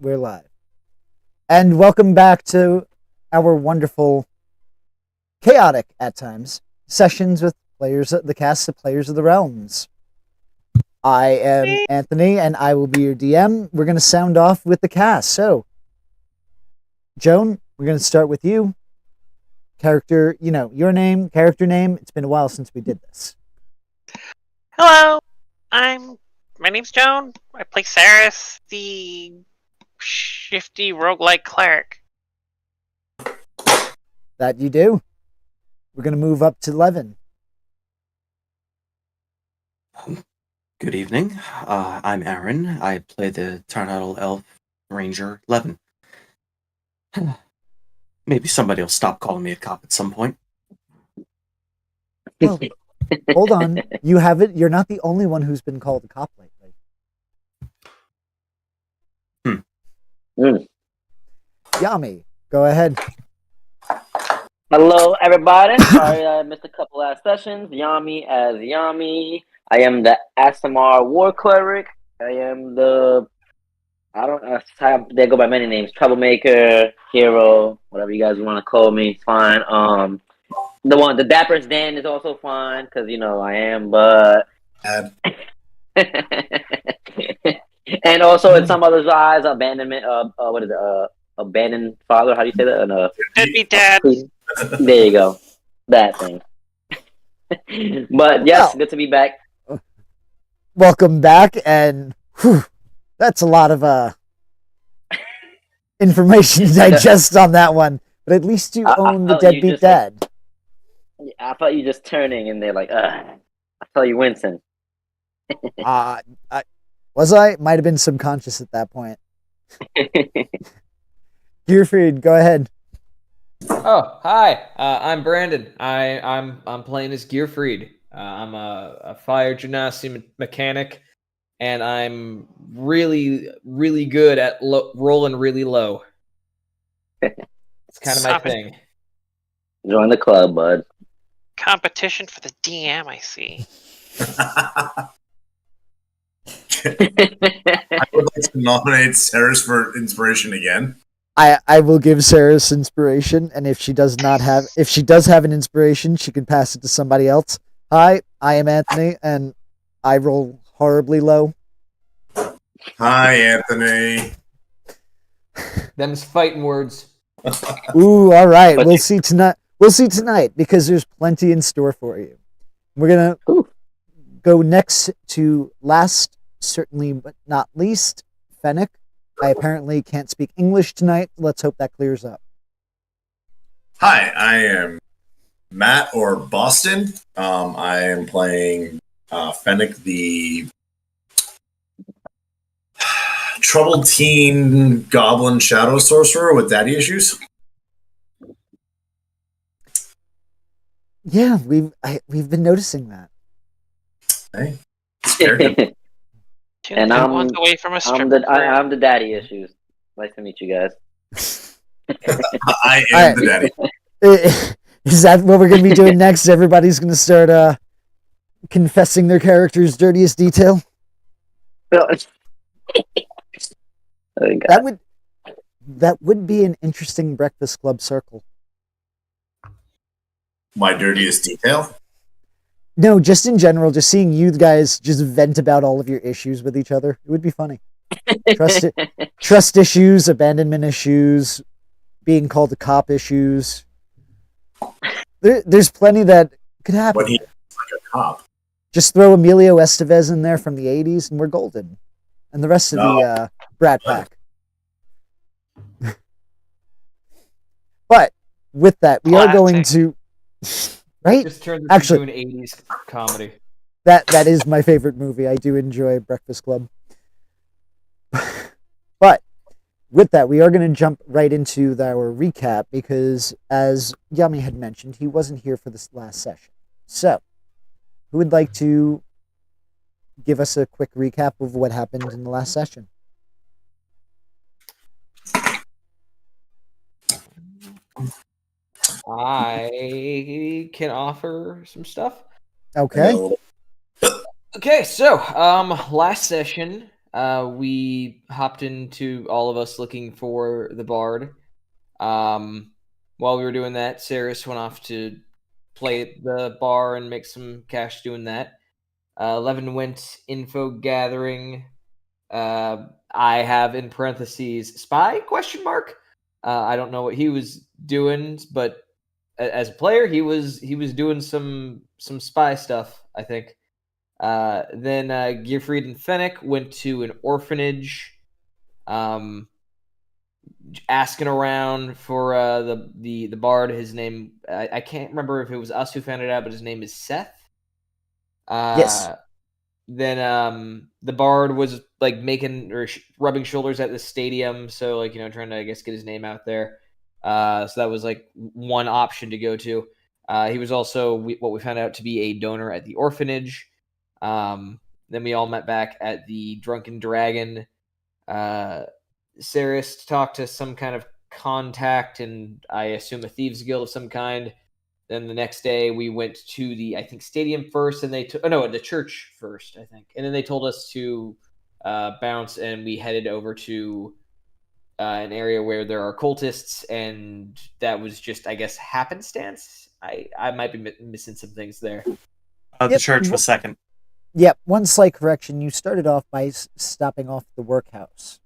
we're live. And welcome back to our wonderful, chaotic at times, sessions with the cast of Players of the Realms. I am Anthony, and I will be your DM. We're going to sound off with the cast. So, Joan, we're going to start with you. Character, your name, character name. It's been a while since we did this. Hello, my name's Joan. I play Saris, the shifty roguelike cleric. That you do. We're going to move up to Levin. Good evening. I'm Aaron. I play the Tarnatl Elf Ranger Levin. Maybe somebody will stop calling me a cop at some point. Well, hold on. You haven't. You're not the only one who's been called a cop lately. Yami, go ahead. Hello, everybody. Sorry I missed a couple last sessions. Yami as Yami. I am the Asimar War Cleric. I am they go by many names. Troublemaker, Hero, whatever you guys want to call me, it's fine. The Dapper's Dan is also fine, because, I am, but... And also, in some others' eyes, abandonment, abandoned father, how do you say that? Deadbeat dad. There you go. That thing. But, yes, good to be back. Welcome back, and that's a lot of information to digest on that one. But at least you own the deadbeat dad. I thought you just turning, and they're like, I saw you wincing. Was I? Might have been subconscious at that point. Gearfried, go ahead. Oh, hi. I'm Brandon. I'm playing as Gearfried. I'm a fire genasi mechanic, and I'm really, really good at rolling really low. It's kind of my thing. Join the club, bud. Competition for the DM, I see. I would like to nominate Saris for inspiration again. I will give Saris inspiration, and if she does have an inspiration, she can pass it to somebody else. Hi, I am Anthony, and I roll horribly low. Hi, Anthony. Them's fighting words. Ooh, all right. We'll see tonight because there's plenty in store for you. We're gonna go next to last, certainly but not least, Fennec. I apparently can't speak English tonight. Let's hope that clears up. Hi, I am Matt or Boston. I am playing Fennec, the troubled teen goblin shadow sorcerer with daddy issues. Yeah, we've been noticing that. Hey, scared. And I'm away from a I'm the daddy issues. Nice to meet you guys. I am the daddy. Is that what we're going to be doing next? Everybody's going to start confessing their character's dirtiest detail? That would be an interesting Breakfast Club circle. My dirtiest detail? No, just in general, just seeing you guys just vent about all of your issues with each other. It would be funny. Trust issues, abandonment issues, being called a cop issues. There's plenty that could happen. But he's like a cop. Just throw Emilio Estevez in there from the 80s and we're golden. And the rest of the Brat Pack. But with that, we are going to... Right? Just turned Actually, into an 80s comedy. That is my favorite movie. I do enjoy Breakfast Club. But with that, we are going to jump right into our recap because, as Yami had mentioned, he wasn't here for this last session. So, who would like to give us a quick recap of what happened in the last session? I can offer some stuff. Okay. Okay, so last session we hopped into all of us looking for the bard. While we were doing that, Saris went off to play at the bar and make some cash doing that. Levin went info gathering. I have in parentheses spy question mark. I don't know what he was doing, but as a player, he was doing some spy stuff, I think. Then Gearfried and Fennec went to an orphanage, asking around for the bard. His name I can't remember if it was us who found it out, but his name is Seth. Yes. Then the bard was like making or rubbing shoulders at the stadium, so like trying to I guess get his name out there. So that was like one option to go to. He was also what we found out to be a donor at the orphanage. Then we all met back at the Drunken Dragon. Saris talked to some kind of contact, and I assume a thieves guild of some kind. Then the next day we went to the stadium first, and they the church first, I think, and then they told us to bounce, and we headed over to an area where there are cultists, and that was just I guess happenstance. I might be missing some things there. The church was second. Yep, one slight correction. You started off by stopping off the workhouse.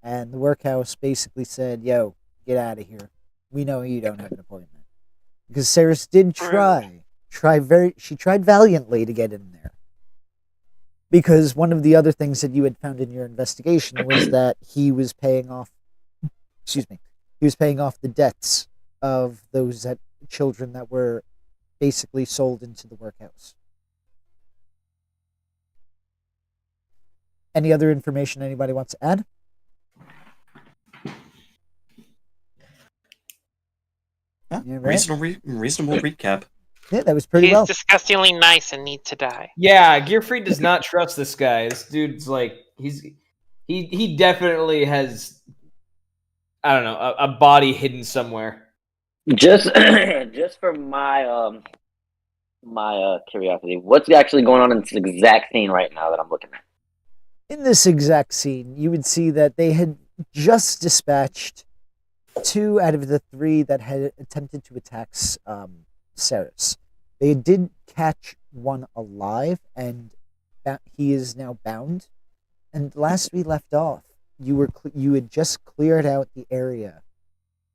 And the workhouse basically said, yo, get out of here. We know you don't have an appointment. Because Saris did she tried valiantly to get in there. Because one of the other things that you had found in your investigation was that he was paying off the debts of those children that were basically sold into the workhouse. Any other information anybody wants to add? Yeah, right. Reasonable recap. Yeah, that was pretty well. He's disgustingly nice and needs to die. Yeah, Gearfried does not trust this guy. This dude's like he definitely has I don't know a body hidden somewhere. Just for my my curiosity, what's actually going on in this exact scene right now that I'm looking at? In this exact scene, you would see that they had just dispatched 2 out of the 3 that had attempted to attack Saris. They did catch one alive, and he is now bound. And last we left off, you had just cleared out the area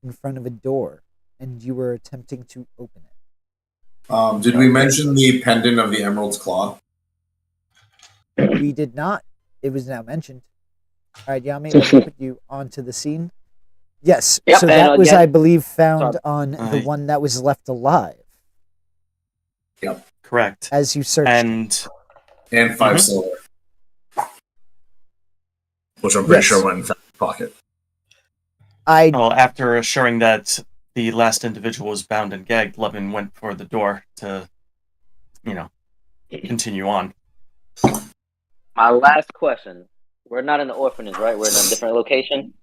in front of a door, and you were attempting to open it. Did we mention the pendant of the Emerald's Claw? We did not. It was now mentioned. All right, Yami, let me put you onto the scene. Yes, Yep, so that was, I believe, found on the one that was left alive. Yep. Correct. As you searched. And 5 silver. Which I'm pretty sure went in Fennec's pocket. Well, after assuring that the last individual was bound and gagged, Levin went for the door to, continue on. My last question. We're not in the orphanage, right? We're in a different location?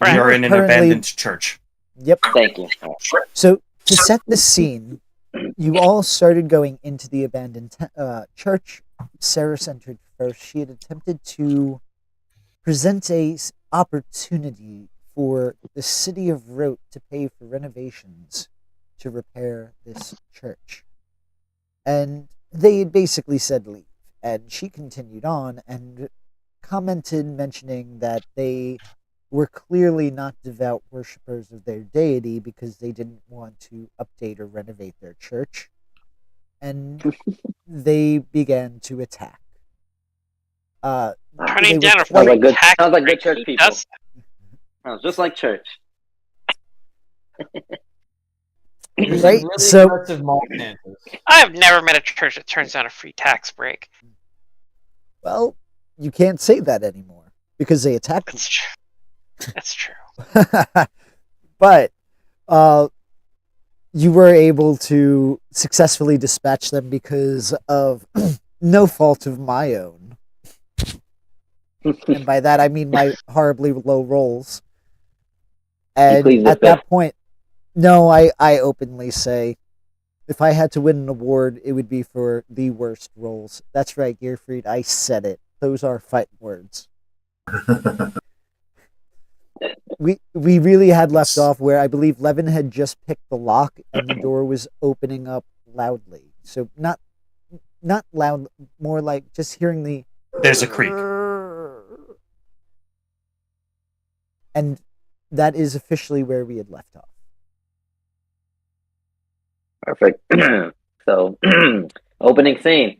We are in an abandoned church. Yep. Thank you. So, to set the scene, you all started going into the abandoned church. Saris entered first. She had attempted to present a opportunity for the city of Rote to pay for renovations to repair this church. And they had basically said leave. And she continued on and commented, mentioning that they were clearly not devout worshippers of their deity because they didn't want to update or renovate their church. And they began to attack. Turning down a Sounds like free tax good break, church who people. does Sounds just like church. Right? Really So, aggressive Monsantos. I have never met a church that turns down a free tax break. well, you can't say that anymore because they attacked That's true. That's true. you. But you were able to successfully dispatch them because of no fault of my own. And by that, I mean my horribly low rolls. And at that point, no, I openly say, if I had to win an award, it would be for the worst rolls. That's right, Gearfried, I said it. those are fighting words. We really had left off where I believe Levin had just picked the lock and the door was opening up loudly. So not loud, more like just hearing the. There's a creak. And that is officially where we had left off. Perfect. So, opening scene.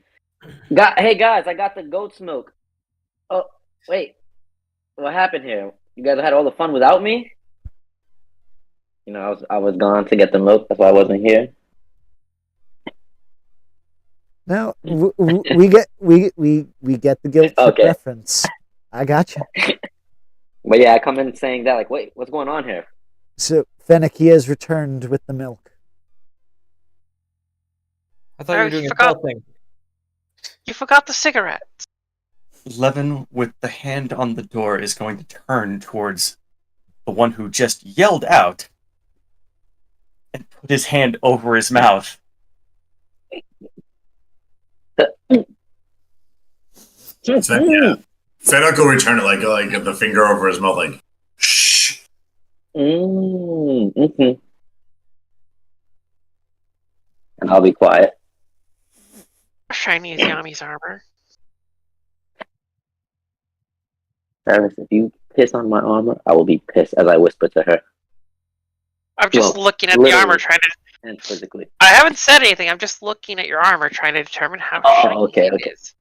Hey guys, I got the goat's milk. Oh, wait. What happened here? You guys had all the fun without me? You know, I was gone to get the milk. That's why I wasn't here. No, we get the guilt trip Okay. reference. I got you. But yeah, I come in saying that, like, wait, what's going on here? So Fennec, he has returned with the milk. I thought you were doing a forgot- spell thing. You forgot the cigarettes. Levin, with the hand on the door, is going to turn towards the one who just yelled out and put his hand over his mouth. Yeah. Fennec will return it like the finger over his mouth, like, shh. Mm-hmm. And I'll be quiet. How shiny is Yami's armor? Travis, if you piss on my armor, I will be pissed as I whisper to her. I'm just Well, looking at the armor, literally. trying to. And physically. I haven't said anything. I'm just looking at your armor, trying to determine how Oh, shiny okay, it okay. is.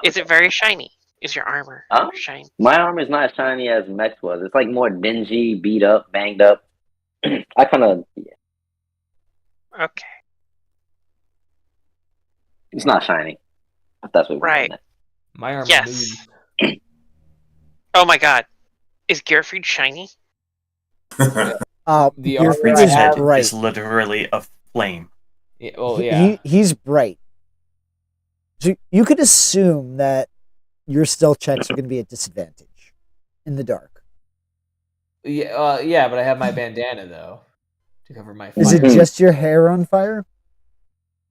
Is it very shiny? Is your armor Huh? shiny? My armor is not as shiny as Mex was. It's like more dingy, beat up, banged up. I kind of, yeah, Okay. it's not shiny. If that's what we're Right. doing. My armor Yes. moves. Oh my god. Is Gearfried shiny? The Your armor friend I is have Head bright. is literally a flame. Yeah, well, yeah. He's bright. So you could assume that your stealth checks are going to be at disadvantage in the dark. Yeah, but I have my bandana though to cover my. Is it fire. just your hair on fire,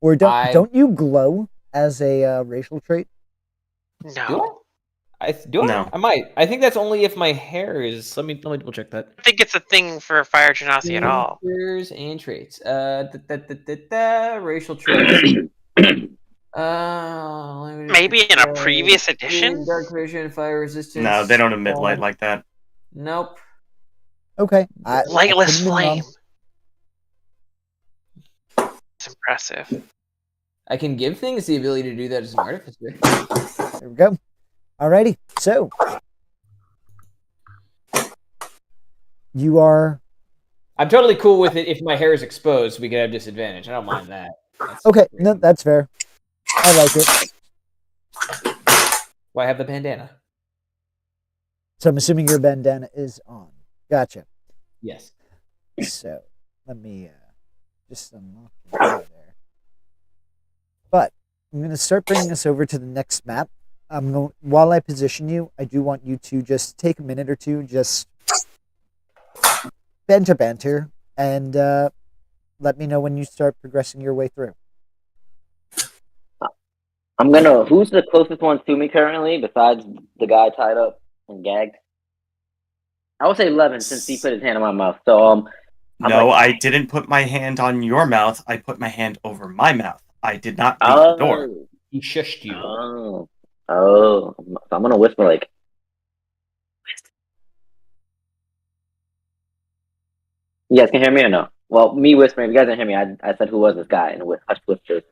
or I- don't you glow as a racial trait? Do No. I? Do I? No. I might. I think that's only if my hair is. Let me double check that. I think it's a thing for Fire Genasi at all. Features and traits. Racial traits. Maybe in a previous edition? Dark vision, fire resistance. No, they don't emit light like that. Nope. Okay, Lightless couldn't be wrong. flame. It's impressive. I can give things the ability to do that as an artificer. There we go. Alrighty, so you are I'm totally cool with it if my hair is exposed. We could have disadvantage. I don't mind that. That's okay. great. No, that's fair. I like it. Why have the bandana? So I'm assuming your bandana is on. Gotcha. Yes. So let me just unlock it there. But I'm going to start bringing us over to the next map. While I position you, I do want you to just take a minute or two, just banter, and let me know when you start progressing your way through. Who's the closest one to me currently, besides the guy tied up and gagged? I would say Levin, since he put his hand on my mouth. So, I'm No, like- I didn't put my hand on your mouth. I put my hand over my mouth. I did not leave the door. He shushed you. Oh. So I'm gonna whisper like. You guys can hear me or no? Well, me whispering. If you guys didn't hear me, I said, "Who was this guy?" And with hushed whispers,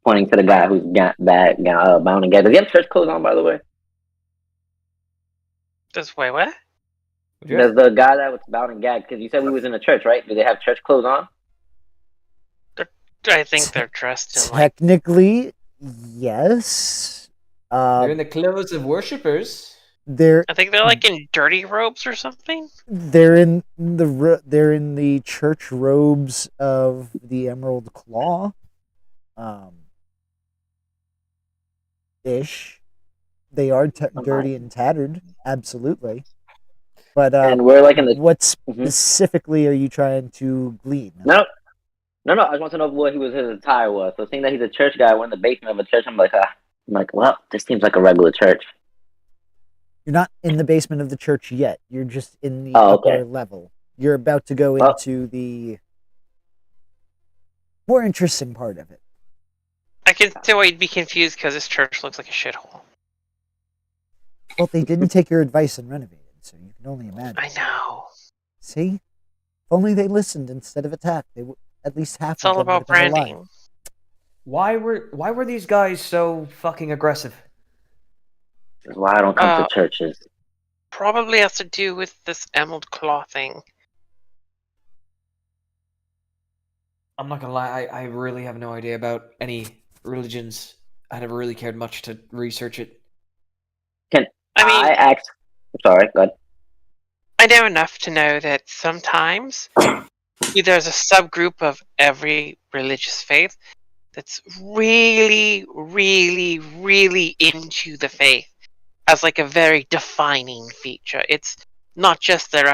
pointing to the guy who's bound and gagged. Does he have church clothes on, by the way? Wait, what? Does the guy that was bound and gagged? Because you said we was in a church, right? Do they have church clothes on? I think they're dressed in like. Technically, yes. They're in the clothes of worshippers. They're I think they're like in dirty robes or something. they're in the church robes of the Emerald Claw, ish. They are dirty and tattered, absolutely. But And we're like in the. what Mhm. specifically are you trying to glean? No. I just want to know what his attire was. So seeing that he's a church guy, we're in the basement of a church. I'm like, I'm like, well, this seems like a regular church. You're not in the basement of the church yet. You're just in the Oh, upper okay. level. You're about to go Well- into the more interesting part of it. I can see why you'd be confused because this church looks like a shithole. Well, they didn't take your advice and renovated, so you can only imagine. I know. See? If only they listened instead of attacked, they would at least half It's of all them would about have been alive. branding. Why were these guys so fucking aggressive? That's why I don't come to churches. Probably has to do with this emerald claw thing. I'm not gonna lie, I really have no idea about any religions. I never really cared much to research it. I mean, I asked. Sorry, go ahead. I know enough to know that sometimes there's a subgroup of every religious faith that's really, really, really into the faith as like a very defining feature. It's not just their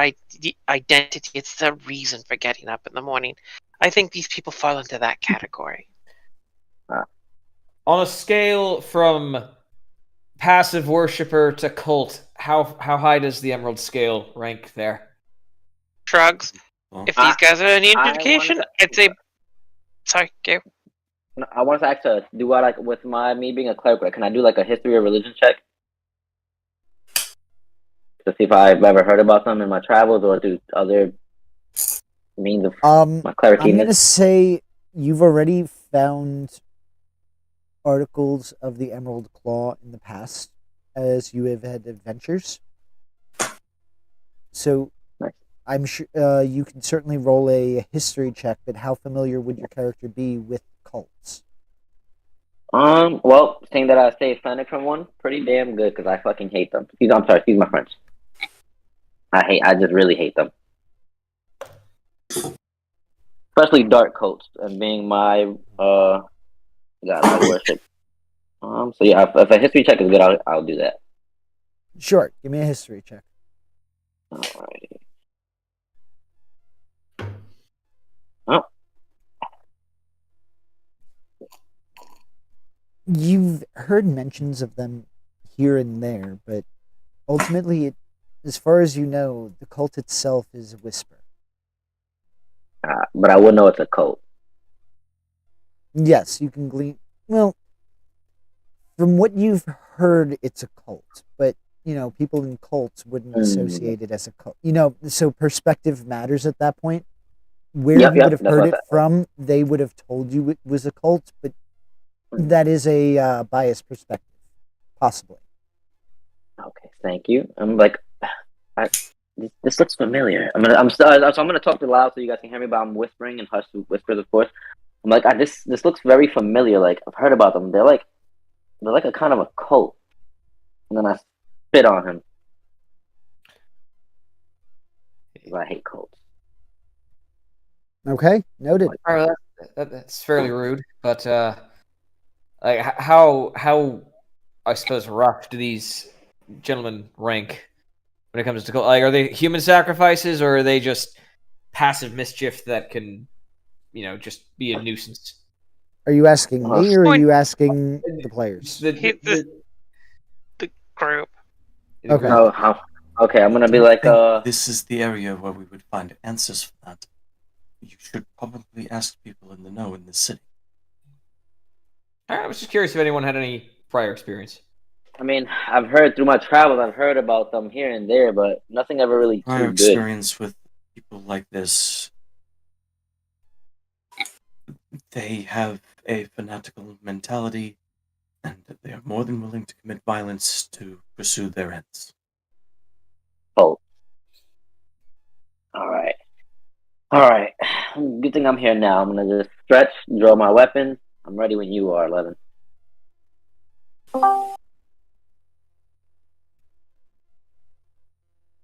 identity, it's their reason for getting up in the morning. I think these people fall into that category. On a scale from passive worshiper to cult, how high does the Emerald scale rank there? Shrugs. Well, If these guys are any I indication, wanted I'd say. Sorry, go. I wanted to ask do I with me being a cleric? Can I do like a history or religion check to see if I've ever heard about them in my travels or through other means of my cleric? I'm gonna say you've already found articles of the Emerald Claw in the past, as you have had adventures. So, Nice. I'm sure you can certainly roll a history check. But how familiar would your character be with cults? Well, saying that I stay Fennec from one, pretty damn good because I fucking hate them. I'm sorry, excuse my French. I just really hate them. Especially dark cults and being my God, my worship. So yeah, if a history check is good, I'll do that. Sure, give me a history check. Alrighty. Oh, You've heard mentions of them here and there, but ultimately, as far as you know, the cult itself is a whisper. but I would know it's a cult. Yes, you can glean. Well, from what you've heard, it's a cult, but people in cults wouldn't associate it as a cult. So perspective matters at that point. Where Yep, you would have that's heard what it from, they would have told you it was a cult, but that is a biased perspective, possibly. Okay, thank you. I'm like, this looks familiar. So I'm gonna talk loud so you guys can hear me, but I'm whispering and hushed whispers, of course. I'm like, this looks very familiar. Like I've heard about them. They're like a kind of a cult. And then I spit on him. 'Cause I hate cults. Okay, noted. All right, that's fairly rude, but like how I suppose rough do these gentlemen rank when it comes to like, are they human sacrifices or are they just passive mischief that can just be a nuisance? Are you asking me or are Point- you asking the players? The group. Okay. Okay, I'm gonna be I like, think this is the area where we would find answers for that. You should probably ask people in the know in this city. I was just curious if anyone had any prior experience. I mean, I've heard through my travels, I've heard about them here and there, but nothing ever really Prior too good. experience with people like this, they have a fanatical mentality, and they are more than willing to commit violence to pursue their ends. Oh. All right. Good thing I'm here now. I'm gonna just stretch, draw my weapon. I'm ready when you are, Levin. Are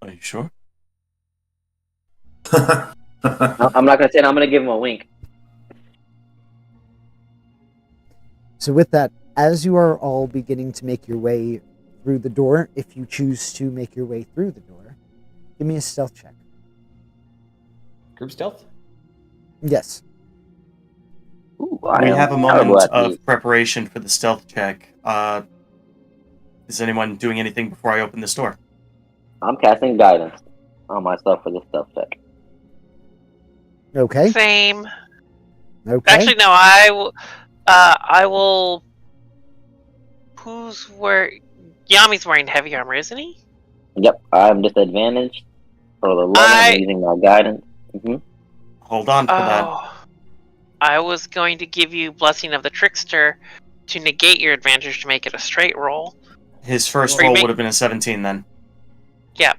you sure? I'm not gonna say it. I'm gonna give him a wink. So with that, as you are all beginning to make your way through the door, if you choose to make your way through the door, give me a stealth check. Group stealth? Yes. Ooh, We I have a am terrible moment at of these. preparation for the stealth check. Is anyone doing anything before I open this door? I'm casting guidance on myself for this stealth check. Okay. Same. Okay. Actually, no. I will. Who's wearing? Yami's wearing heavy armor, isn't he? Yep, I'm disadvantaged for the 11. I'm using my guidance. Hold on for that. Oh, I was going to give you Blessing of the Trickster to negate your advantage to make it a straight roll. His first Or you roll make- would have been a 17 then. Yeah.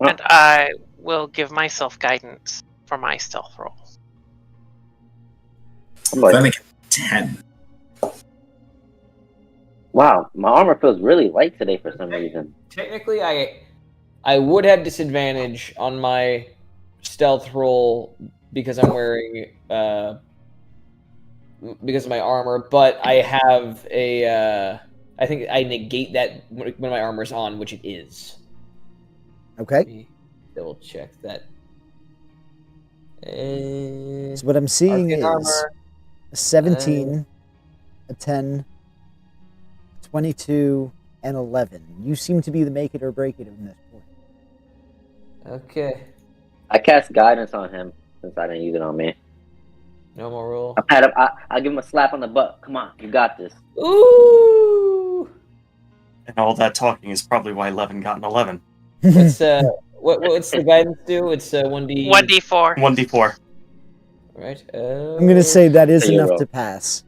Oh. And I will give myself guidance for my stealth roll. I'm like, Then again, 10. wow, my armor feels really light today for some reason. Technically, I would have disadvantage on my stealth roll because I'm wearing because of my armor, but I have a I think I negate that when my armor's on, which it is. Okay. Let me double check that. So what I'm seeing Arcane is armor. a 17, a 10, 22, and 11. You seem to be the make it or break it in this point. Okay. I cast guidance on him since I didn't use it on me. No more roll. I pat him. I give him a slap on the butt. Come on, you got this. Ooh. And all that talking is probably why 11 got an 11. What's what's the guidance do? It's 1d 1d4. 1d4. Right. I'm going to say that is There you enough go. to pass.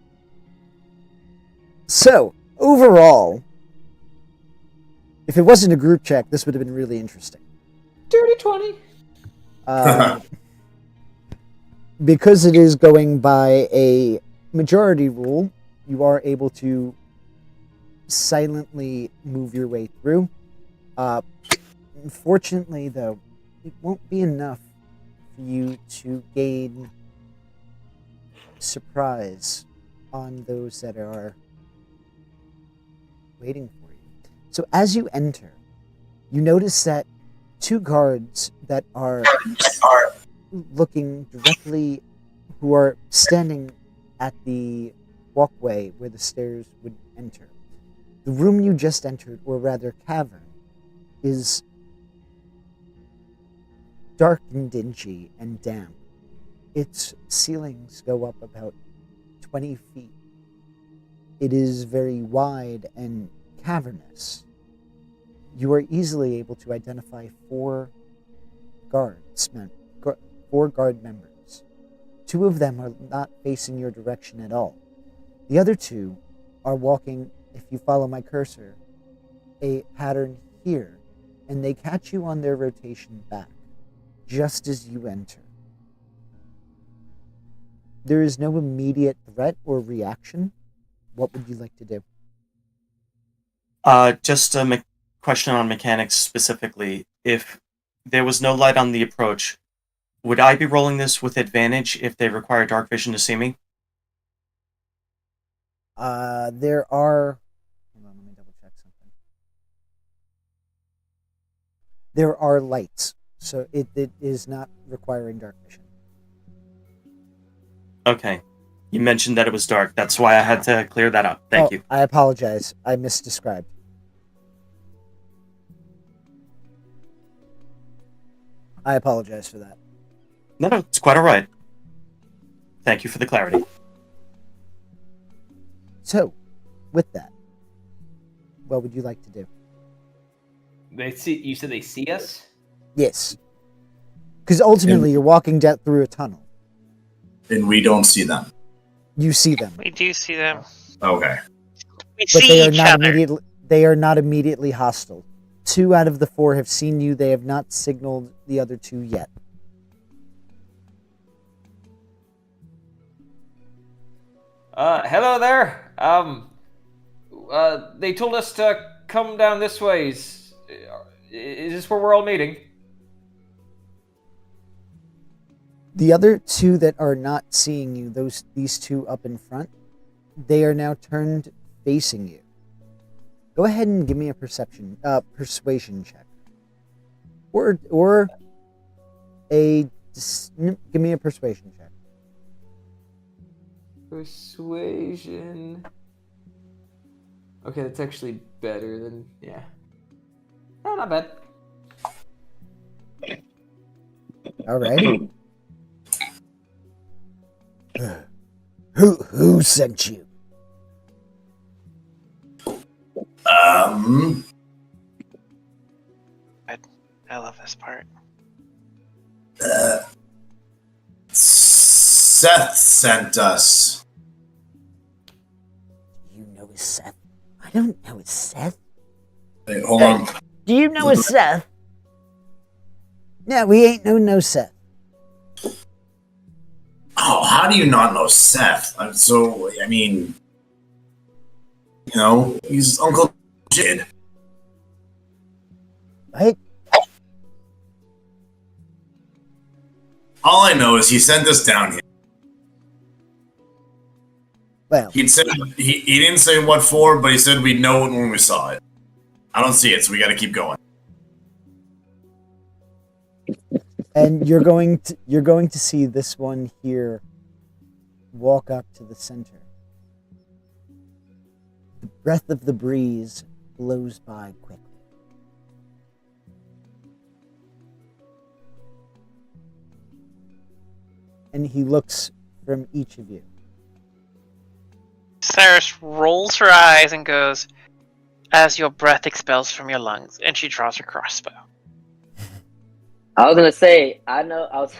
So, overall, if it wasn't a group check, this would have been really interesting. Dirty 20. Because it is going by a majority rule, you are able to silently move your way through. Unfortunately, though, it won't be enough for you to gain surprise on those that are waiting for you. So as you enter, you notice that two guards that are looking directly, who are standing at the walkway where the stairs would enter. The room you just entered, or rather cavern, is dark and dingy and damp. Its ceilings go up about 20 feet. It is very wide and cavernous. You are easily able to identify four guard members. Two of them are not facing your direction at all. The other two are walking, if you follow my cursor, a pattern here, and they catch you on their rotation back, just as you enter. There is no immediate threat or reaction. What would you like to do? Just a question on mechanics specifically. If there was no light on the approach, would I be rolling this with advantage if they require dark vision to see me? There are... Hold on, let me double check something. There are lights, so it is not requiring dark vision. Okay. You mentioned that it was dark. That's why I had to clear that up. Thank you. I apologize. I misdescribed. I apologize for that. No, it's quite all right. Thank you for the clarity. So, with that, what would you like to do? They see. You said they see us. Yes. Because ultimately, you're walking through a tunnel. And we don't see them. You see them, We do see them. Okay. We but see they are each not other. immediately. They are not immediately hostile. 2 out of the 4 have seen you. They have not signaled the other 2 yet. Hello there. They told us to come down this way. Is this where we're all meeting? The other 2 that are not seeing you, these 2 up in front, they are now turned facing you. Go ahead and give me a persuasion check, or give me a persuasion check. Persuasion. Okay, that's actually better than Oh, not bad. Alrighty. Who sent you? I love this part. Seth sent us. You know it's Seth. I don't know it's Seth. Hey, hold on. Do you know it's Seth? No, we ain't no Seth. Oh, how do you not know Seth? I mean, he's Uncle Jid. Right? All I know is he sent us down here. Well, He didn't say what for, but he said we'd know it when we saw it. I don't see it, so we got to keep going. and you're going to see this one here walk up to the center. The breath of the breeze blows by quickly. And he looks from each of you. Cyrus rolls her eyes and goes, "As your breath expels from your lungs," and she draws her crossbow. I was gonna say, I was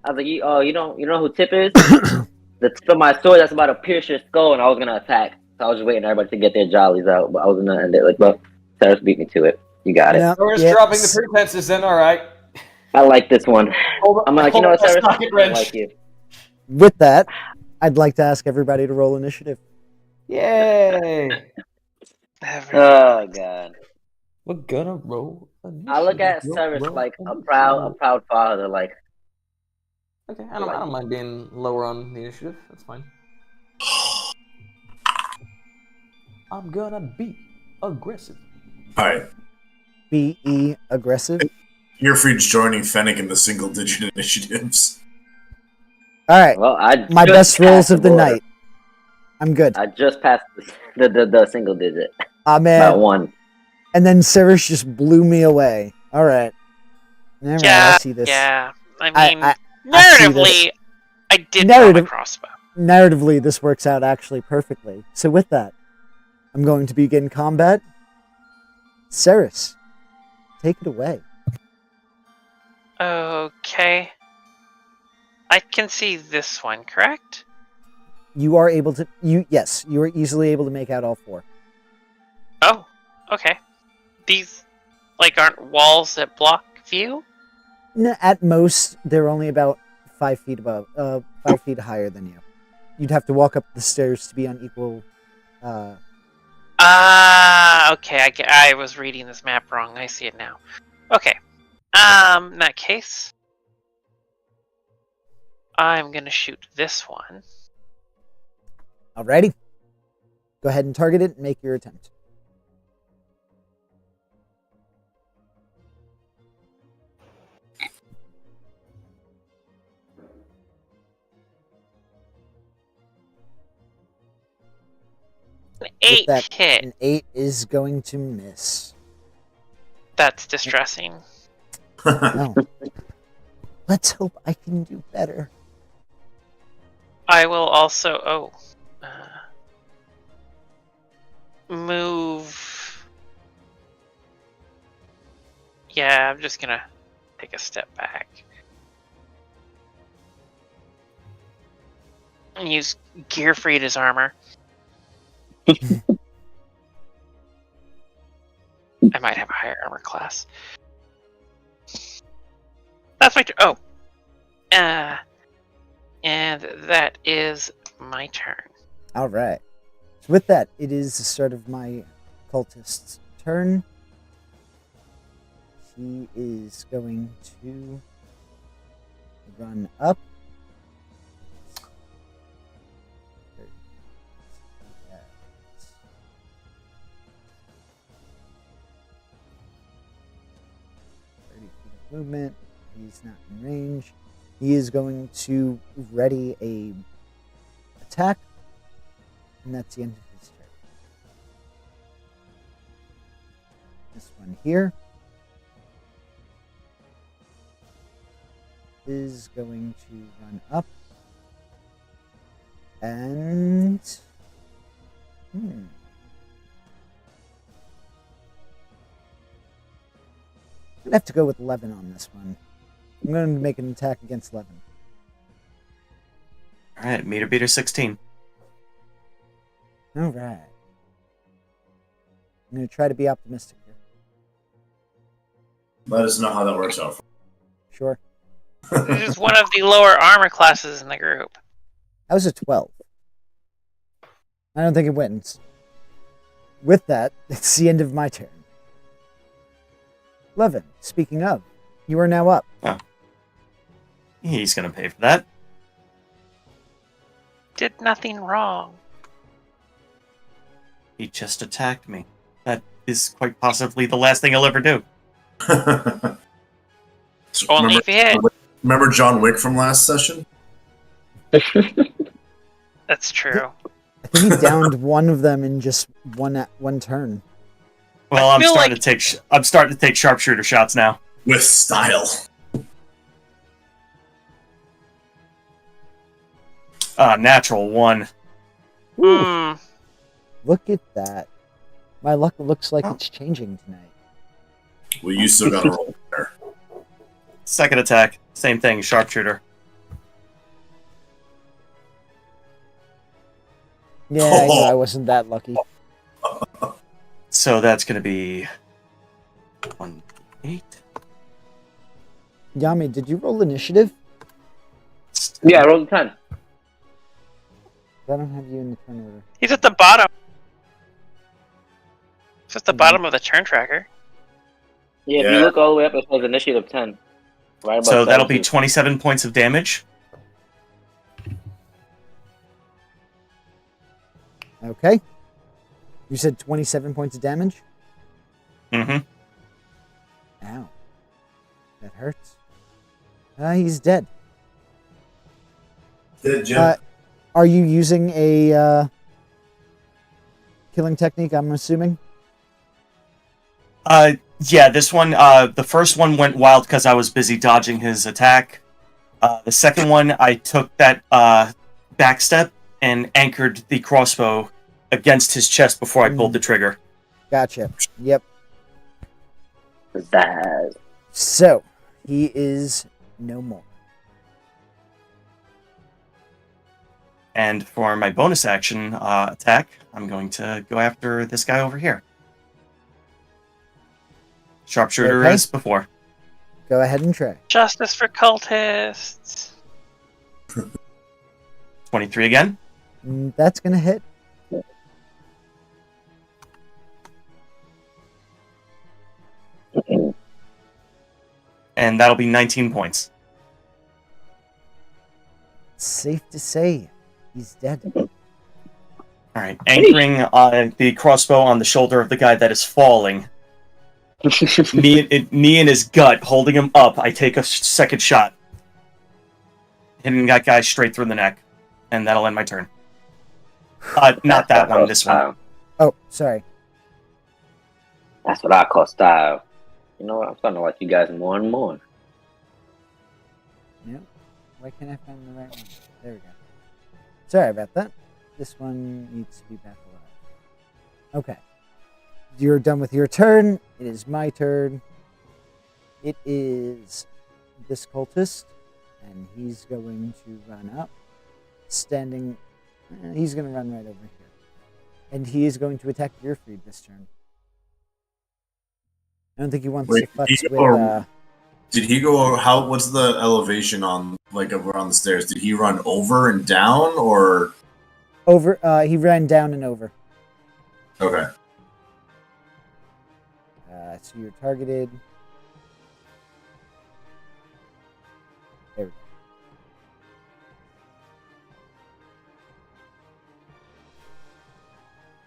like, you know who Tip is? The tip of my sword that's about to pierce your skull, and I was gonna attack. So I was just waiting for everybody to get their jollies out, but I was gonna end it like, but Cyrus beat me to it. You got it. No, We're just dropping the pretenses then, alright. I like this one. I'm like, you know what, Cyrus? Socket I wrench. like you. With that, I'd like to ask everybody to roll initiative. Yay! Oh god. We're gonna roll. I look at Cyrus like a proud father. Like, Okay, I don't mind being lower on the initiative. That's fine. I'm gonna be aggressive. All right. BE aggressive. Earfried's joining Fennec in the single-digit initiatives. All right. well, My best rolls of the night. I'm good. I just passed the single digit Ah, by man. one. And then Cyrus just blew me away. All right. All right, I see this. Yeah. I mean, I narratively, I did draw my crossbow. Narratively, this works out actually perfectly. So with that, I'm going to begin combat. Cyrus, take it away. Okay. I can see this one, correct? You are able to. Yes, you are easily able to make out all four. Oh, okay. These, aren't walls that block view? No, at most, they're only about 5 feet above, 5 feet higher than you. You'd have to walk up the stairs to be on equal. Okay. I was reading this map wrong. I see it now. Okay. In that case, I'm gonna shoot this one. Alrighty. Go ahead and target it and make your attempt. An 8 that, hit. An 8 is going to miss. That's distressing. No. Let's hope I can do better. I will also move. Yeah, I'm just gonna take a step back and use Gearfried as armor. I might have a higher armor class. That's my turn. Oh. And that is my turn. Alright. So with that, it is the start of my cultist's turn. He is going to run up. Movement. He's not in range. He is going to ready a attack. And that's the end of his turn. This one here is going to run up. And... I'd have to go with 11 on this one. I'm going to make an attack against 11. All right, meter beater 16. All right. I'm going to try to be optimistic here. Let us know how that works out. Sure. This is one of the lower armor classes in the group. That was a 12. I don't think it wins. With that, it's the end of my turn. 11. Speaking of, you are now up. Oh. He's going to pay for that. Did nothing wrong. He just attacked me. That is quite possibly the last thing he'll ever do. Only if he hit. Remember John Wick from last session? That's true. I think he downed one of them in just one turn. Well, I'm starting to take sharpshooter shots now. With style. Natural 1. Hmm. Look at that. My luck looks like it's changing tonight. Well, you still got to roll there. Second attack, same thing, sharpshooter. Yeah, I knew I wasn't that lucky. So that's going to be 1d8. Yami, did you roll initiative? Yeah, I rolled a 10. I don't have you in the turn order. He's at the bottom. He's at the bottom of the turn tracker. Yeah, if you look all the way up, it says initiative 10. Right above So that'll be 17. 27 points of damage. Okay. You said 27 points of damage? Mm-hmm. Ow. That hurts. He's dead. Did Jim? Are you using a killing technique, I'm assuming? Yeah, this one, the first one went wild because I was busy dodging his attack. The second one, I took that back step and anchored the crossbow against his chest before I pulled the trigger. Gotcha. Yep. Bad. So, he is no more. And for my bonus action attack, I'm going to go after this guy over here. Sharpshooter Okay. as before. Go ahead and try. Justice for cultists. 23 again. That's going to hit. And that'll be 19 points. Safe to say, he's dead. Alright, anchoring the crossbow on the shoulder of the guy that is falling. knee in his gut, holding him up. I take a second shot. Hitting that guy straight through the neck. And that'll end my turn. Not that one, this one. Oh, sorry. That's what I call style. You know what? I'm starting to like you guys more and more. Yep. Why can't I find the right one? There we go. Sorry about that. This one needs to be back alive. Okay. You're done with your turn. It is my turn. It is this cultist, and he's going to run up, standing. He's going to run right over here, and he is going to attack Gearfried this turn. I don't think he wants to futz with. Did he go? What's the elevation on around the stairs? Did he run over and down, or over? He ran down and over. Okay. So you're targeted. There we go.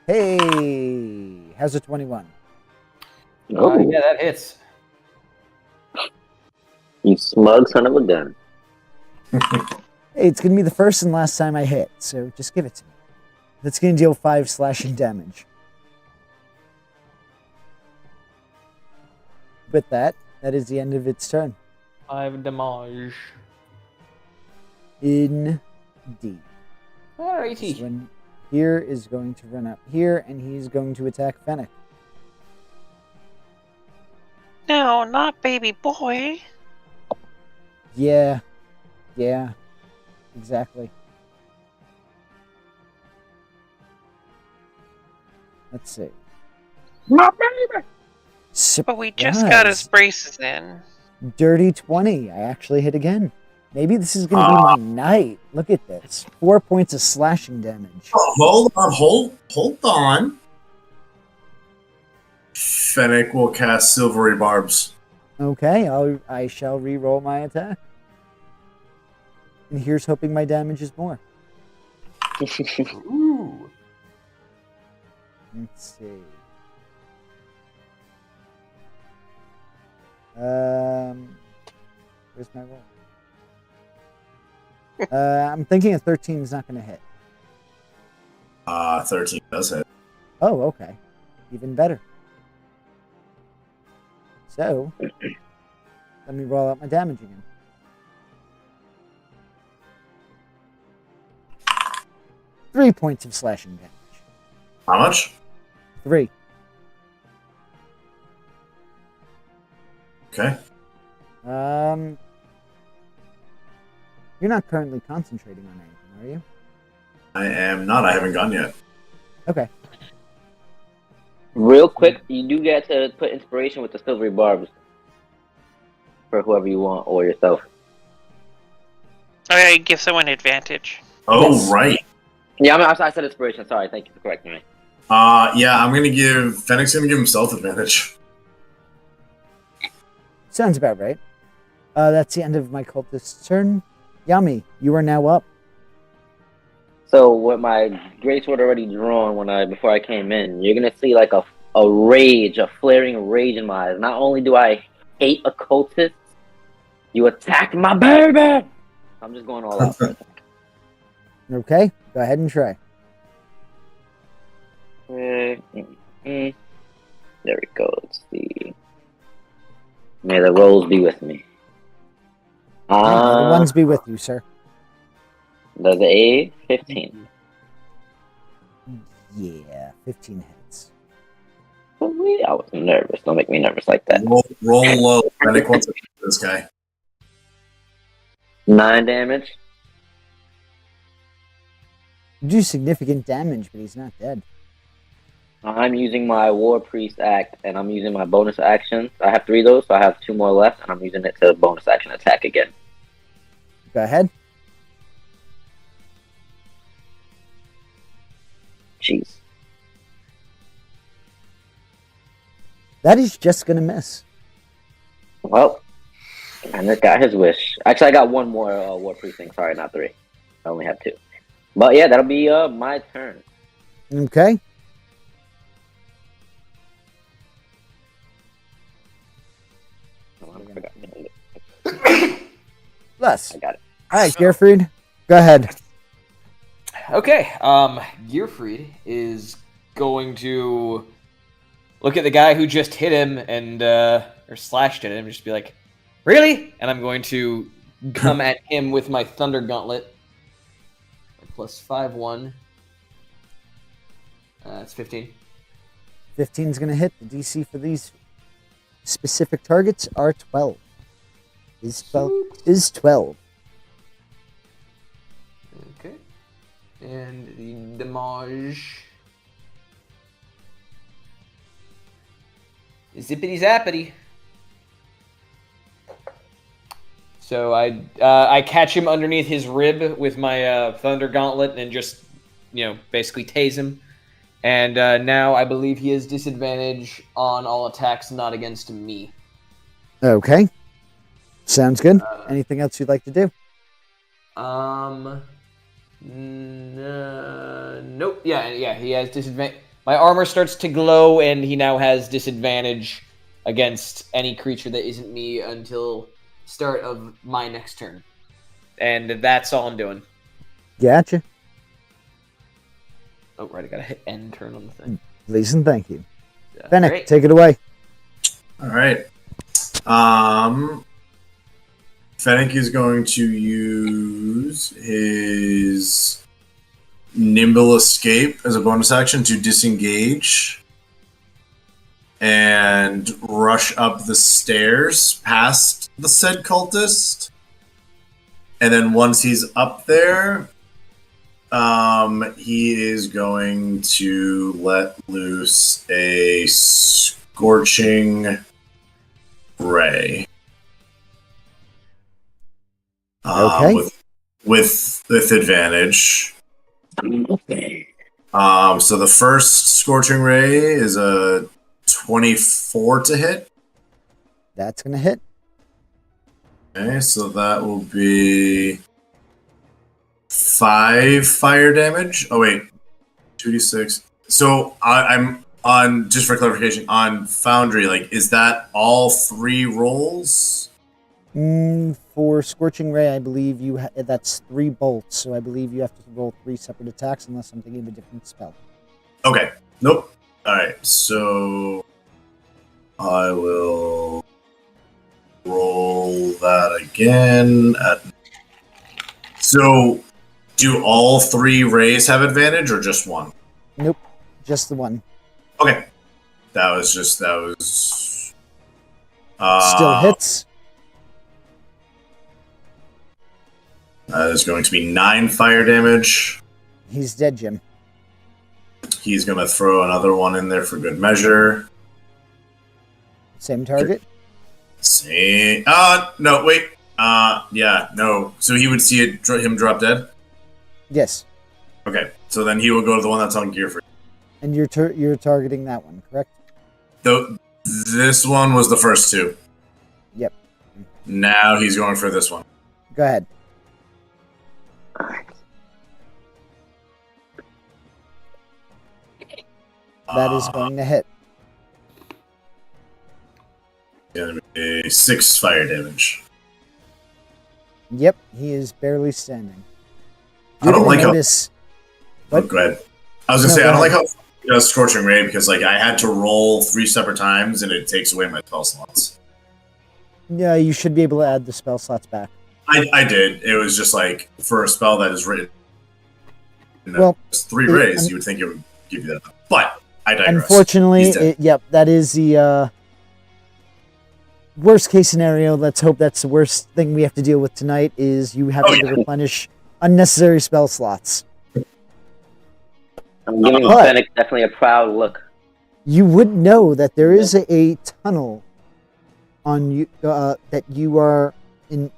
Hey, how's a 21? Yeah, that hits. You smug son of a gun. Hey, it's gonna be the first and last time I hit, so just give it to me. That's gonna deal 5 slashing damage. With that is the end of its turn. 5 damage. Indeed. Alrighty. This one here is going to run up here, and he's going to attack Fennec. No, not baby boy. Yeah, exactly. Let's see. My baby. But we just got his braces in. Dirty 20. I actually hit again. Maybe this is going to be my night. Look at this. 4 points of slashing damage. Hold on. Fennec will cast Silvery Barbs. Okay, I shall re-roll my attack. And here's hoping my damage is more. Ooh. Let's see. Where's my roll? I'm thinking a 13 is not going to hit. 13 does hit. Oh, okay. Even better. So, let me roll out my damage again. Three points of slashing damage. How much? 3. Okay. You're not currently concentrating on anything, are you? I am not. I haven't gone yet. Okay. Real quick, you do get to put inspiration with the silvery barbs for whoever you want or yourself. Oh yeah, you give someone advantage. Oh, Yes. right. Yeah, I said inspiration. Sorry, thank you for correcting me. Yeah, I'm gonna give Fennec's gonna give himself advantage. Sounds about right. That's the end of my cultist's turn. Yami, you are now up. So with my great sword already drawn before I came in, you're gonna see like a flaring rage in my eyes. Not only do I hate a cultist, you attacked my baby. I'm just going all out for it. Okay, go ahead and try. There we go. Let's see. May the rolls be with me. May the ones be with you, sir. Does a 15? Yeah, 15 hits. I was nervous. Don't make me nervous like that. Roll low. Fennec wants to beat this guy. 9 damage. You do significant damage, but he's not dead. I'm using my War Priest Act, and I'm using my bonus action. I have 3 of those, so I have 2 more left, and I'm using it to bonus action attack again. Go ahead. Jeez. That is just going to miss. Well, and it got his wish. Actually, I got 1 more War Priest thing. Sorry, not 3. I only have 2. But yeah, that'll be my turn. Okay. Less. I got it. All right, Gerfried, go ahead. Okay, Gearfried is going to look at the guy who just hit him and or slashed at him, and just be like, "Really?" And I'm going to come at him with my Thunder Gauntlet. Plus 5/1. That's 15. 15 is going to hit. The DC for these specific targets are 12. Is 12. Okay. And the damage. Zippity zappity. So I catch him underneath his rib with my Thunder Gauntlet and just, basically tase him. And now I believe he has disadvantage on all attacks not against me. Okay. Sounds good. Anything else you'd like to do? Nope. Yeah, he has disadvantage. My armor starts to glow, and he now has disadvantage against any creature that isn't me until start of my next turn. And that's all I'm doing. Gotcha. Oh, right. I gotta hit end turn on the thing. Please and thank you. Yeah, Fennec, great. take it away. All right. Fennec is going to use his nimble escape as a bonus action to disengage and rush up the stairs past the said cultist. And then once he's up there, he is going to let loose a scorching ray. Okay. With advantage. Okay. So the first scorching ray is a 24 to hit. That's going to hit. Okay, so that will be 5 fire damage. Oh wait, 2d6. So I'm on, just for clarification, on Foundry. Like, is that all 3 rolls? For Scorching Ray, I believe that's 3 bolts, so I believe you have to roll 3 separate attacks unless I'm thinking of a different spell. Okay. Nope. All right. So I will roll that again. So, do all 3 rays have advantage, or just one? Nope, just the one. Okay. That was. Still hits. That is going to be 9 fire damage. He's dead, Jim. He's going to throw another one in there for good measure. Same target? See. No, wait. Yeah, no. So he would see him drop dead? Yes. Okay, so then he will go to the one that's on gear for. And you're targeting that one, correct? This one was the first 2. Yep. Now he's going for this one. Go ahead. That is going to hit. Gonna be 6 fire damage. Yep, he is barely standing. I don't like notice... how. Oh, go ahead. I was gonna say I don't like how he does Scorching Ray because like I had to roll 3 separate times and it takes away my spell slots. Yeah, you should be able to add the spell slots back. I did. It was just like for a spell that is written. Well, 3 rays, you would think it would give you that, but I digress. Unfortunately, that is the worst case scenario. Let's hope that's the worst thing we have to deal with tonight. Is you have to replenish unnecessary spell slots. I'm giving Fennec definitely a proud look. You would know that there is a tunnel on you that you are in,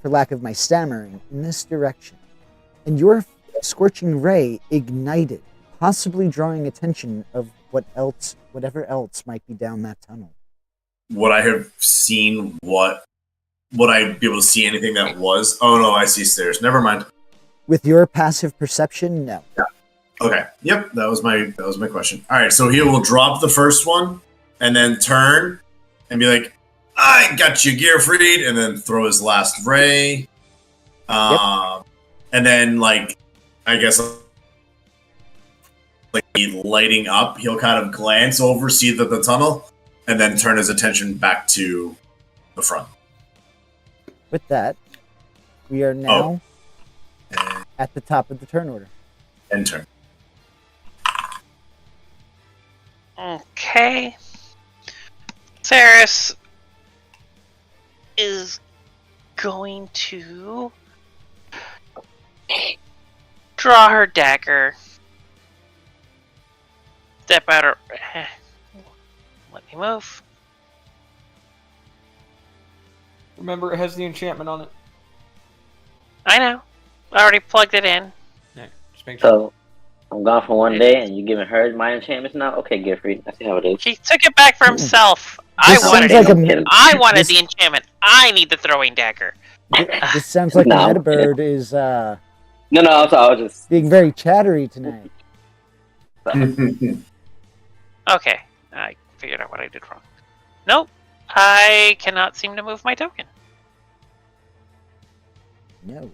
for lack of my stammering, in this direction, and your scorching ray ignited, possibly drawing attention of whatever else might be down that tunnel. Would I have seen what? Would I be able to see anything that was? Oh no, I see stairs. Never mind. With your passive perception, no. Yeah. Okay. Yep. That was my question. All right. So he will drop the first one and then turn and be like, "I got you, Gearfried," and then throw his last ray. And then like, I guess like lighting up, he'll kind of glance over, see the tunnel, and then turn his attention back to the front. With that, we are now at the top of the turn order. End turn. Okay. Ceres is going to draw her dagger. Step out her. Let me move. Remember, it has the enchantment on it. I know. I already plugged it in. Yeah, just make sure. So, I'm gone for one day, and you giving her my enchantments now? Okay, Gearfried. I see how it is. He took it back for himself. I wanted the enchantment. I need the throwing dagger. This sounds like the Metabird is No, I'm sorry, I was just being very chattery tonight. Okay, I figured out what I did wrong. Nope, I cannot seem to move my token. No.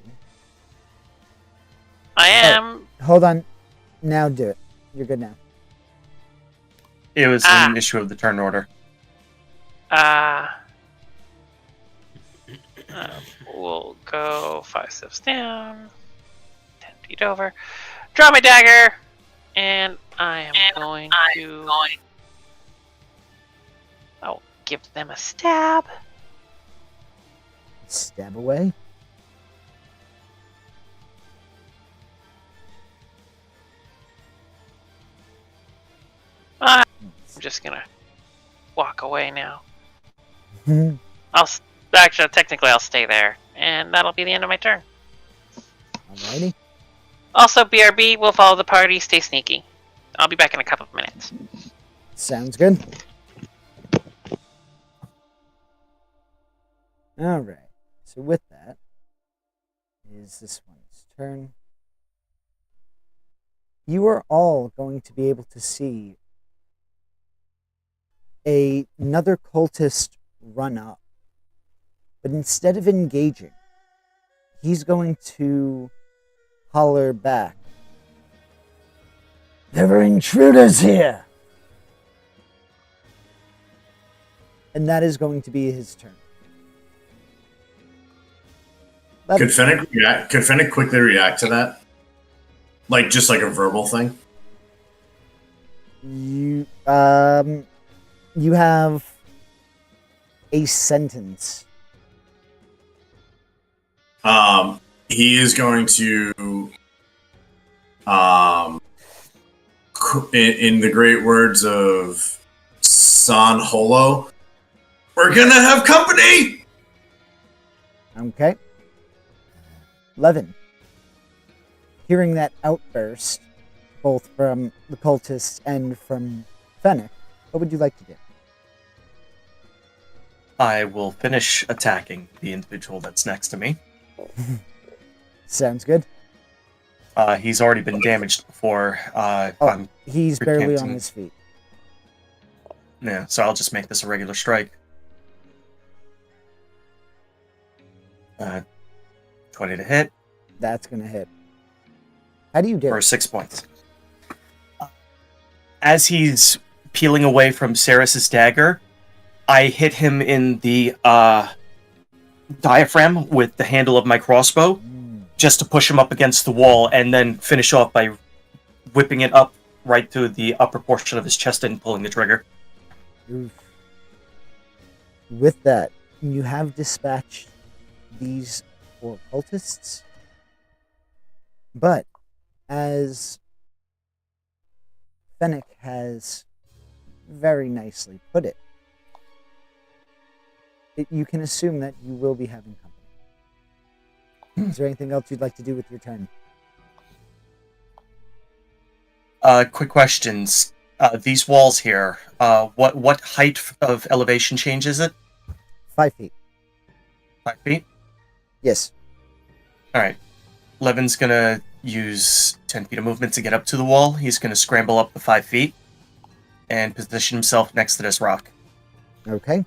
I am. Hold on. Now do it. You're good now. It was an issue of the turn order. We'll go 5 steps down, 10 feet over. Draw my dagger, and I am going to. I'll give them a stab. Stab away. I'm just gonna walk away now. Mhm. Actually, technically, I'll stay there, and that'll be the end of my turn. Alrighty. Also, BRB will follow the party. Stay sneaky. I'll be back in a couple of minutes. Sounds good. Alright. So with that, is this one's turn. You are all going to be able to see another cultist run up. But instead of engaging, he's going to holler back. There are intruders here! And that is going to be his turn. Could Fennec quickly react to that? Like, just like a verbal thing? You have a sentence. He is going to, in the great words of San Holo, we're gonna have company! Okay. Levin. Hearing that outburst, both from the cultists and from Fennec, what would you like to do? I will finish attacking the individual that's next to me. Sounds good. He's already been damaged before. He's barely on recanting. his feet. Yeah, so I'll just make this a regular strike. 20 to hit That's going to hit. How do you do? for 6 points. As he's peeling away from Ceres's dagger, I hit him in the diaphragm with the handle of my crossbow, just to push him up against the wall, and then finish off by whipping it up right to the upper portion of his chest and pulling the trigger. Oof. With that, you have dispatched these 4 cultists. But, as Fennec has very nicely put it, you can assume that you will be having company. Is there anything else you'd like to do with your turn? Quick questions. These walls here, what height of elevation change is it? 5 feet. 5 feet? Yes. Alright. Levin's gonna use 10 feet of movement to get up to the wall. He's gonna scramble up the 5 feet and position himself next to this rock. Okay.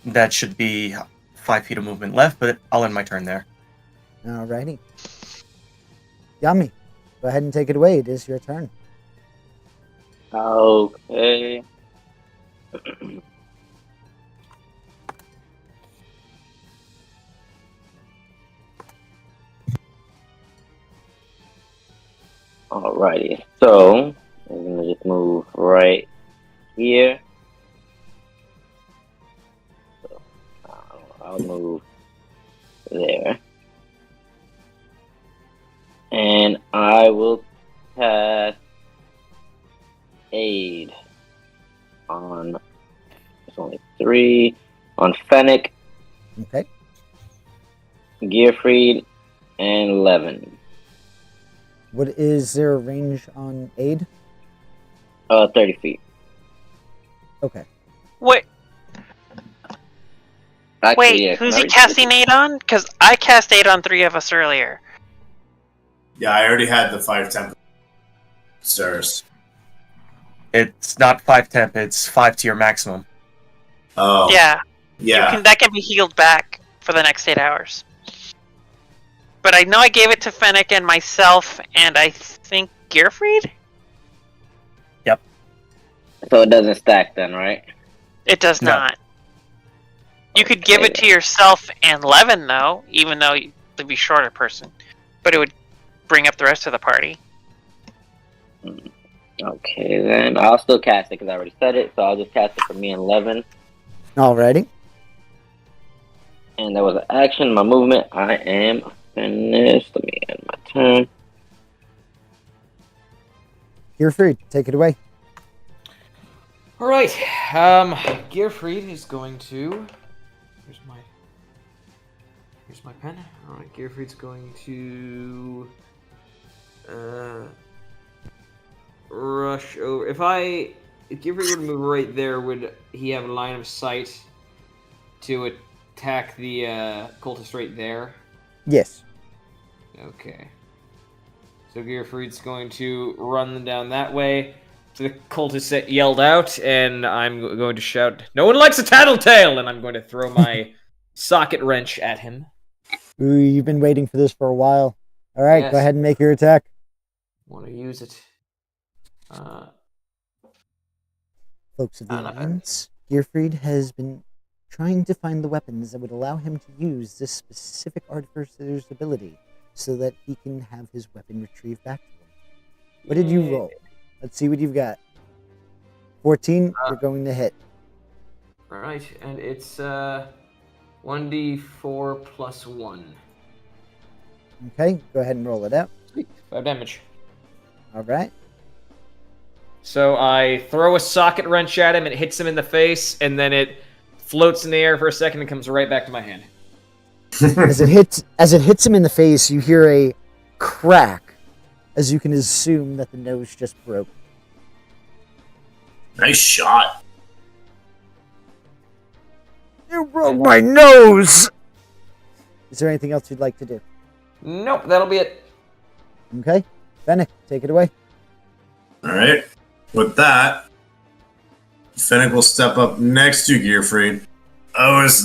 That should be 5 feet of movement left, but I'll end my turn there. Alrighty. Yummy. Go ahead and take it away. It is your turn. Okay. Alrighty. So, I'm gonna just move right here. So, I'll move there. And I will cast Aid on, it's only 3, on Fennec, Okay. Gearfried, and Levin. What is there a range on aid? 30 feet. Okay. Wait, Actually, yeah, who's can I he casting aid on? Because I cast aid on 3 of us earlier. Yeah, I already had the 5 temp stars. It's not 5 temp, it's 5 to your maximum. Oh. Yeah, Yeah. that can be healed back for the next 8 hours. But I know I gave it to Fennec and myself, and I think Gearfried? So it doesn't stack then, right? It does No. not. You could give it to yourself and Levin, though, even though you'd be shorter person. But it would bring up the rest of the party. Okay, then I'll still cast it because I already said it. So I'll just cast it for me and Levin. Alrighty. And that was an action. My movement. I am finished. Let me end my turn. You're free. Take it away. All right. Gearfried is going to. Here's my pen. All right. Gearfried's going to rush over. If Gearfried were to move right there, would he have a line of sight to attack the cultist right there? Yes. Okay. So Gearfried's going to run down that way. So the cultist that yelled out, and I'm going to shout, "No one likes a tattletale!" And I'm going to throw my socket wrench at him. Ooh, you've been waiting for this for a while. All right, Yes. go ahead and make your attack. Want to use it. Folks of the not bad. Alliance, Gearfried has been trying to find the weapons that would allow him to use this specific artificer's ability so that he can have his weapon retrieved back to him. What did you Yay. roll? Let's see what you've got. 14, you're going to hit. All right, and it's 1d4 plus 1. Okay, go ahead and roll it out. Sweet. 5 damage. All right. So I throw a socket wrench at him, it hits him in the face, and then it floats in the air for a second and comes right back to my hand. As it hits him in the face, you hear a crack, as you can assume that the nose just broke. Nice shot. You broke my nose! Is there anything else you'd like to do? Nope, that'll be it. Okay. Fennec, take it away. All right. With that, Fennec will step up next to Gearfried.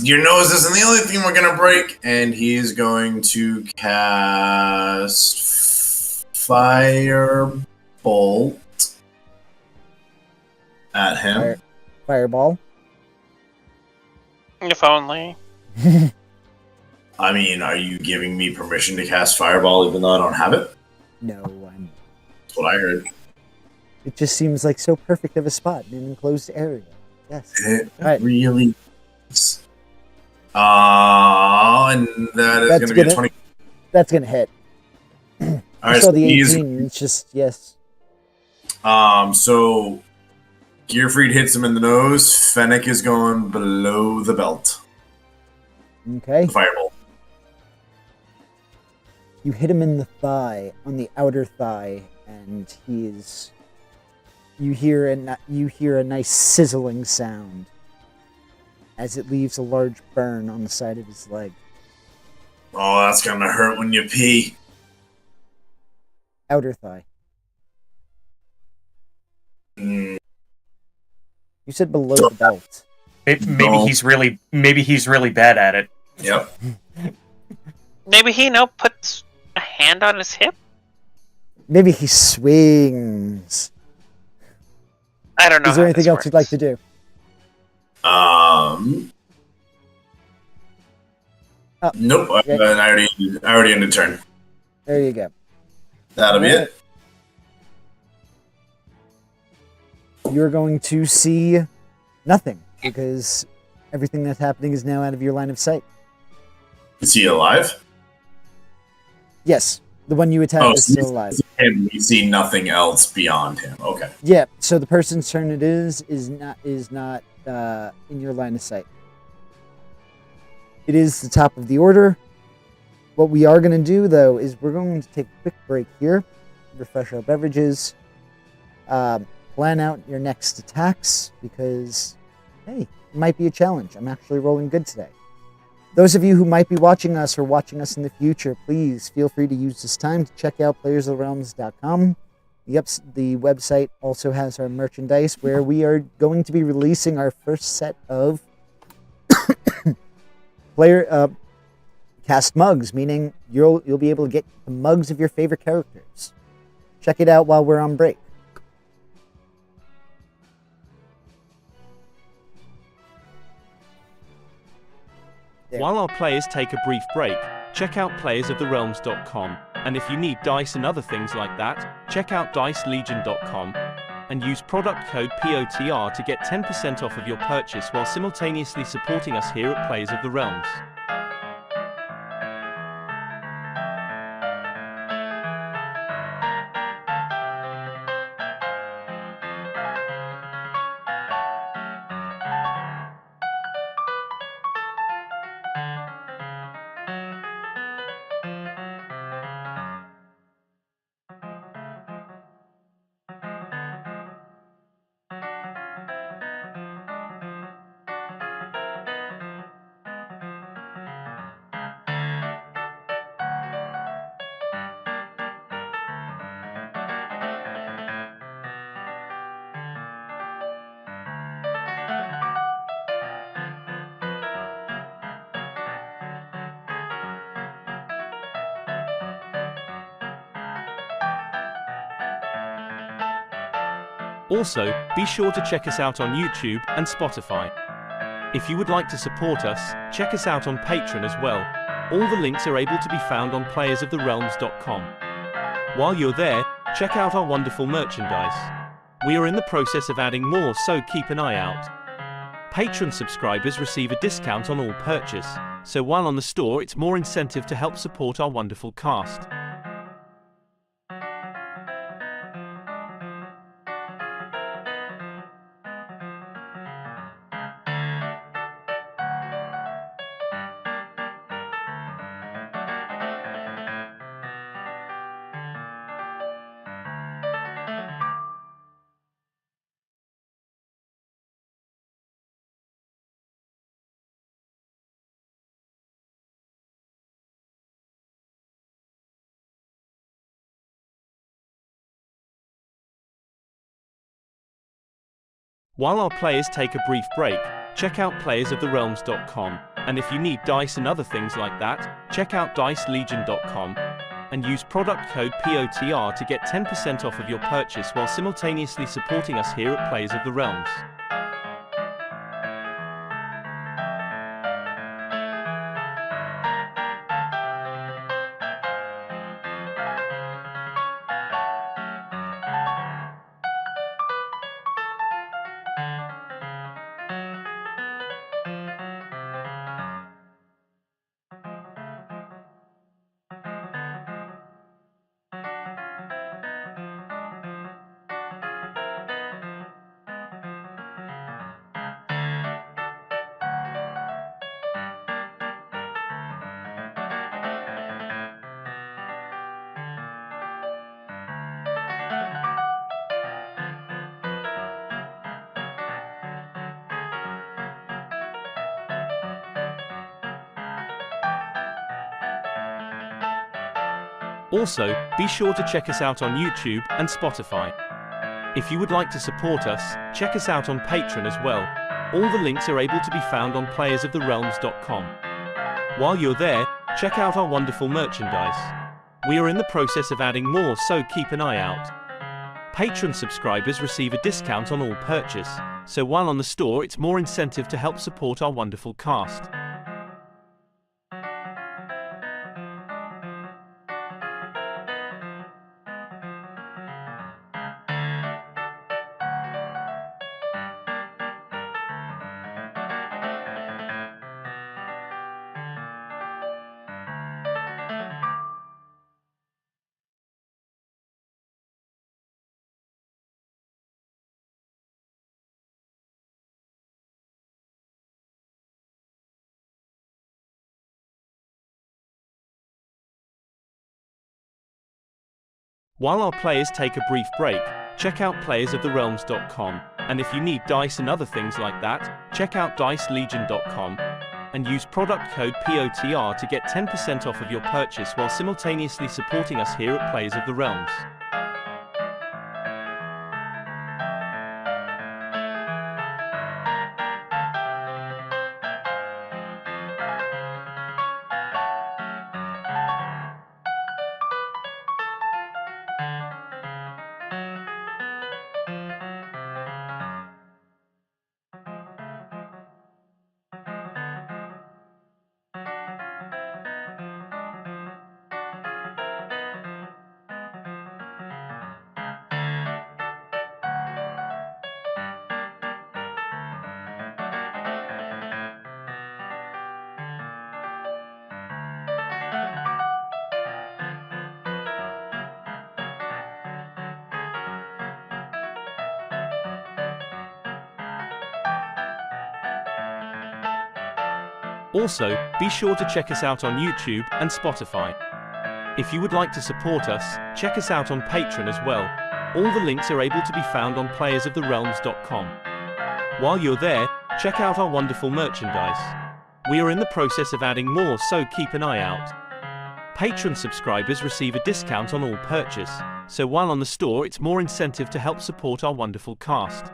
Your nose isn't the only thing we're gonna break, and he's going to cast Firebolt at him. Fireball. If only. I mean, are you giving me permission to cast Fireball even though I don't have it? No, That's what I heard. it just seems like so perfect of a spot in an enclosed area. Yes. It Alright. really is. And that is That's going to be a gonna- 20. That's gonna hit. All I right, saw so the he's 18. It's just, yes. So Gearfried hits him in the nose. Fennec is going below the belt. Okay. The Firebolt. You hit him in the thigh, on the outer thigh, and you hear a nice sizzling sound as it leaves a large burn on the side of his leg. Oh, that's going to hurt when you pee. Outer thigh. Mm, You said below the belt. Maybe No. he's really bad at it. yep. Maybe he puts a hand on his hip? Maybe he swings. I don't know. Is there how anything this else you'd like works. to do? Nope. okay. I already ended turn. There you go. That'll be it. You're going to see nothing because everything that's happening is now out of your line of sight. Is he alive? Yes, the one you attacked is still alive. And we see nothing else beyond him. Okay. Yeah, so the person's turn it is not in your line of sight. It is the top of the order. What we are going to do, though, is we're going to take a quick break here, refresh our beverages, plan out your next attacks, because, hey, it might be a challenge. I'm actually rolling good today. Those of you who might be watching us or watching us in the future, please feel free to use this time to check out playersoftherealms.com. The website also has our merchandise where we are going to be releasing our first set of player cast mugs, meaning you'll be able to get the mugs of your favorite characters. Check it out while we're on break. There. While our players take a brief break, check out playersoftherealms.com, and if you need dice and other things like that, check out dicelegion.com and use product code POTR to get 10% off of your purchase while simultaneously supporting us here at Players of the Realms. Also, be sure to check us out on YouTube and Spotify. If you would like to support us, check us out on Patreon as well. All the links are able to be found on playersoftherealms.com. While you're there, check out our wonderful merchandise. We are in the process of adding more, so keep an eye out. Patreon subscribers receive a discount on all purchase, so while on the store it's more incentive to help support our wonderful cast. While our players take a brief break, check out playersoftherealms.com, and if you need dice and other things like that, check out dicelegion.com and use product code POTR to get 10% off of your purchase while simultaneously supporting us here at Players of the Realms. Also, be sure to check us out on YouTube and Spotify. If you would like to support us, check us out on Patreon as well. All the links are able to be found on playersoftherealms.com. While you're there, check out our wonderful merchandise. We are in the process of adding more, so keep an eye out. Patreon subscribers receive a discount on all purchase, so while on the store it's more incentive to help support our wonderful cast. While our players take a brief break, check out playersoftherealms.com, and if you need dice and other things like that, check out dicelegion.com and use product code POTR to get 10% off of your purchase while simultaneously supporting us here at Players of the Realms. Also, be sure to check us out on YouTube and Spotify. If you would like to support us, check us out on Patreon as well. All the links are able to be found on playersoftherealms.com. While you're there, check out our wonderful merchandise. We are in the process of adding more, so keep an eye out. Patreon subscribers receive a discount on all purchase, so while on the store it's more incentive to help support our wonderful cast.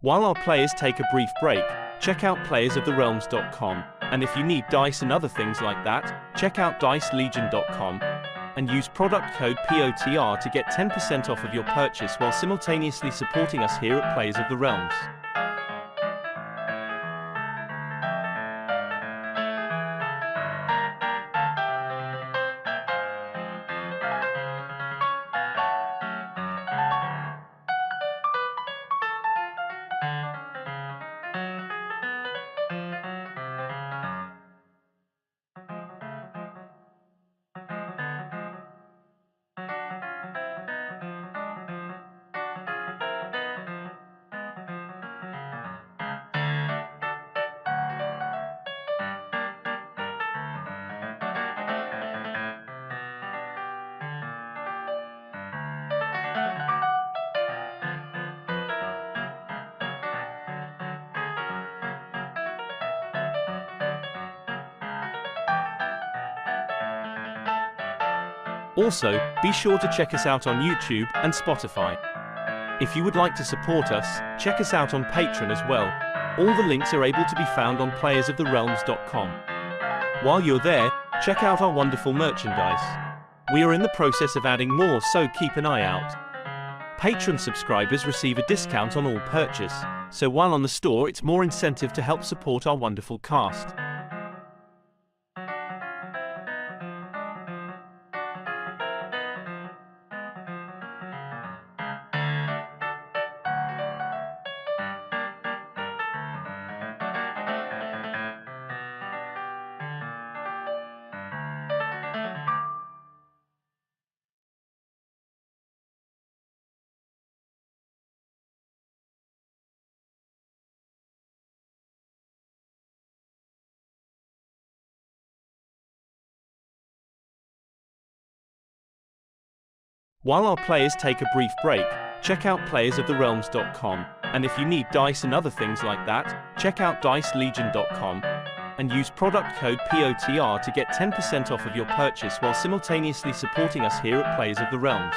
While our players take a brief break, check out playersoftherealms.com, and if you need dice and other things like that, check out dicelegion.com and use product code POTR to get 10% off of your purchase while simultaneously supporting us here at Players of the Realms. Also, be sure to check us out on YouTube and Spotify. If you would like to support us, check us out on Patreon as well. All the links are able to be found on playersoftherealms.com. While you're there, check out our wonderful merchandise. We are in the process of adding more, so keep an eye out. Patreon subscribers receive a discount on all purchase, so while on the store it's more incentive to help support our wonderful cast. While our players take a brief break, check out playersoftherealms.com, and if you need dice and other things like that, check out dicelegion.com and use product code POTR to get 10% off of your purchase while simultaneously supporting us here at Players of the Realms.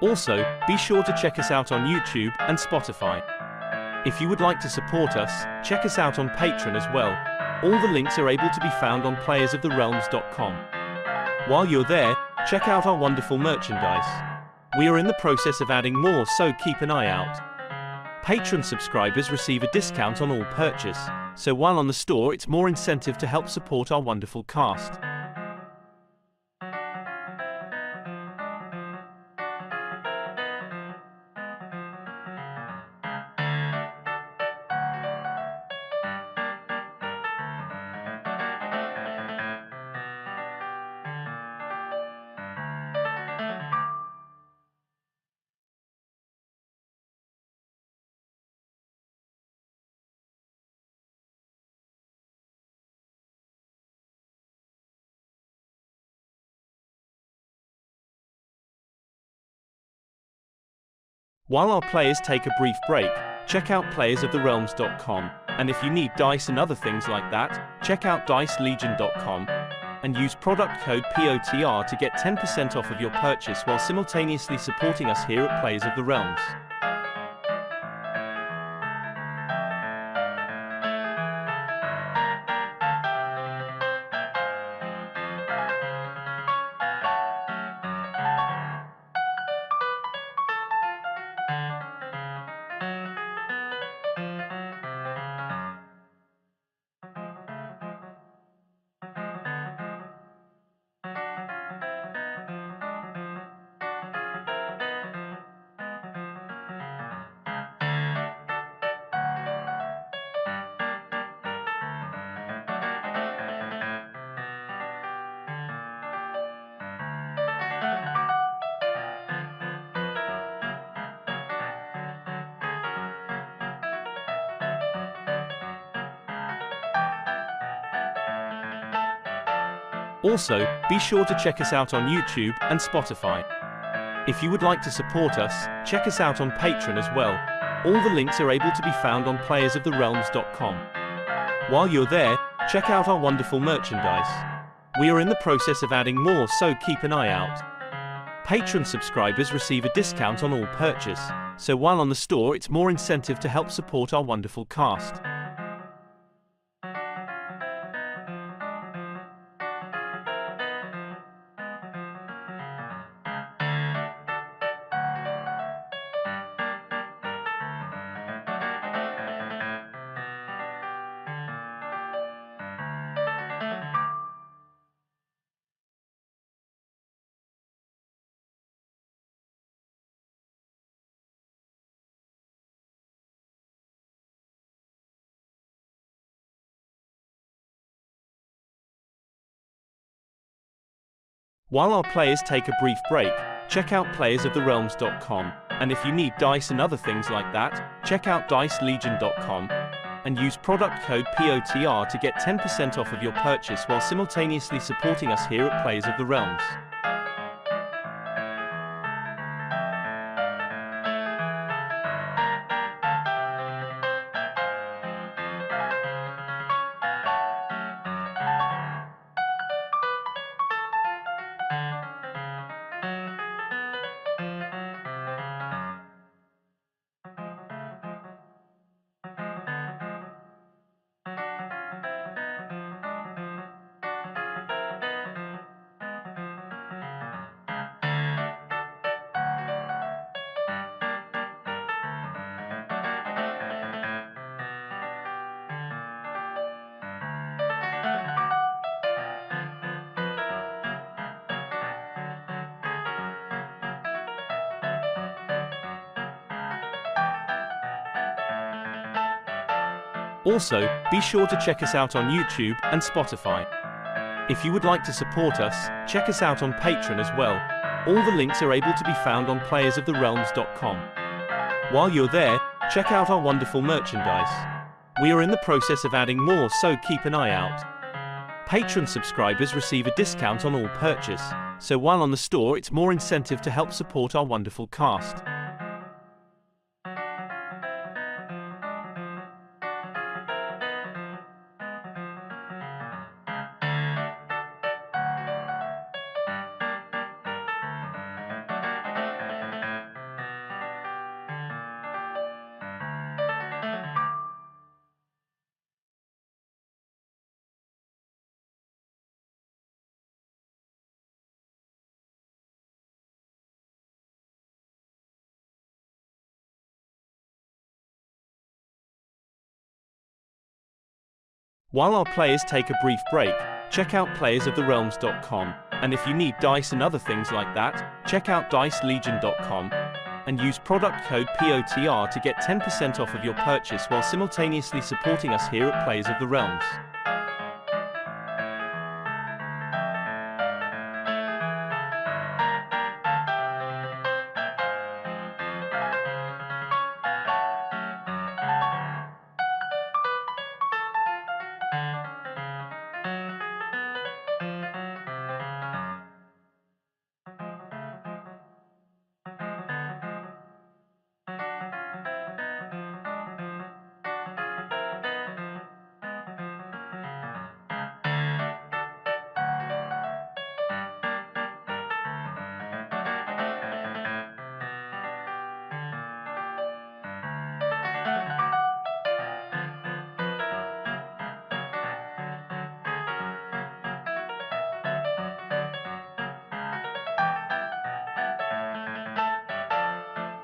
Also, be sure to check us out on YouTube and Spotify. If you would like to support us, check us out on Patreon as well. All the links are able to be found on playersoftherealms.com. While you're there, check out our wonderful merchandise. We are in the process of adding more, so keep an eye out. Patreon subscribers receive a discount on all purchase, so while on the store it's more incentive to help support our wonderful cast. While our players take a brief break, check out playersoftherealms.com, and if you need dice and other things like that, check out dicelegion.com and use product code POTR to get 10% off of your purchase while simultaneously supporting us here at Players of the Realms. Also, be sure to check us out on YouTube and Spotify. If you would like to support us, check us out on Patreon as well. All the links are able to be found on playersoftherealms.com. While you're there, check out our wonderful merchandise. We are in the process of adding more, so keep an eye out. Patreon subscribers receive a discount on all purchase, so while on the store it's more incentive to help support our wonderful cast. While our players take a brief break, check out playersoftherealms.com, and if you need dice and other things like that, check out dicelegion.com and use product code POTR to get 10% off of your purchase while simultaneously supporting us here at Players of the Realms. Also, be sure to check us out on YouTube and Spotify. If you would like to support us, check us out on Patreon as well. All the links are able to be found on playersoftherealms.com. While you're there, check out our wonderful merchandise. We are in the process of adding more, so keep an eye out. Patreon subscribers receive a discount on all purchase, so while on the store it's more incentive to help support our wonderful cast. While our players take a brief break, check out playersoftherealms.com, and if you need dice and other things like that, check out dicelegion.com and use product code POTR to get 10% off of your purchase while simultaneously supporting us here at Players of the Realms.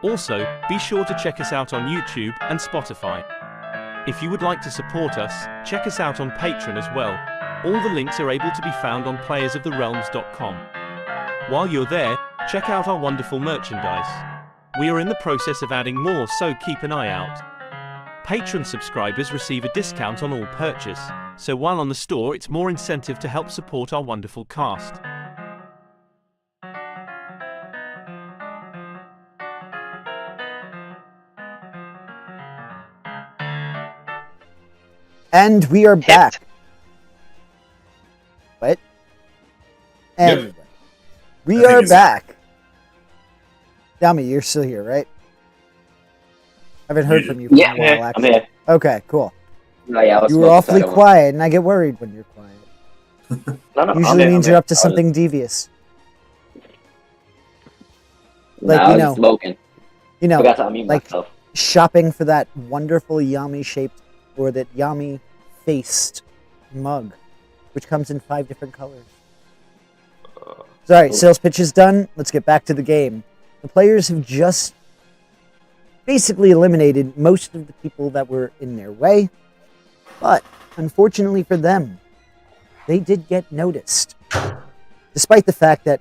Also, be sure to check us out on YouTube and Spotify. If you would like to support us, check us out on Patreon as well. All the links are able to be found on playersoftherealms.com. While you're there, check out our wonderful merchandise. We are in the process of adding more, so keep an eye out. Patreon subscribers receive a discount on all purchase, so while on the store it's more incentive to help support our wonderful cast. And we are back. What? Anyway, we are back. Yami, you're still here, right? I haven't heard from you for a while, actually. I'm here. Okay, cool. No, yeah, You were awfully quiet, and I get worried when you're quiet. No, Usually means you're up to something devious. Like, I was smoking. Forgot to unmute like myself. shopping for that wonderful Yami-shaped or that Yami-faced mug, which comes in 5 different colors. Sorry, sales pitch is done. Let's get back to the game. The players have just basically eliminated most of the people that were in their way, but unfortunately for them, they did get noticed. Despite the fact that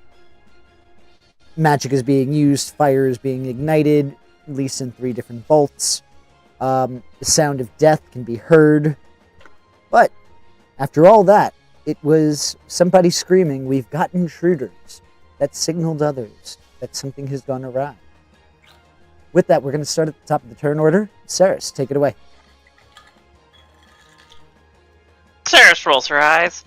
magic is being used, fire is being ignited, at least in 3 different bolts. The sound of death can be heard. But after all that, it was somebody screaming, "We've got intruders." That signaled others that something has gone awry. With that, we're going to start at the top of the turn order. Saris, take it away. Saris rolls her eyes.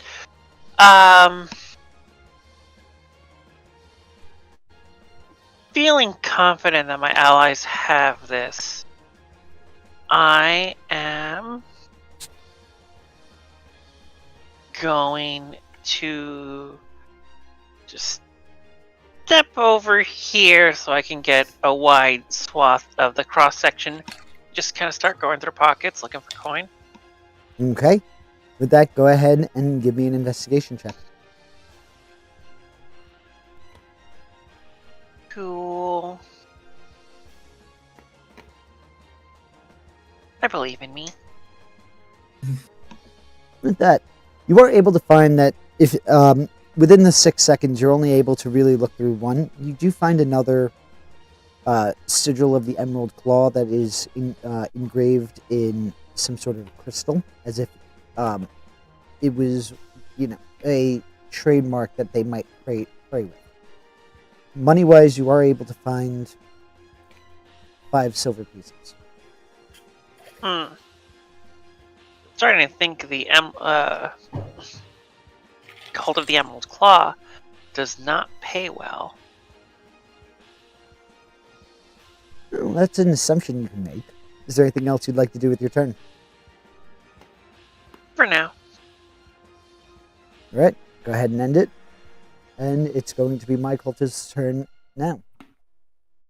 Feeling confident that my allies have this, I am going to just step over here so I can get a wide swath of the cross section. Just kind of start going through pockets looking for coin. Okay. With that, go ahead and give me an investigation check. Cool. I believe in me. With that, you are able to find that if within the 6 seconds you're only able to really look through one, you do find another sigil of the Emerald Claw that is engraved in some sort of crystal, as if it was, a trademark that they might pray with. Money-wise, you are able to find 5 silver pieces. Starting to think the Cult of the Emerald Claw does not pay well. Well, that's an assumption you can make. Is there anything else you'd like to do with your turn? For now. All right, go ahead and end it. And it's going to be my cultist's turn now.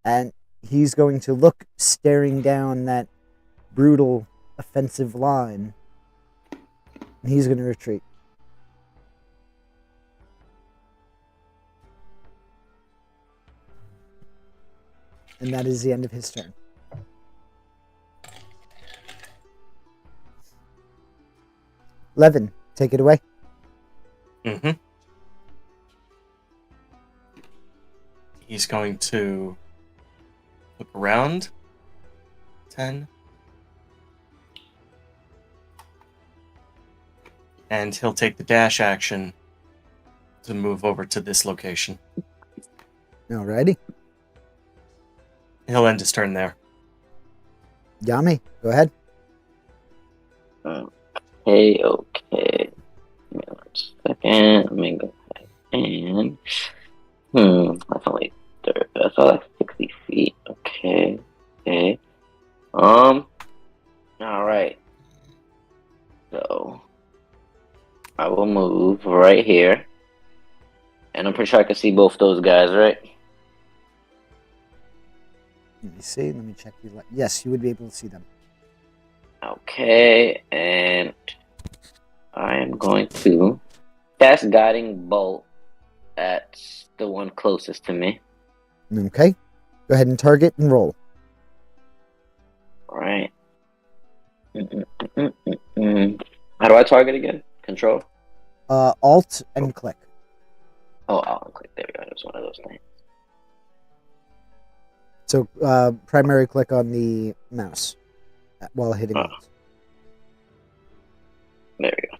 And he's going to look staring down that brutal, offensive line. And he's going to retreat. And that is the end of his turn. Levin, take it away. Mm-hmm. He's going to look around. 10. And he'll take the dash action to move over to this location. Alrighty. He'll end his turn there. Yami, go ahead. Okay. Give me 1 second. Let me go ahead and... That's only 30. That's all like 60 feet. Okay. Alright. So... I will move right here. And I'm pretty sure I can see both those guys, right? Let me see. Let me check. Yes, you would be able to see them. Okay, and I am going to cast Guiding Bolt at the one closest to me. Okay. Go Go ahead and target and roll. All right. How do I target again? Control? Alt and click. Oh, I'll click. There we go. It was one of those things. So primary click on the mouse while hitting Oh. Alt. There we go.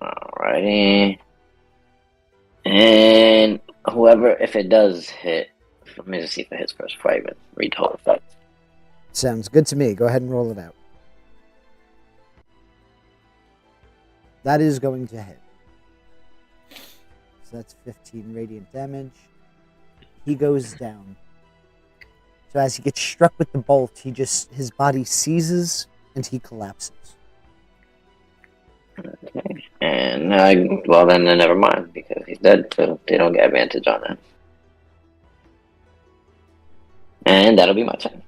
Alrighty. And whoever, if it does hit, let me just see if it hits first before I even read the whole effect. Sounds good to me. Go ahead and roll it out. That is going to hit. So that's 15 radiant damage. He goes down. So as he gets struck with the bolt, his body seizes and he collapses. Okay. And well, then never mind, because he's dead, so they don't get advantage on that. And that'll be my turn.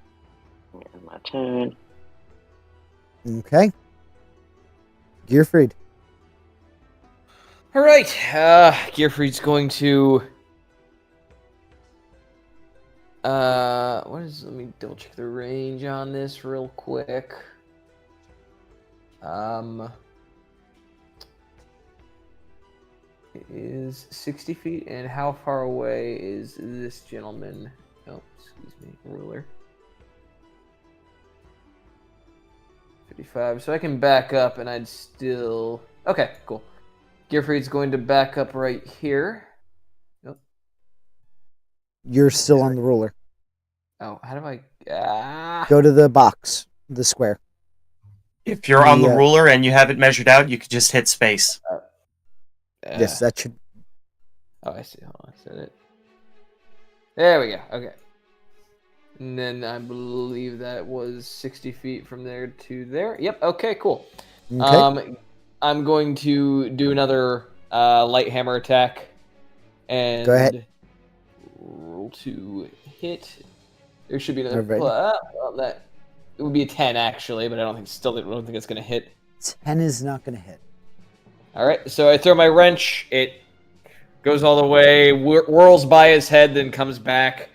My turn. Okay. Gearfried. All right. Gearfried's going to. Let me double check the range on this real quick. It is 60 feet, and how far away is this gentleman? Oh, excuse me, ruler. 55. So I can back up, and I'd still. Okay, cool. Gearfried's going to back up right here. Nope. You're still on the ruler. Oh, how do I? Go to the box, the square. If you're on the ruler and you have it measured out, you could just hit space. Yes, that should. Oh, I see. Hold on, I said it. There we go. Okay. And then I believe that was 60 feet from there to there. Yep. Okay. Cool. Okay. I'm going to do another light hammer attack. And go ahead. Roll to hit. There should be another. Right. It would be a 10 actually, but I don't think it's going to hit. 10 is not going to hit. All right, so I throw my wrench. It goes all the way, whirls by his head, then comes back.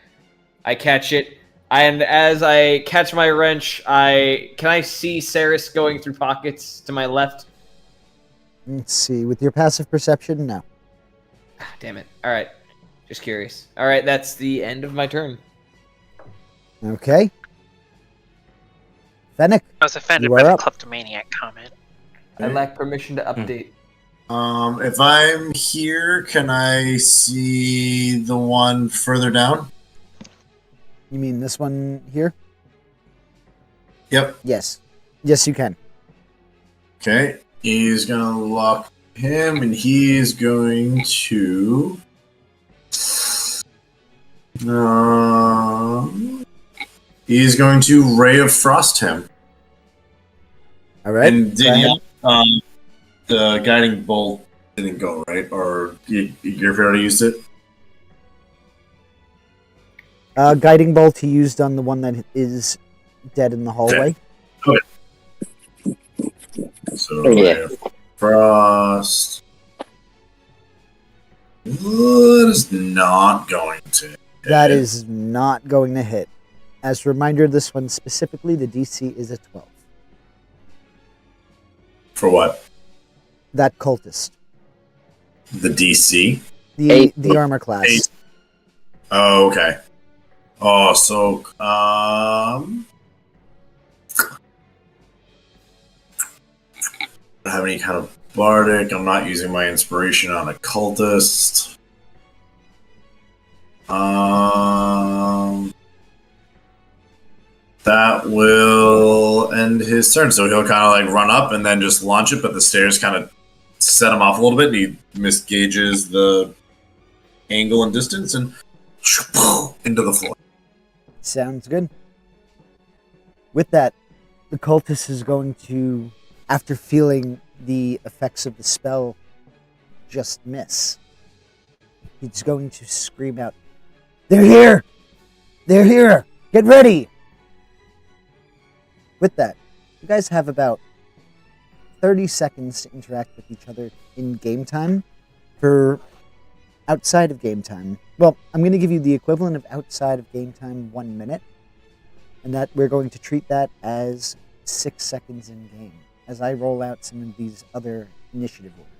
I catch it, and as I catch my wrench, can I see Saris going through pockets to my left? Let's see. With your passive perception, no. Damn it. All right, just curious. All right, that's the end of my turn. Okay. Fennec. I was offended by the kleptomaniac comment. I lack permission to update. If I'm here, can I see the one further down? You mean this one here? Yep. Yes. Yes, you can. Okay. He's gonna lock him, and he's going to. He's going to Ray of Frost him. All right. And the guiding bolt didn't go, right? Or you've already used it? Guiding bolt he used on the one that is dead in the hallway. Okay. So, Frost. That is not going to hit. That is not going to hit. As a reminder, this one specifically, the DC is a 12. For what? That cultist. The DC? The armor class. 8. Oh, okay. Oh, so I don't have any kind of bardic. I'm not using my inspiration on a cultist. That will end his turn. So he'll kind of like run up and then just launch it, but the stairs kind of set him off a little bit, and he misgauges the angle and distance and into the floor. Sounds good. With that, the cultist is going to, after feeling the effects of the spell, just miss. He's going to scream out, "They're here! They're here! Get ready!" With that, you guys have about 30 seconds to interact with each other in game time. For outside of game time, Well, I'm going to give you the equivalent of outside of game time 1 minute, and that we're going to treat that as 6 seconds in game as I roll out some of these other initiative orders.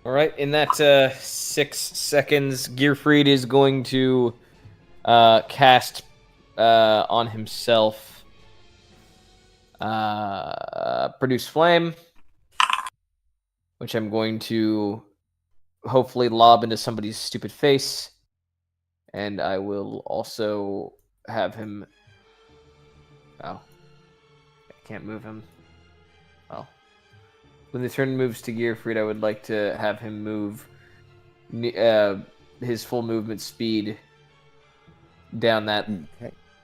All right, in that 6 seconds, Gearfried is going to cast on himself Produce Flame, which I'm going to hopefully lob into somebody's stupid face. And I will also have him... Oh. I can't move him. Well. When the turn moves to Gearfried, I would like to have him move his full movement speed down that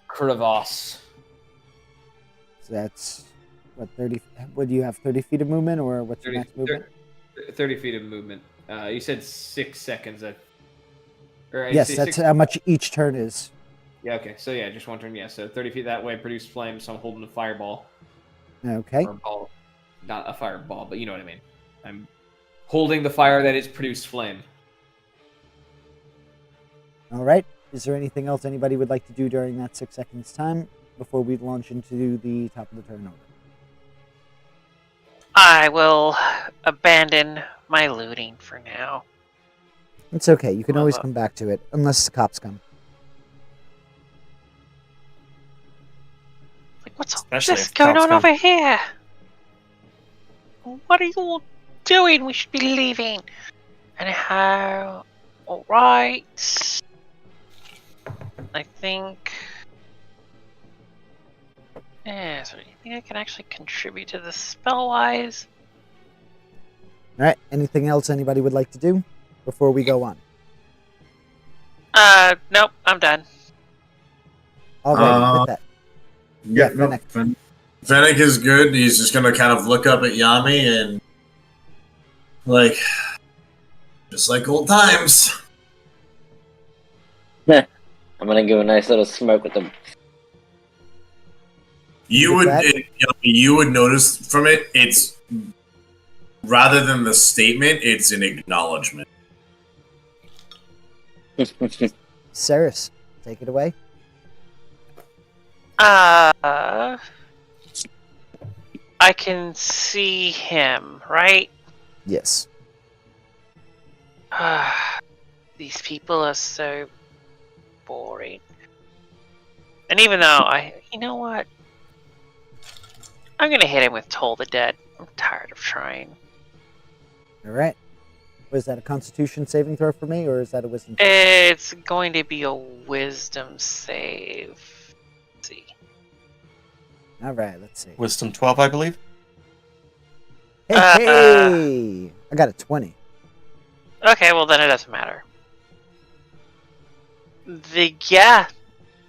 crevasse. So that's, what, 30... What, do you have 30 feet of movement, or what's your max movement? 30 feet of movement. You said 6 seconds. Yes, that's how much each turn is. Yeah, okay. So yeah, just one turn. Yeah, so 30 feet that way, produce flame, so I'm holding a fireball. Okay. Or ball. Not a fireball, but you know what I mean. I'm holding the fire that is produce flame. All right. Is there anything else anybody would like to do during that 6 seconds time before we launch into the top of the turn order? I will abandon my looting for now. It's okay. You can always Well, come back to it, unless the cops come. Like, what's all Especially this if going cops on come. over here? What are you all doing? We should be leaving. Anyhow, alright. I think... Yeah, is there anything I can actually contribute to this spell-wise? All right. Anything else anybody would like to do before we go on? Nope, I'm done. Alrighty, with that. Yeah, no, Fennec. Fennec is good. He's just gonna kind of look up at Yami and like, just like old times. I'm gonna give a nice little smirk with them. You With would, that- you would notice from it. It's rather than the statement, it's an acknowledgement. Ceres, take it away. I can see him, right? Yes. These people are so boring. And even though you know what? I'm gonna hit him with Toll the Dead. I'm tired of trying. All right. Was that a Constitution saving throw for me, or is that a Wisdom? It's going to be a Wisdom save. Let's see. All right. Let's see. Wisdom 12, I believe. Hey! I got a 20. Okay, well then it doesn't matter.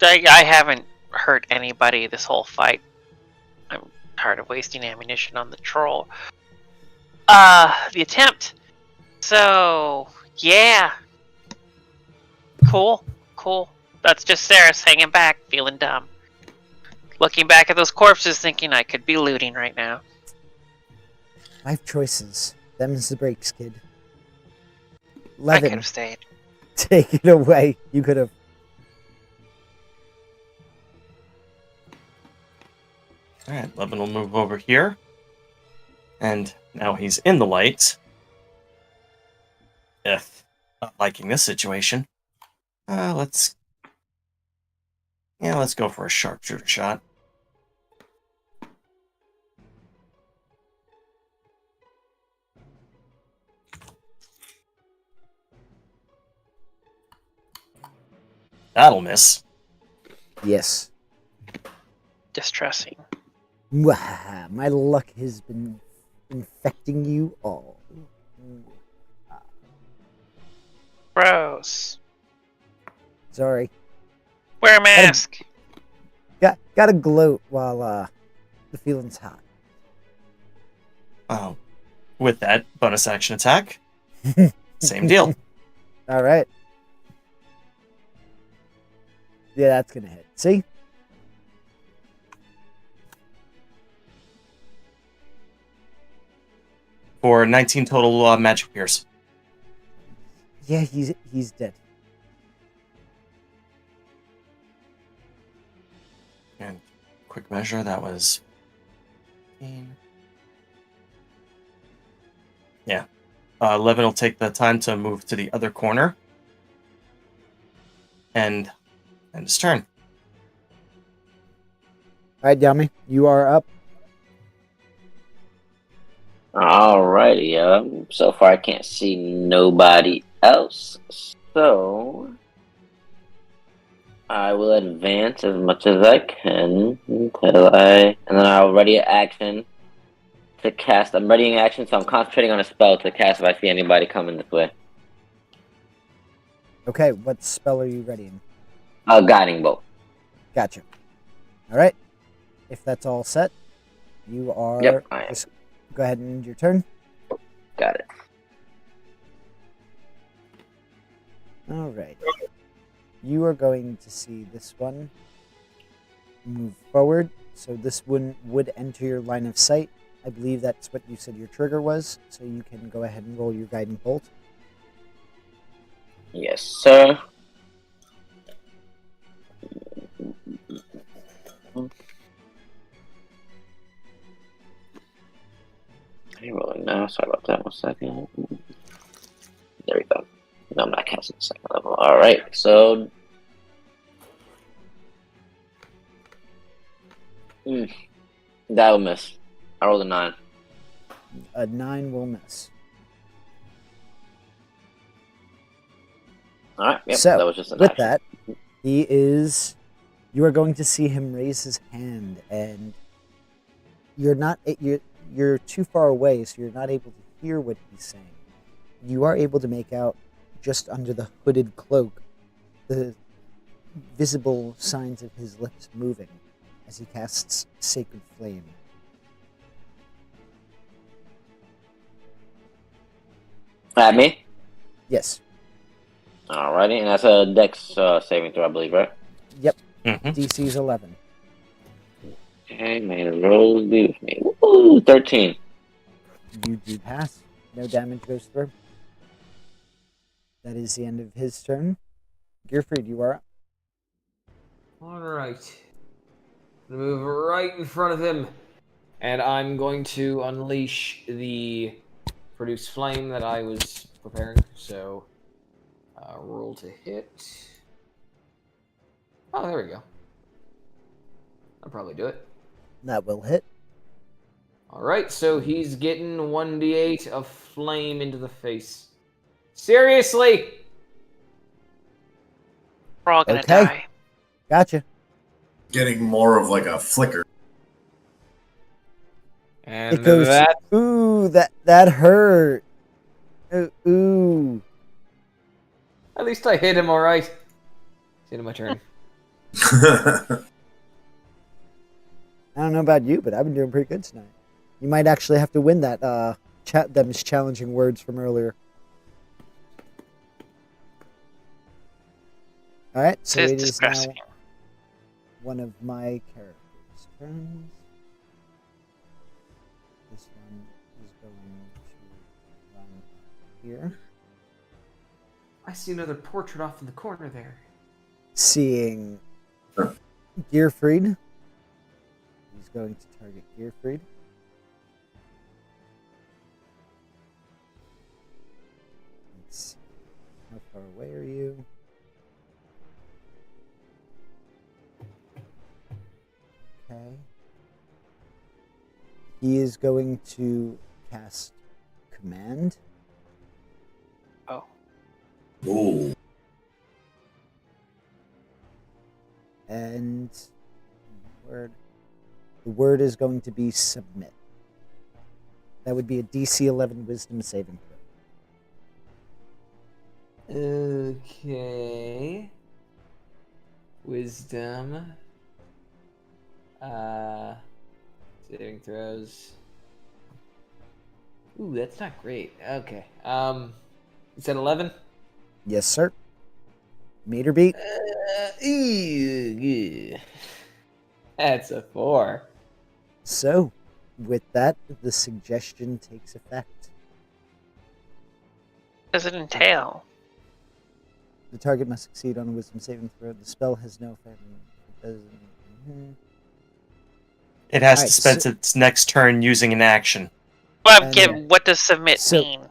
I haven't hurt anybody this whole fight. I'm tired of wasting ammunition on the troll. The attempt. So yeah. Cool. That's just Ceres hanging back, feeling dumb. Looking back at those corpses, thinking I could be looting right now. Life choices. Them's the breaks, kid. I could Levin, have stayed. take it away. You could have. Alright, Levin will move over here. And now he's in the light. If not liking this situation, let's go for a sharpshooter shot. That'll miss. Yes. Distressing. Mwah, my luck has been infecting you all. Gross. Sorry. Wear a mask. Gotta gloat while the feeling's hot. Oh, with that bonus action attack, same deal. All right. Yeah, that's gonna hit. See? For 19 total magic pierce. Yeah, he's dead. And quick measure, that was 15. Yeah. Levin will take the time to move to the other corner. And his turn. All right, Yami, you are up. Alrighty, so far I can't see nobody else, so I will advance as much as I can and then I'll ready an action to cast. I'm readying action, so I'm concentrating on a spell to cast if I see anybody coming this way. Okay, what spell are you readying? Guiding bolt. Gotcha. All right. If that's all set, you are. Yep, I am. Just go ahead and end your turn. Got it. All right. You are going to see this one move forward. So this one would enter your line of sight. I believe that's what you said your trigger was. So you can go ahead and roll your guiding bolt. Yes, sir. I'm rolling now. Sorry about that. 1 second. There we go. No, I'm not casting the second level. All right, so that will miss. I rolled a 9. A 9 will miss. All right. Yep. So, that was just an with action. that, you are going to see him raise his hand, and you're too far away, so you're not able to hear what he's saying. You are able to make out, just under the hooded cloak, the visible signs of his lips moving as he casts Sacred Flame. At me. Yes. Alrighty, and that's a Dex saving throw, I believe, right? Yep. Mm-hmm. DC's 11. Okay, may the rolls be with me. Woo, 13. You do pass. No damage goes through. That is the end of his turn. Gearfried, you are up. Alright. Move right in front of him. And I'm going to unleash the produce flame that I was preparing. So, roll to hit. Oh, there we go. I'll probably do it. That will hit. Alright, so he's getting 1d8 of flame into the face. Seriously! We're all gonna Okay. die. Gotcha. Getting more of like a flicker. And It goes, that ooh, that hurt. Ooh. at least I hit him alright. It's the end of my turn. I don't know about you, but I've been doing pretty good tonight. You might actually have to win that them's challenging words from earlier. All right, so This it is is now distressing. one of my characters' turns. This one is going to run here. I see another portrait off in the corner there. Seeing Gearfried. He's going to target Gearfried. Let's see. How far away are you? Okay. He is going to cast Command. Oh. Ooh. And the word is going to be submit. That would be a DC 11 Wisdom saving throw. Okay. Wisdom. Saving throws. Ooh, that's not great. Okay. You said 11? Yes, sir. Meter beat. That's a 4. So, with that, the suggestion takes effect. What does it entail? The target must succeed on a wisdom saving throw. The spell has no effect. It has Alright, to spend its next turn using an action. Well, And, again, what does submit so- mean?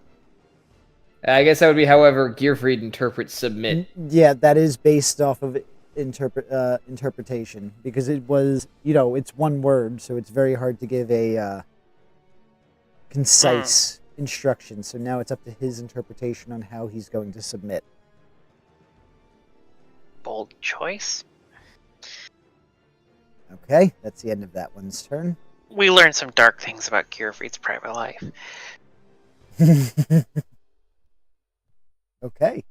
I guess that would be however Gearfried interprets submit. Yeah, that is based off of interpretation, because it was, it's one word, so it's very hard to give a concise instruction. So now it's up to his interpretation on how he's going to submit. Bold choice. Okay, that's the end of that one's turn. We learned some dark things about Gearfried's private life. Okay.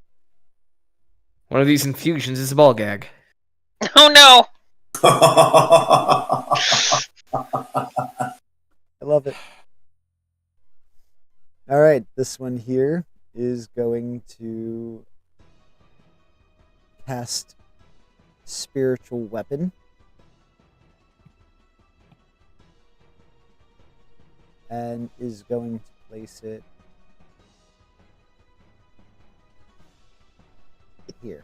One of these infusions is a ball gag. Oh no! I love it. All right, this one here is going to cast Spiritual Weapon. And is going to place it here.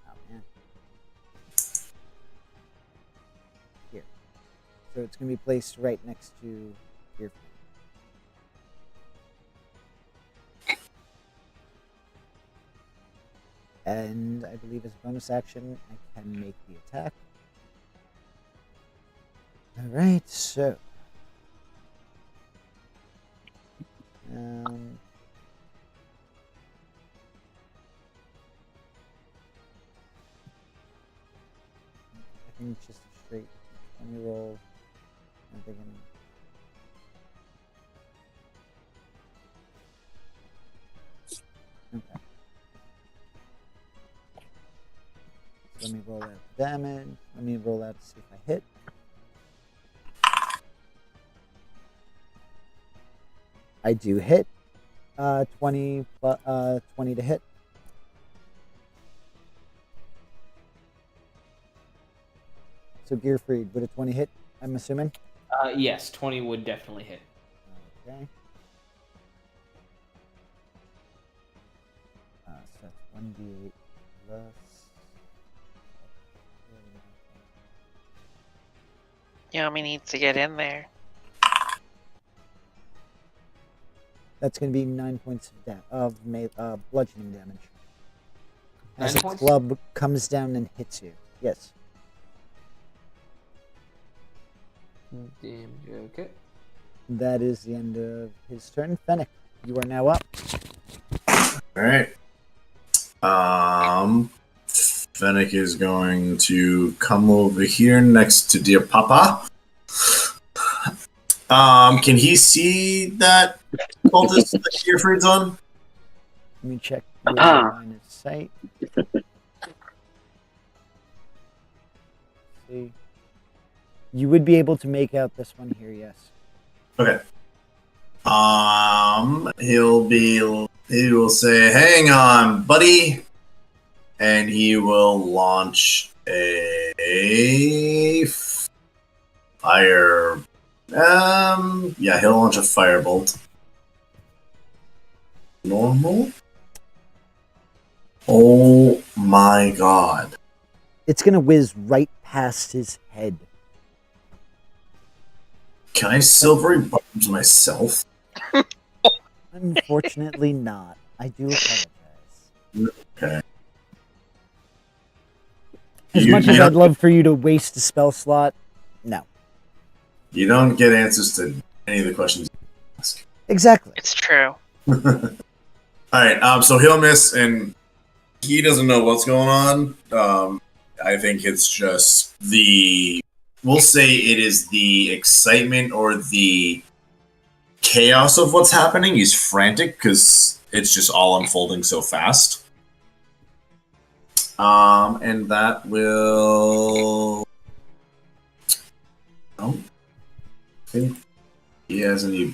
Oh, man. Here. So it's going to be placed right next to your. And I believe as a bonus action, I can make the attack. Alright, so. I think it's just a straight 20 roll. I'm thinking. Okay. Let me roll out the damage. Let me roll out to see if I hit. I do hit. 20 to hit. So Gearfried, would a 20 hit, I'm assuming? Yes, 20 would definitely hit. Okay. So that's 1d8 plus. Yomi needs to get in there. That's going to be 9 points of bludgeoning damage. As 9 a points? club comes down and hits you. Yes. Damage, okay. That is the end of his turn. Fennec, you are now up. Alright. Fennec is going to come over here next to Dear Papa. Can he see that cultist that Gearfried's on? Let me check your line of sight. See. You would be able to make out this one here, yes. Okay. He will say, "Hang on, buddy," and he will launch a fire. Yeah, he'll launch a firebolt. Normal. Oh my god! It's going to whiz right past his head. Can I silvery barbs myself? Unfortunately not. I do apologize. Okay. As much as I'd love for you to waste a spell slot, no. You don't get answers to any of the questions you ask. Exactly. It's true. Alright, so he'll miss, and he doesn't know what's going on. I think it's just we'll say it is the excitement or the chaos of what's happening. He's frantic because it's just all unfolding so fast. And that will... I don't think he has any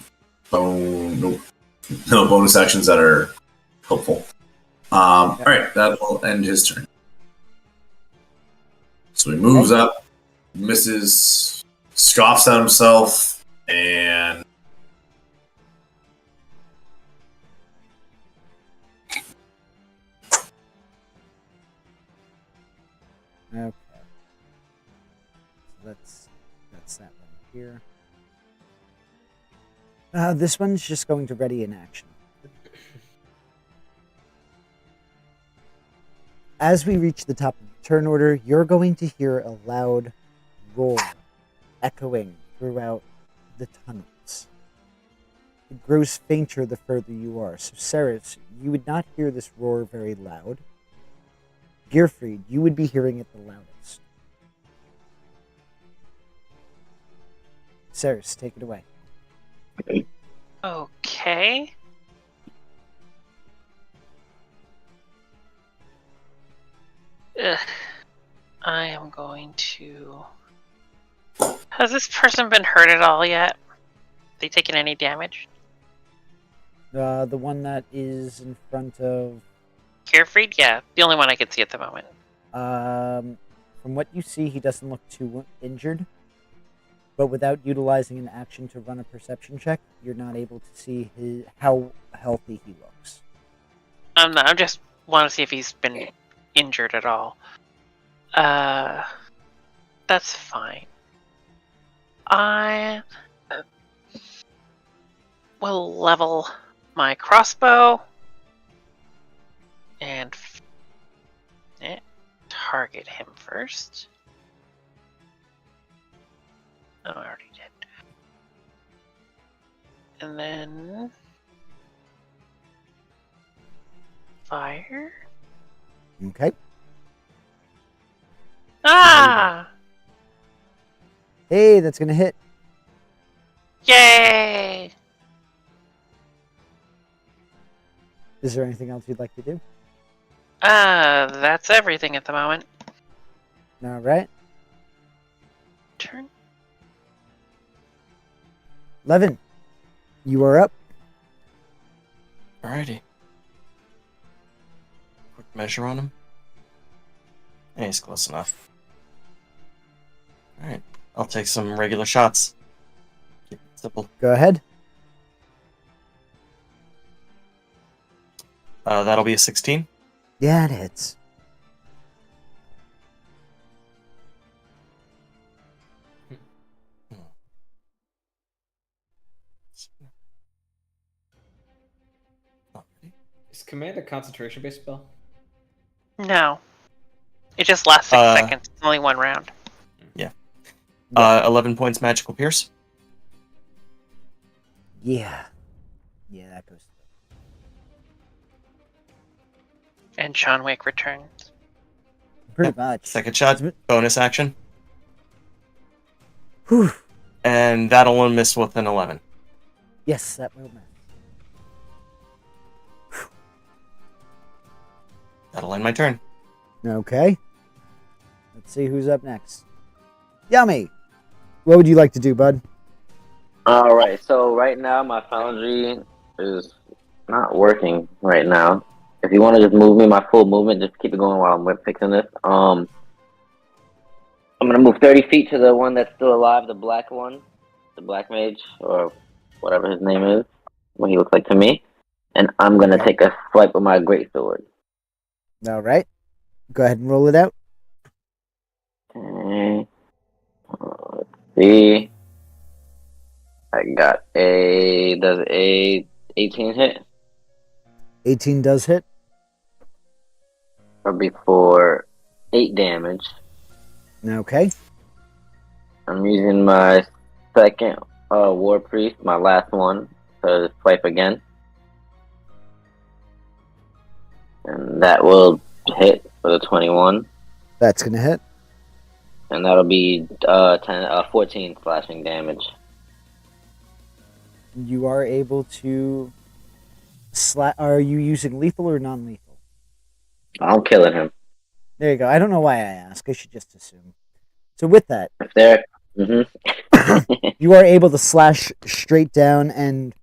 no bonus actions that are helpful. Alright, that will end his turn. So he moves up, misses, scoffs at himself, and Okay. So that's that one here. This one's just going to ready in action. As we reach the top of the turn order, you're going to hear a loud roar echoing throughout the tunnels. It grows fainter the further you are. So, Ceres, you would not hear this roar very loud. Gearfried, you would be hearing it the loudest. Ceres, take it away. Okay. Ugh. I am going to... Has this person been hurt at all yet? They taken any damage? The one that is in front of... Carefreed? Yeah, the only one I can see at the moment. From what you see, he doesn't look too injured. But without utilizing an action to run a perception check, you're not able to see how healthy he looks. I just want to see if he's been injured at all. That's fine. I will level my crossbow and target him first. Oh, I already did. And then fire. Okay. Ah! Hey, that's gonna hit. Yay! Is there anything else you'd like to do? That's everything at the moment. All right. Turn. Levin, you are up. Alrighty. Quick measure on him. And he's close enough. Alright, I'll take some regular shots. Keep it simple. Go ahead. That'll be a 16. Yeah, it hits. Is command a concentration-based spell? No. It just lasts 6 seconds. It's only one round. 11 points magical pierce. Yeah. Yeah, that goes. And John Wick returns. Pretty Yep. much. Second shot, bonus action. Whew. And that'll miss with an 11. Yes, that will miss. That'll end my turn. Okay. Let's see who's up next. Yummy. What would you like to do, bud? All right. So right now my foundry is not working right now. If you want to just move me my full movement, just keep it going while I'm fixing this. I'm gonna move 30 feet to the one that's still alive, the black one, the black mage or whatever his name is, what he looks like to me, and I'm gonna take a swipe with my greatsword. All right. Go ahead and roll it out. Okay. Let's see. I got does a 18 hit? 18 does hit. Or before 8 damage. Okay. I'm using my second war priest, my last one, to swipe again. And that will hit for the 21. That's going to hit. And that'll be 14 slashing damage. You are able to... Are you using lethal or non-lethal? I'm killing him. There you go. I don't know why I ask. I should just assume. So with that, If they're... you are able to slash straight down, and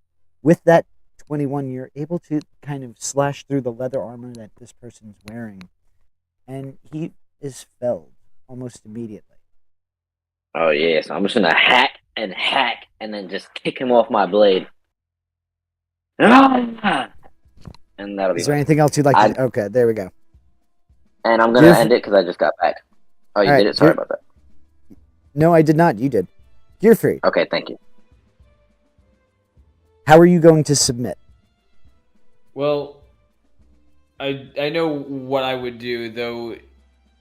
with that 21, you're able to kind of slash through the leather armor that this person's wearing. And he is felled almost immediately. Oh, yeah. So I'm just going to hack and then just kick him off my blade. Ah! And that'll be Is there anything else you'd like to... Okay, there we go. And I'm going to end it because I just got back. Oh, you All did right, it? Sorry about that. No, I did not. You did. Gearfried, Okay, thank you. how are you going to submit? Well, I know what I would do, though.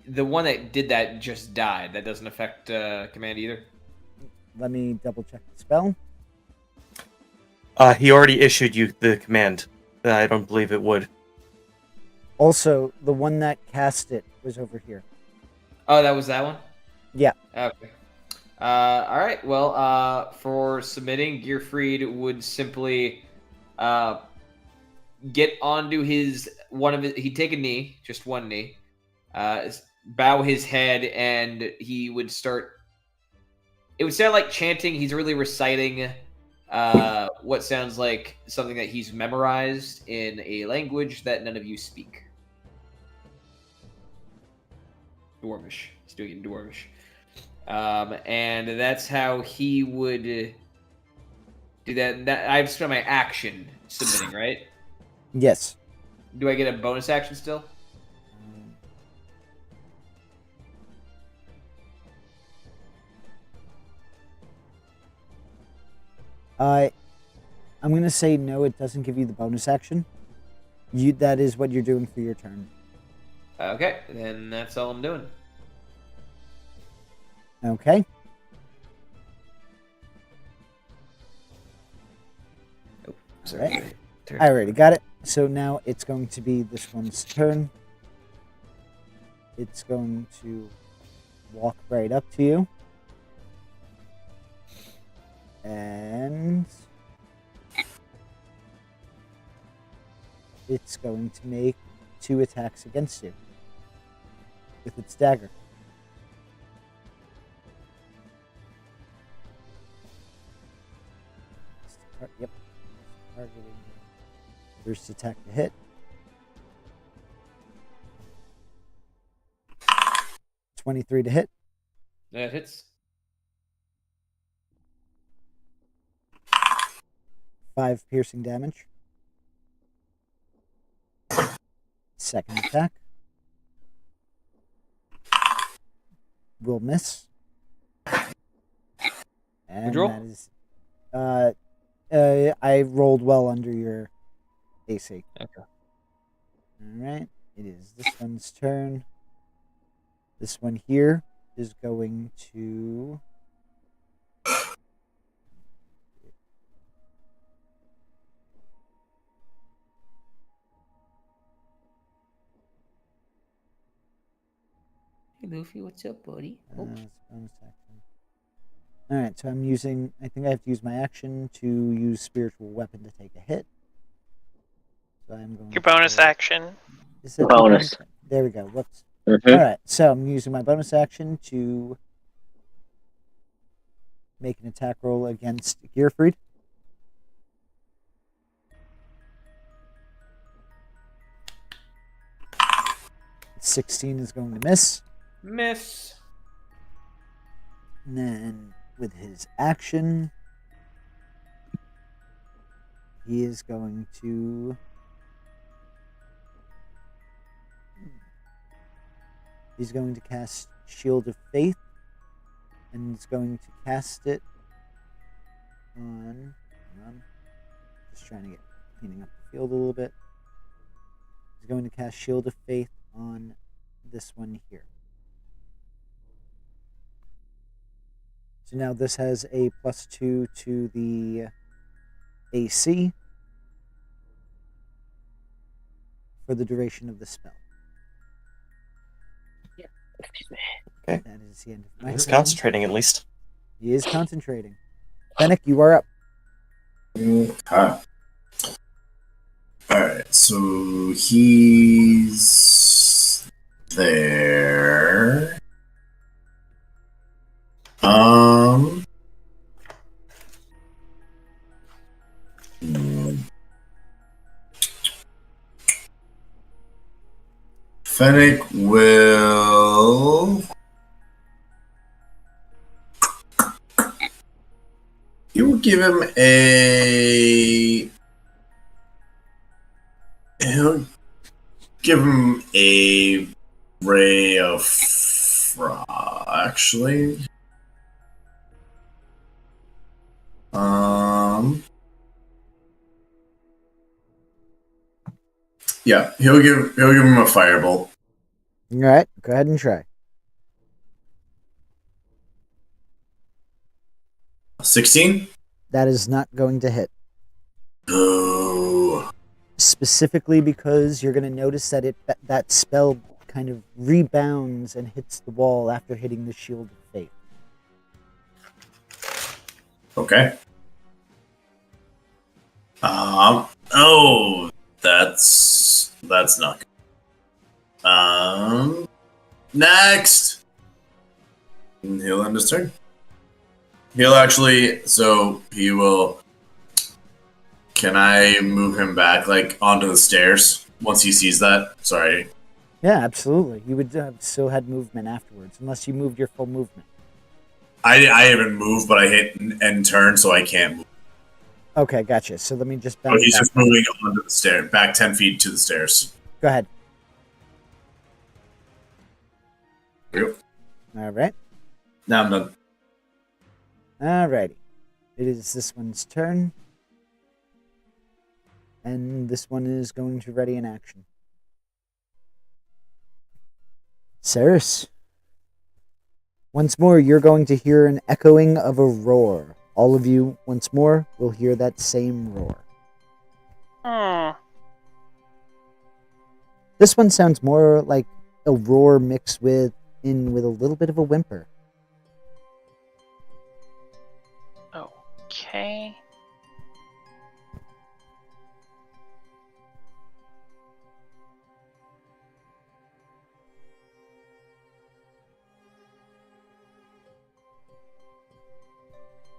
The one that did that just died. That doesn't affect command either. Let me double check the spell. He already issued you the command. I don't believe it would. Also, the one that cast it was over here. Oh, that was that one? Yeah. Okay. All right. Well, for submitting, Gearfried would simply get onto he'd take a knee, just one knee, bow his head, and he would start. It would sound like chanting. He's really reciting what sounds like something that he's memorized in a language that none of you speak. Dwarvish. He's doing it in Dwarvish. And that's how he would do that. I've spent my action submitting, right? Yes. Do I get a bonus action still? I'm going to say no, it doesn't give you the bonus action. That is what you're doing for your turn. Okay, then that's all I'm doing. Okay. Sorry. Alright. I already got it. So now it's going to be this one's turn. It's going to walk right up to you. And it's going to make 2 attacks against you with its dagger. Yep. Targeting. First attack to hit. 23 to hit. That hits. 5 piercing damage. Second attack. Will miss. And Good roll. that is I rolled well under your AC. Okay. Alright. It is this one's turn. This one here is going to Hey Luffy, what's up, buddy? it's a bonus action. Alright, so I think I have to use my action to use spiritual weapon to take a hit. So I'm going Your bonus to, action. is it the Bonus. There we go. Whoops. Mhm. Alright, so I'm using my bonus action to make an attack roll against Gearfried. $16 is going to miss. Miss. And then with his action, he is going to cast Shield of Faith, and he's going to cast it on. Hang on. Just trying to cleaning up the field a little bit. He's going to cast Shield of Faith on this one here. So now this has a +2 to the AC for the duration of the spell. Excuse me. Okay. That is the end of my He's turn. concentrating at least. He is concentrating. Fennec, you are up. Okay. Alright, so he's there. Fennec will. He will give him a. He'll give him a ray of Actually, yeah, he'll give him a firebolt. All right, go ahead and try. 16. That is not going to hit. Boo. Specifically because you're going to notice that that spell kind of rebounds and hits the wall after hitting the shield of fate. Okay. Oh, that's not good. Next. He'll end his turn. He'll actually, so he will. Can I move him back, like, onto the stairs once he sees that? Sorry. Yeah, absolutely. You would have still had movement afterwards, unless you moved your full movement. I haven't moved, but I hit end turn, so I can't move. Okay, gotcha. So let me just So bounce he's back. just moving onto the stair, back 10 feet to the stairs. Go ahead. Yep. All right. Now I'm done. Alrighty. It is this one's turn. And this one is going to ready in action. Ceres. Once more, you're going to hear an echoing of a roar. All of you, once more, will hear that same roar. This one sounds more like a roar mixed with a little bit of a whimper. Okay.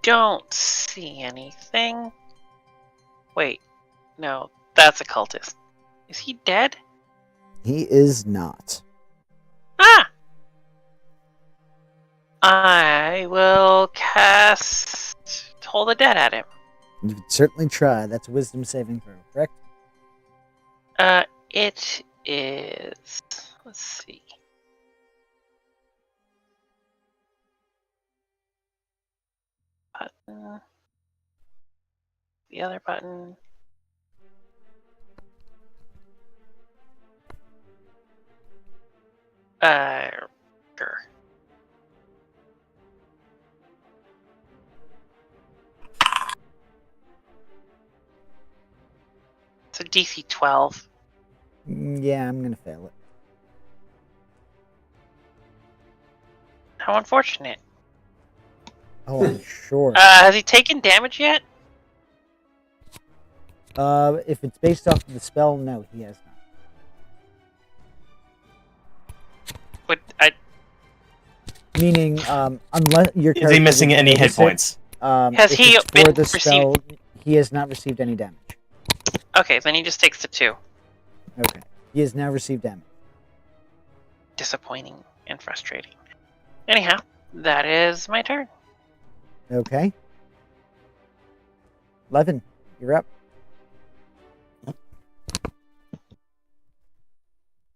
Don't see anything. Wait, no, that's a cultist. Is he dead? He is not. Ah! I will cast Toll the Dead at him. You could certainly try. That's a wisdom saving throw, correct? It is. Let's see. Button. The other button. Sure. It's a DC 12. Yeah, I'm going to fail it. How unfortunate. Oh, I'm sure. Has he taken damage yet? If it's based off of the spell, no, he has not. But I. Meaning, unless your Is character he missing wouldn't any hit notice it, points? Has if he it's been for the spell, he has not received any damage. Okay, then he just takes the 2. Okay. He has now received damage. Disappointing and frustrating. Anyhow, that is my turn. Okay. Levin, you're up.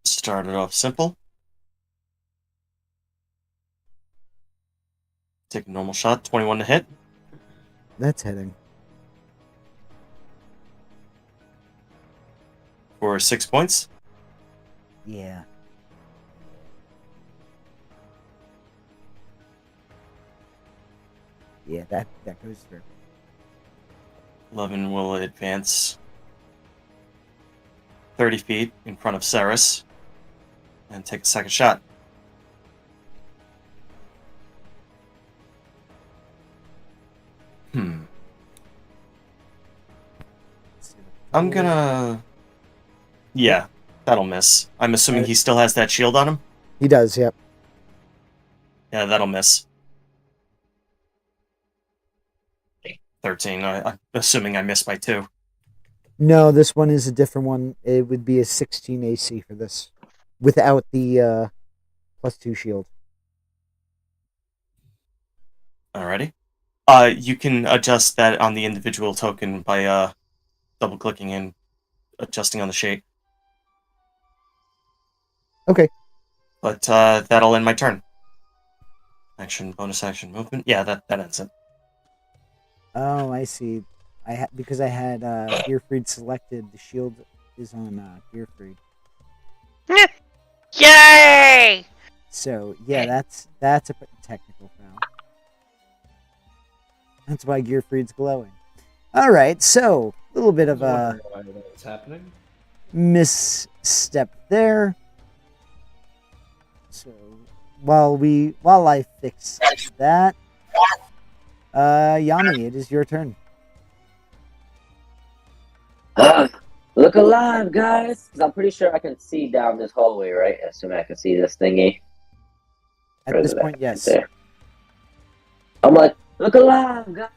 Started off simple. Take a normal shot, 21 to hit. That's hitting. For 6 points. Yeah. Yeah, that goes through. 11 will advance 30 feet in front of Ceres and take a second shot. I'm gonna... Yeah, that'll miss. I'm assuming he still has that shield on him? He does, yep. Yeah, that'll miss. 13. I'm assuming I missed by 2. No, this one is a different one. It would be a 16 AC for this. Without the +2 shield. Alrighty. You can adjust that on the individual token by double-clicking and adjusting on the shape. Okay. But that'll end my turn. Action, bonus action, movement. Yeah, that ends it. Oh, I see. Because I had Gearfried selected. The shield is on Gearfried. Yay! So yeah, that's a technical foul. That's why Gearfried's glowing. All right, so a little bit of a what's happening. misstep there. So while I fix that, Yami, it is your turn. Look alive, guys! 'Cause I'm pretty sure I can see down this hallway, right? Assuming I can see this thingy. At Or this is it point, right yes. there? I'm like, look alive, guys!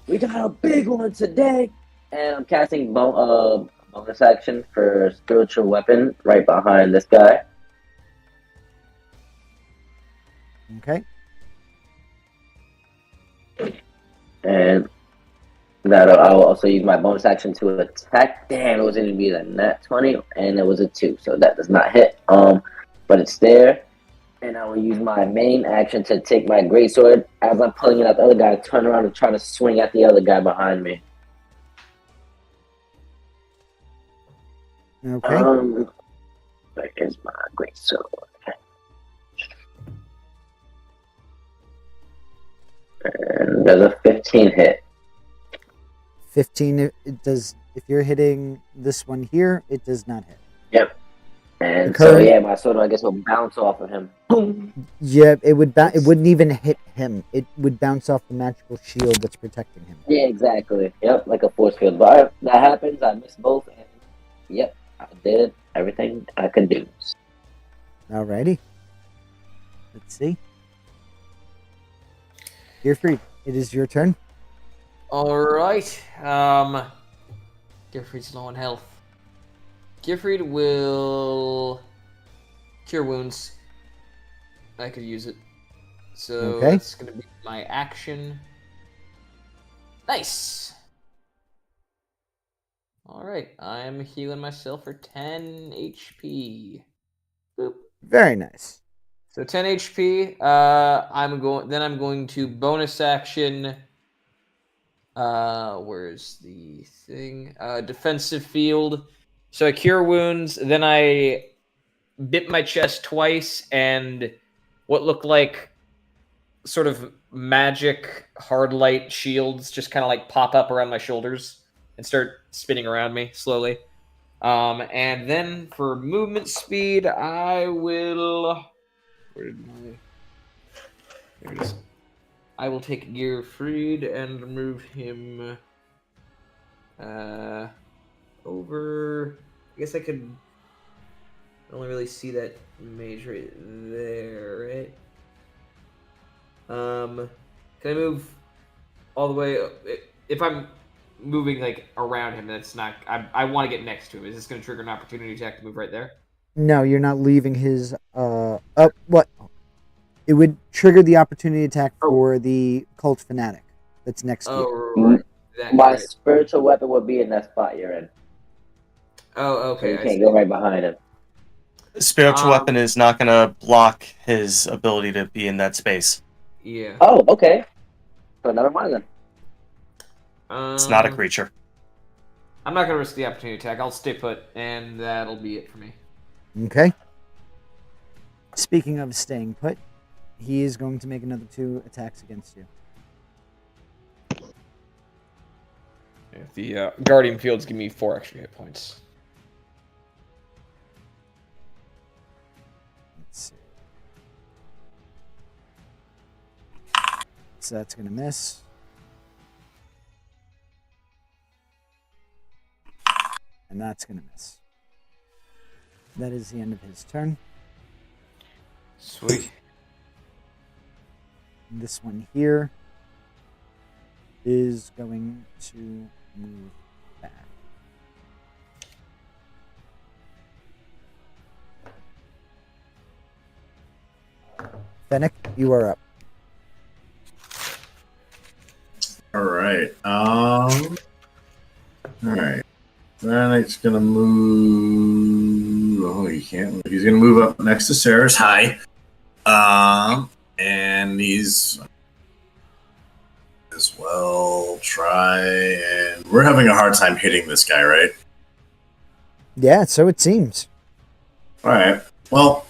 We got a big one today! And I'm casting bonus action for spiritual weapon right behind this guy. Okay. And that I will also use my bonus action to attack. Damn, it was going to be a nat 20, and it was a 2, so that does not hit. But it's there, and I will use my main action to take my greatsword. As I'm pulling it out, the other guy turn around and try to swing at the other guy behind me. Okay. Where is my greatsword? And there's a 15 hit. 15. It does. If you're hitting this one here, it does not hit. Yep. And Okay. so yeah, my sword I guess will bounce off of him. Boom. Yeah, it would. It wouldn't even hit him. It would bounce off the magical shield that's protecting him. Yeah, exactly. Yep, like a force field. But that happens. I missed both. And yep, I did everything I could do. Alrighty. Let's see. You're free. It is your turn. Alright. Gearfried's low on health. Gearfried will cure wounds. I could use it. So Okay. that's gonna be my action. Nice. Alright, I'm healing myself for 10 HP. Boop. Very nice. So 10 HP. I'm going to bonus action. Where's the thing? Defensive field. So I cure wounds. Then I bit my chest twice, and what looked like sort of magic hard light shields just kind of like pop up around my shoulders and start spinning around me slowly. And then for movement speed, I will. Where did my? There it is. I will take Gearfried and move him over. I guess I could only really see that mage right there, right? Can I move all the way? If I'm moving like around him, that's not. I want to get next to him. Is this going to trigger an opportunity attack to move right there? No, you're not leaving his. What? It would trigger the opportunity attack for the cult fanatic that's next to you. Oh, right. My spiritual weapon would be in that spot you're in. Oh, okay. So you can't go right behind him. Spiritual weapon is not going to block his ability to be in that space. Yeah. Oh, okay. So never mind then. It's not a creature. I'm not going to risk the opportunity attack. I'll stay put, and that'll be it for me. Okay. Speaking of staying put, he is going to make another 2 attacks against you. If the Guardian Fields give me 4 extra hit points. Let's see. So that's going to miss. And that's going to miss. That is the end of his turn. Sweet. This one here is going to move back. Fennec, you are up. All right. All right. Fennec's gonna move. Oh, he can't. He's gonna move up next to Sarah's high. And he's as well. Try and we're having a hard time hitting this guy, right? Yeah, so it seems. All right. Well,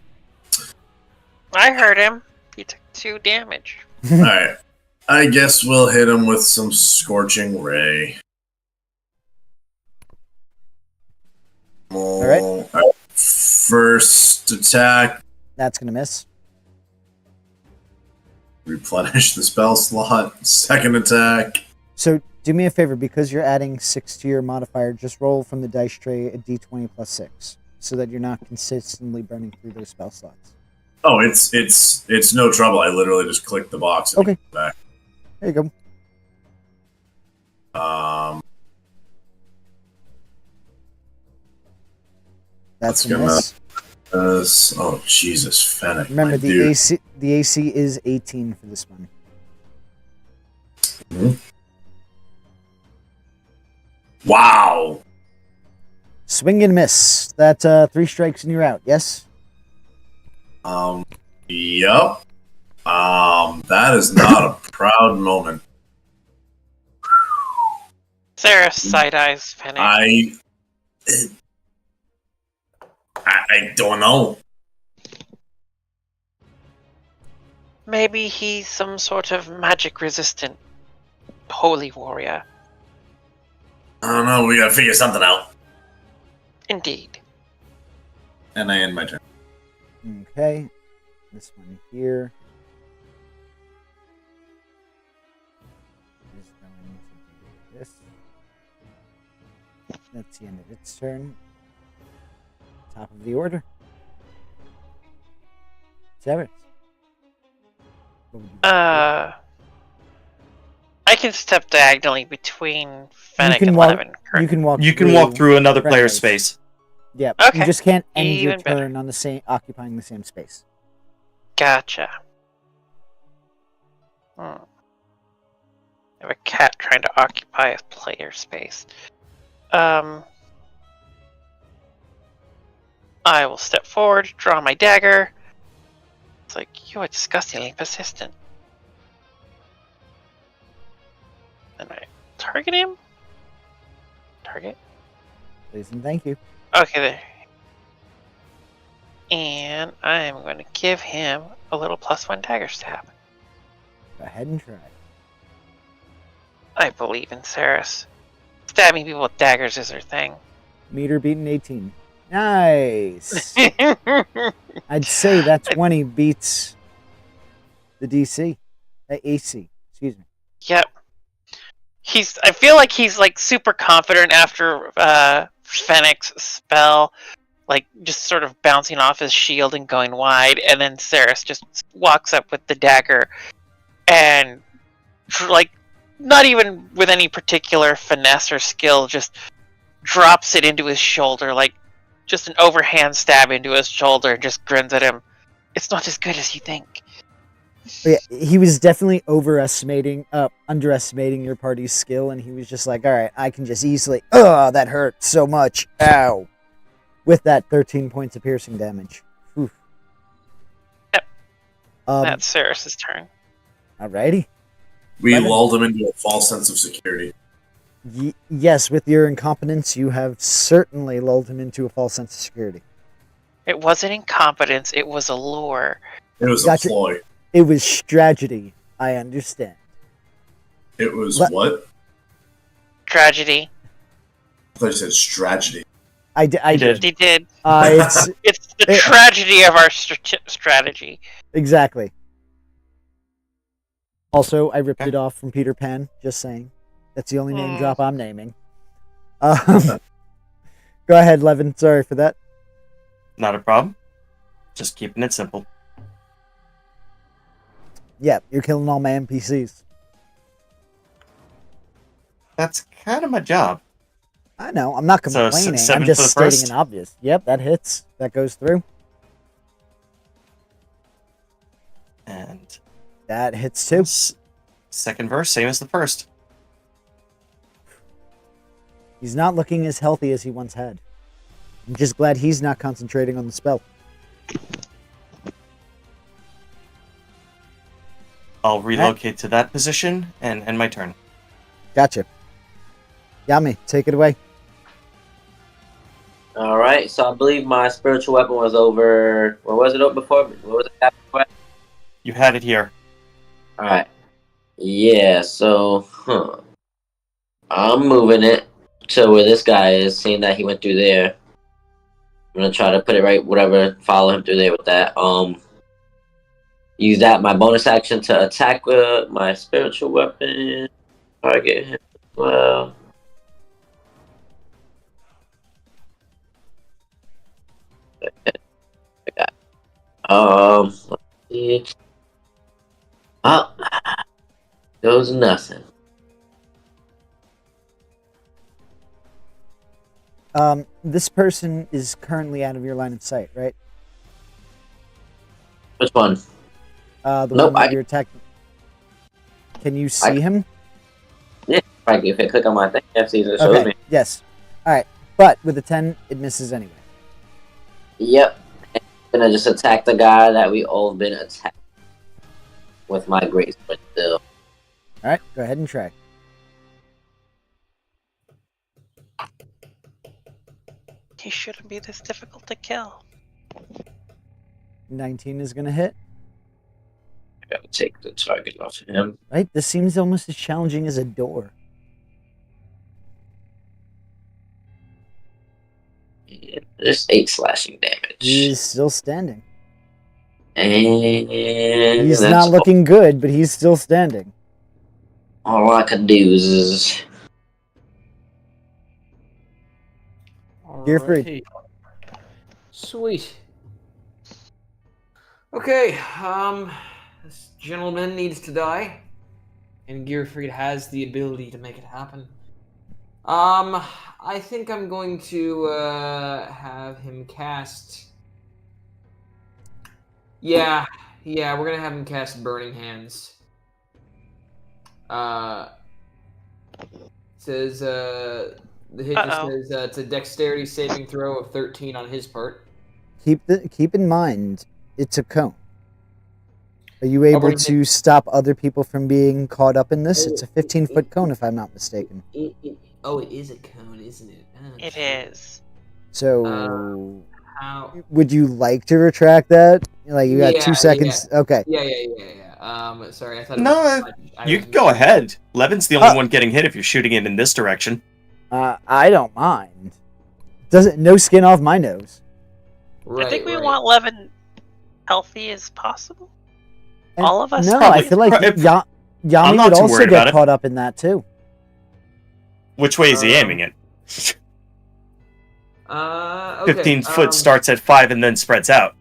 I heard him. He took 2 damage. all right. I guess we'll hit him with some scorching ray. All right. All right. First attack. That's gonna miss. Replenish the spell slot. Second attack. So do me a favor, because you're adding 6 to your modifier, just roll from the dice tray a d20 plus 6, so that you're not consistently burning through those spell slots. Oh, it's no trouble. I literally just click the box. And Okay. back. There you go. That's a miss. Oh Jesus, Fennec. Remember my the dude. AC is 18 for this one. Wow. Swing and miss. That's 3 strikes and you're out. Yes. Yup. That is not a proud moment. Sarah side eyes Fennec. I don't know. Maybe he's some sort of magic resistant holy warrior. I don't know. We gotta figure something out. Indeed. And I end my turn. Okay. This one here is going to do this. That's the end of its turn. Top of the order. Severus. What would you do? I can step diagonally between Fennec can and walk- Levin. correct? You can walk through another player's friendlies. space. Yeah, Okay. you just can't end your Even better. turn on the same occupying the same space. Gotcha. I have a cat trying to occupy a player space. I will step forward, draw my dagger. It's like, you are disgustingly persistent. And I target him? Target? Please and thank you. Okay, there. And I'm going to give him a little +1 dagger stab. Go ahead and try. I believe in Saris. Stabbing people with daggers is her thing. Meter beaten 18. Nice. I'd say that 20 beats the DC. AC. Excuse me. Yep. I feel like he's like super confident after Fennec's spell, like just sort of bouncing off his shield and going wide, and then Saris just walks up with the dagger and like not even with any particular finesse or skill, just drops it into his shoulder, like just an overhand stab into his shoulder, and just grins at him. It's not as good as you think. But yeah, he was definitely underestimating your party's skill, and he was just like, all right, I can just easily, that hurt so much, ow, with that 13 points of piercing damage. Oof. Yep. Um, That's Saris's turn. Alrighty. We Lemon? lulled him into a false sense of security. Yes, with your incompetence, you have certainly lulled him into a false sense of security. It wasn't incompetence, it was a lure. It was Gotcha. a ploy. It was strategy, I understand. It was Let- what? Tragedy. I thought you said strategy. I did. He did. It's It's the tragedy of our strategy. exactly. Also, I ripped it off from Peter Pan, just saying. That's the only name drop I'm naming. Go ahead, Levin. Sorry for that. Not a problem. Just keeping it simple. Yeah, you're killing all my NPCs. That's kind of my job. I know. I'm not So, complaining. 7 I'm for just the stating first? an obvious. Yep, that hits. That goes through. And That hits too. second verse, same as the first. He's not looking as healthy as he once had. I'm just glad he's not concentrating on the spell. I'll relocate to that position and end my turn. Gotcha. Yami, take it away. All right, so I believe my spiritual weapon was over. Where was it over before? Where was it at before? You had it here. All right. Yeah. So, I'm moving it to where this guy is. Seeing that he went through there, I'm gonna try to put it right. Whatever. Follow him through there with that. Use that my bonus action to attack with my spiritual weapon. Target him as well. Let's see. Oh, goes nothing. This person is currently out of your line of sight, right? Which one? The Nope, one that you're attacking. Can you see him? Yeah, if I click on my thing, it shows Okay. me. Yes. All right. But with a 10, it misses anyway. Yep. I'm gonna just attack the guy that we all been attacked with my great sword still. All right. Go ahead and try. He shouldn't be this difficult to kill. 19 is going to hit. I gotta take the target off of him. Right? This seems almost as challenging as a door. Yeah, there's 8 slashing damage. He is still standing. And He's that's not looking good, but he's still standing. all I can do is You're free. Alrighty. Sweet. Okay, this gentleman needs to die, and Gearfried has the ability to make it happen. I think I'm going to have him cast. Yeah, we're gonna have him cast Burning Hands. Says the hit just says it's a dexterity saving throw of 13 on his part. Keep in mind, it's a cone. Are you able Burning to stop other people from being caught up in this? It's a 15-foot cone, if I'm not mistaken. It is a cone, isn't it? Oh, It shit. is. So, How? would you like to retract that? Like, you got 2 seconds. Okay. Yeah. Sorry, I thought. No, you can go ahead. Levin's the only one getting hit if you're shooting it in this direction. I don't mind. No skin off my nose. I think we want Levin healthy as possible. And All of us. No, Probably. I feel like I'm Yami not would too also worried about get it. caught up in that too. Which way is he aiming it? Okay. 15 foot starts at 5 and then spreads out.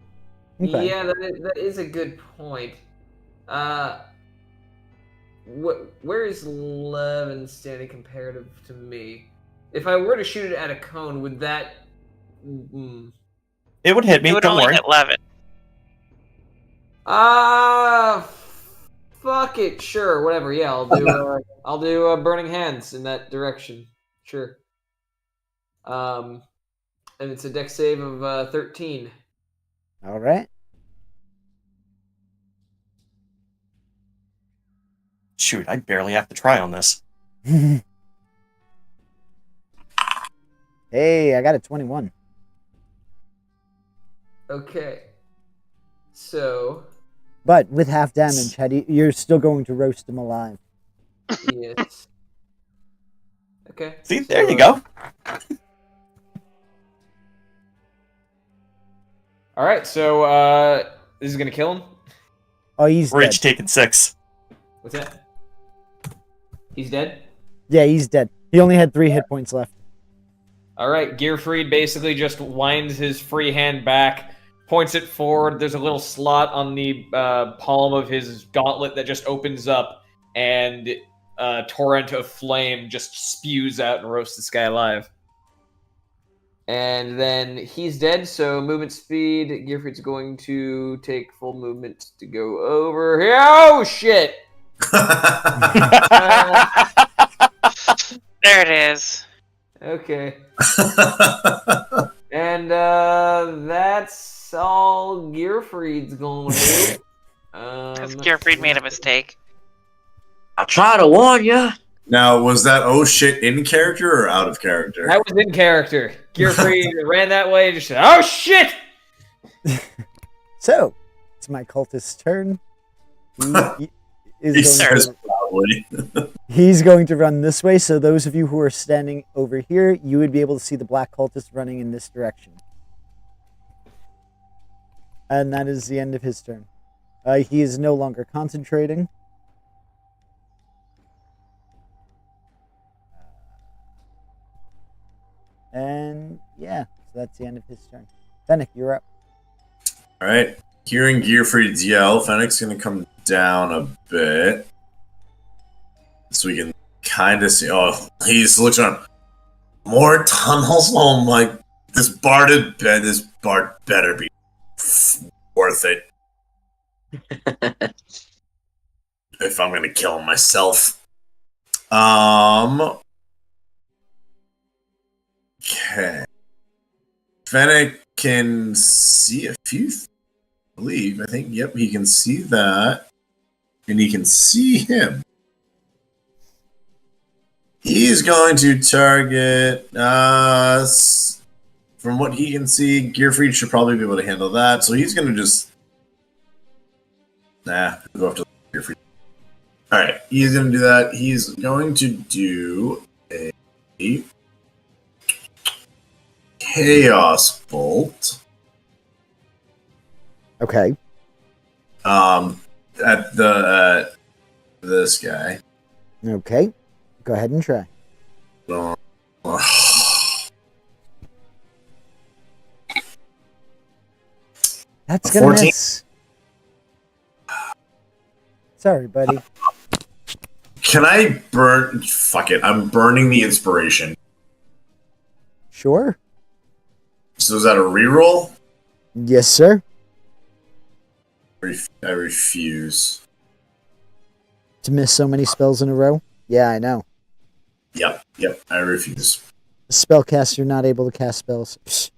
Okay. Yeah, that is a good point. Where is Levin standing comparative to me? If I were to shoot it at a cone, would that? It would hit me, It would don't only worry. hit Levin. Fuck it. Sure, whatever. Yeah, I'll do Burning Hands in that direction. Sure. And it's a dex save of 13. All right. Shoot, I barely have to try on this. Hey, I got a 21. Okay. So. But with half damage, you're still going to roast him alive. Yes. Okay. See, there you go. All right, so this is gonna kill him. Oh, he's We're each dead. taking 6. What's that? He's dead. Yeah, he's dead. He only had 3 hit points left. All right, Gearfried basically just winds his free hand back, points it forward. There's a little slot on the palm of his gauntlet that just opens up, and a torrent of flame just spews out and roasts this guy alive. And then he's dead, so movement speed. Gearfried's going to take full movement to go over here. Oh, shit! There it is. Okay. And that's all Gearfried's going to do. Because Gearfried made a mistake. I try to warn you. Now, was that oh shit in character or out of character? That was in character. Gearfried ran that way and just said, "Oh shit!" So, it's my cultist's turn. He says probably. He's going to run this way, so those of you who are standing over here, you would be able to see the black cultist running in this direction. And that is the end of his turn. He is no longer concentrating. And yeah, so that's the end of his turn. Fennec, you're up. All right. Hearing Gearfried's yell, Fennec's going to come down a bit. So we can kind of see. Oh, he's looking around. More tunnels? Oh my. This bar better be worth it. If I'm going to kill him myself. Okay. Fennec can see a few I believe. I think, yep, he can see that. And he can see him. He's going to target us. From what he can see, Gearfried should probably be able to handle that. So he's going to just... go after Gearfried. Alright, he's going to do that. He's going to do a Chaos Bolt. Okay. At the this guy. Okay. Go ahead and try. That's gonna 14. miss. Sorry, buddy. Can I burn? Fuck it. I'm burning the inspiration. Sure. So is that a reroll? Yes, sir. I refuse. To miss so many spells in a row? Yeah, I know. Yep, I refuse. A spellcaster not able to cast spells. Psh.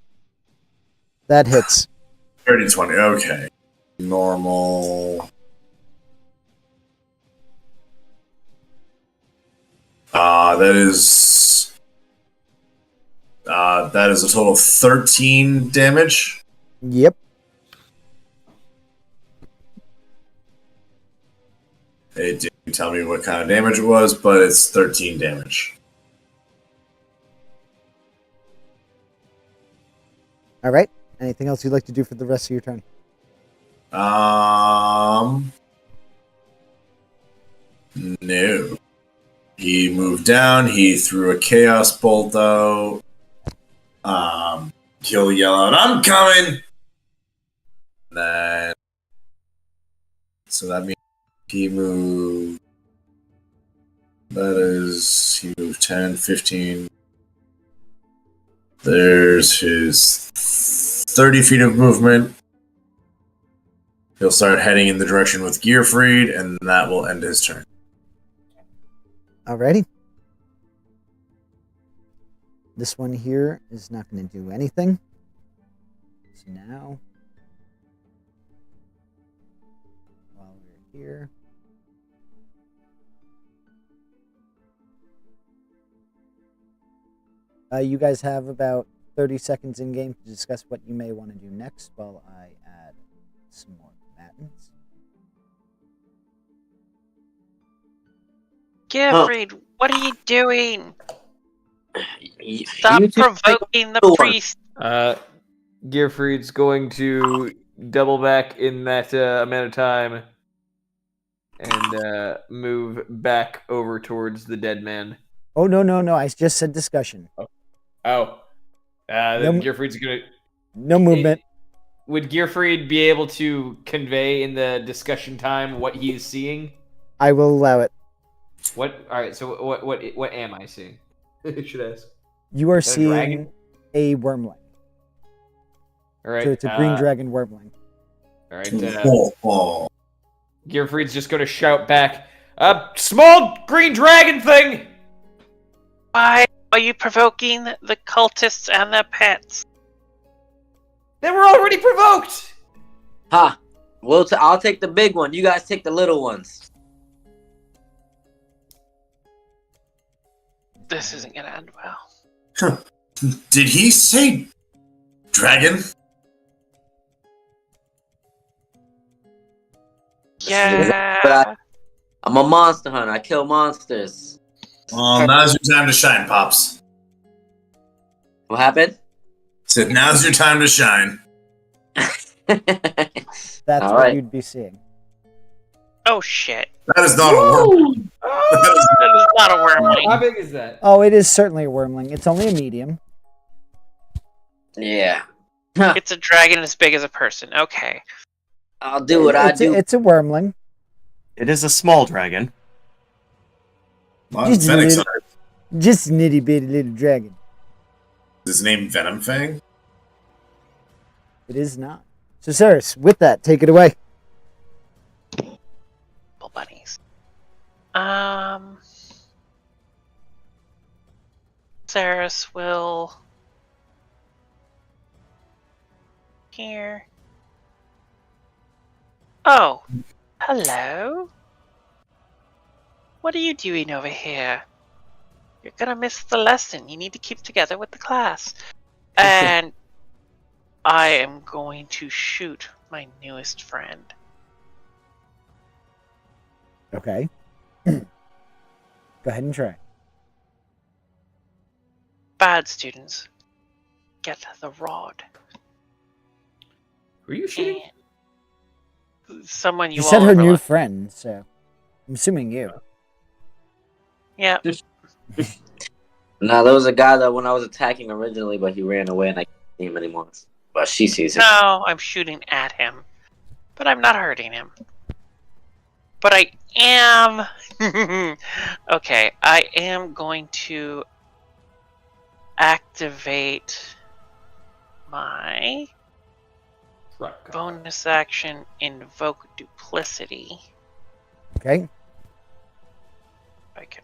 That hits. 30, 20, okay. Normal. That is a total of 13 damage. Yep. It didn't tell me what kind of damage it was, but it's 13 damage. All right. Anything else you'd like to do for the rest of your turn? No. He moved down. He threw a chaos bolt out. He'll yell out, "I'm coming!" Then, so that means he moved. That is, he moved 10, 15. There's his 30 feet of movement. He'll start heading in the direction with Gearfried, and that will end his turn. Alrighty. This one here is not going to do anything. So now, while we're here, you guys have about 30 seconds in game to discuss what you may want to do next while I add some more combatants. Gearfried, what are you doing? You Stop two provoking the door. priest. Gearfried's going to double back in that amount of time and move back over towards the dead man. Oh, no. I just said discussion. Then Gearfried's gonna. No movement. Would Gearfried be able to convey in the discussion time what he is seeing? I will allow it. What? All right. So what am I seeing? I should ask. You are Is that a seeing dragon? a wyrmling. All right. So it's a green dragon wyrmling. All right. Oh. Gearfried's just going to shout back, "Small green dragon thing!" Why are you provoking the cultists and their pets? They were already provoked. Ha! I'll take the big one. You guys take the little ones. This isn't gonna end well. Did he say dragon? Yeah. I'm a monster hunter. I kill monsters. Well, now's your time to shine, Pops. What happened? Said now's your time to shine. That's All what right. you'd be seeing. Oh shit. That is not a worm. That is not a How wyrmling. big is that? Oh, it is certainly a wyrmling. It's only a medium. Yeah. It's a dragon as big as a person. Okay. I'll do what I do. It's a wyrmling. It is a small dragon. A lot of Fenix on it. Just a nitty bitty little dragon. Is his name Venom Fang? It is not. So, Cyrus, with that, take it away. Little bunnies. Saris will here. Oh, hello. What are you doing over here? You're gonna miss the lesson. You need to keep together with the class. And I am going to shoot my newest friend. Okay. Go ahead and try. Bad students, get the rod. Were you shooting? And someone you You all said her new overlooked. friend, so I'm assuming you. Yeah. No, there was a guy that when I was attacking originally, but he ran away and I can't see him anymore. But she sees him. No, I'm shooting at him, but I'm not hurting him. But I am. Okay, I am going to activate my Truck. bonus action, invoke duplicity. Okay. If I can.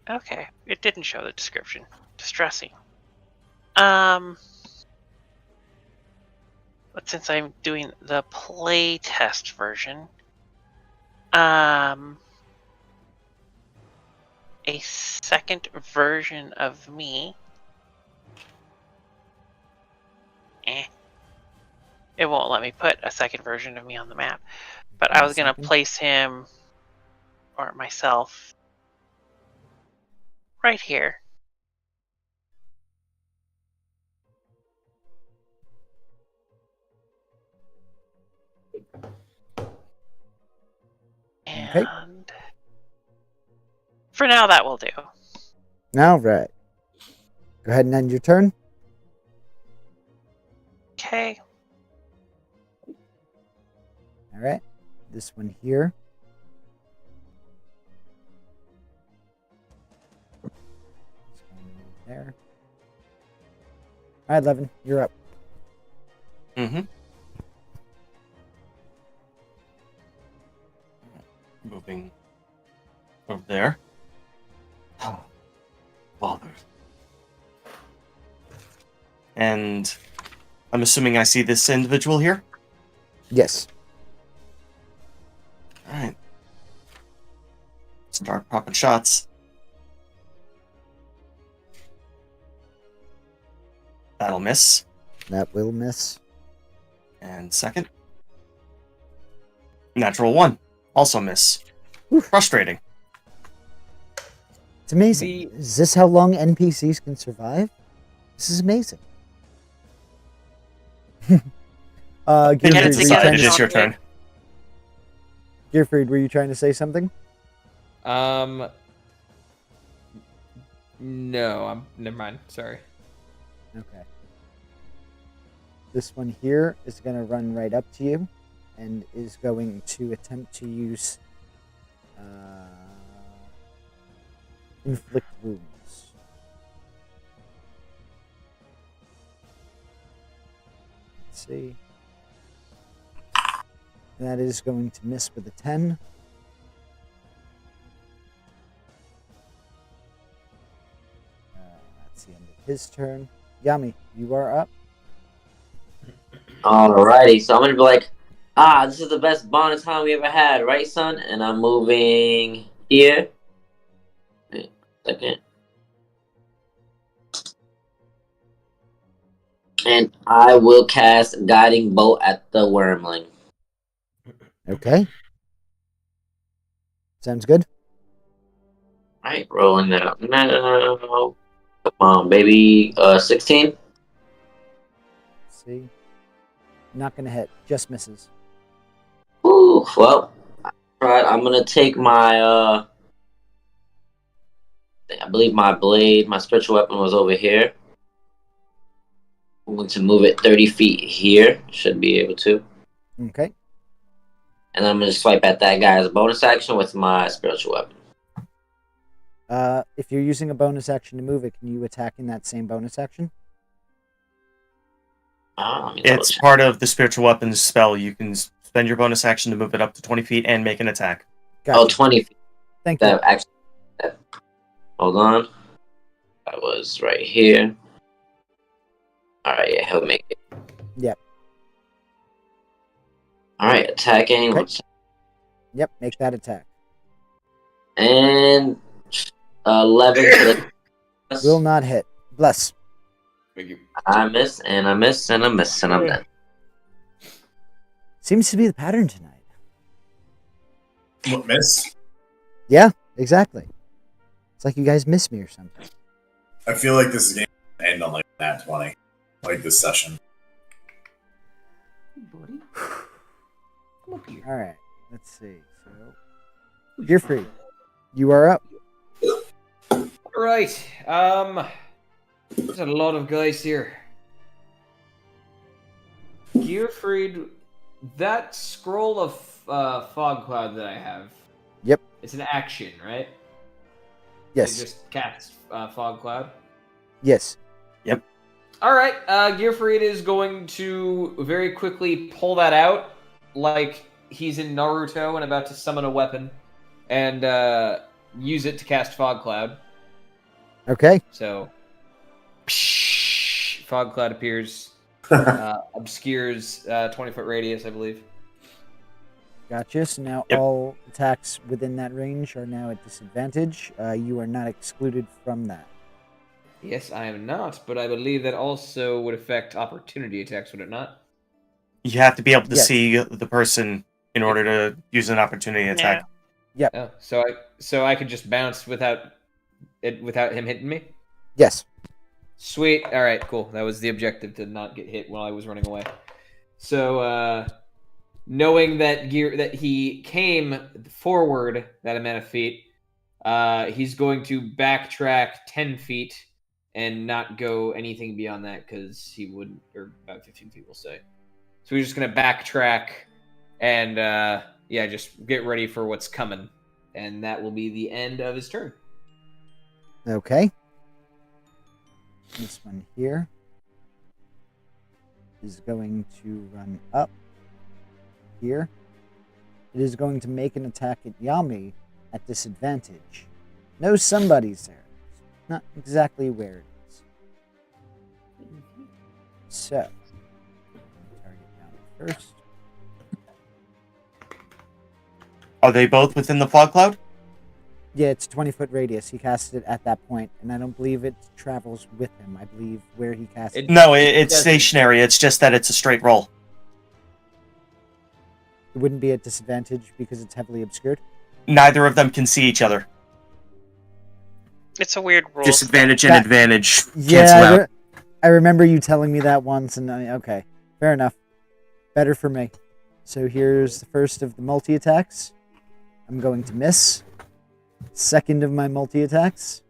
Okay, it didn't show the description. Distressing. But since I'm doing the play test version, a second version of me. It won't let me put a second version of me on the map. But I was gonna place him or myself right here. Okay. And for now, that will do. All right. Go ahead and end your turn. Okay. All right. This one here. This one there. All right, Levin, you're up. Mm-hmm. Moving over there. Bothered. And I'm assuming I see this individual here? Yes. Alright. Start popping shots. That'll miss. That will miss. And second. Natural 1. Also miss. Oof. Frustrating. It's amazing. Is this how long NPCs can survive? This is amazing. Get it Gearfried, together, It is your turn. Gearfried, were you trying to say something? No, never mind. Sorry. Okay. This one here is going to run right up to you and is going to attempt to use inflict wounds. Let's see. That is going to miss with a 10. That's the end of his turn. Yami, you are up. Alrighty, so I'm gonna be like, this is the best bonus time we ever had, right, son? And I'm moving here. Wait a second. And I will cast Guiding Bolt at the Wyrmling. Okay. Sounds good. Alright, rolling that up now. Come on, baby. 16? Let's see. Not going to hit. Just misses. Ooh, well, alright, I'm gonna take my, I believe my blade, my spiritual weapon was over here. I'm going to move it 30 feet here. Should be able to. Okay. And I'm going to swipe at that guy as a bonus action with my spiritual weapon. If you're using a bonus action to move it, can you attack in that same bonus action? It's part of the spiritual weapons spell. You can spend your bonus action to move it up to 20 feet and make an attack. Gotcha. Oh, 20 feet. Thank you. Hold on. That was right here. Alright, yeah, he'll make it. Yep. Alright, attacking. Okay. Yep, make that attack. And 11 to the... Will not hit. Bless. Thank you. I miss, and I miss, and I miss, and I'm dead. Seems to be the pattern tonight. What, miss? Yeah, exactly. It's like you guys miss me or something. I feel like this is going to end on like that 20. Like this session. Buddy. Come up here. All right. Let's see. So, you're free. You are up. Right. There's a lot of guys here. Gearfried, that scroll of fog cloud that I have. Yep. It's an action, right? Yes. You just cast fog cloud. Yes. Yep. All right. Gearfried is going to very quickly pull that out, like he's in Naruto and about to summon a weapon, and use it to cast fog cloud. Okay. So, fog cloud appears, obscures 20-foot radius, I believe. Gotcha. So now Yep. all attacks within that range are now at disadvantage. You are not excluded from that. Yes, I am not, but I believe that also would affect opportunity attacks, would it not? You have to be able to Yes. see the person in order to use an opportunity attack. Oh, so I could just bounce without him hitting me? Yes. Sweet. All right, cool. That was the objective, to not get hit while I was running away. So, knowing that he came forward that amount of feet, he's going to backtrack 10 feet and not go anything beyond that because he wouldn't, or about 15 feet, we'll say. So he's just going to backtrack and, just get ready for what's coming. And that will be the end of his turn. Okay. This one here is going to run up here. It is going to make an attack at Yami at disadvantage. No, somebody's there. Not exactly where it is. So, target Yami first. Are they both within the fog cloud? Yeah, it's a 20-foot radius. He cast it at that point, and I don't believe it travels with him. I believe where he cast it. No, it's stationary. It's just that it's a straight roll. It wouldn't be at disadvantage because it's heavily obscured. Neither of them can see each other. It's a weird rule. Disadvantage and advantage cancel Yeah, out. I remember you telling me that once, and okay, fair enough. Better for me. So here's the first of the multi-attacks. I'm going to miss. Second of my multi-attacks.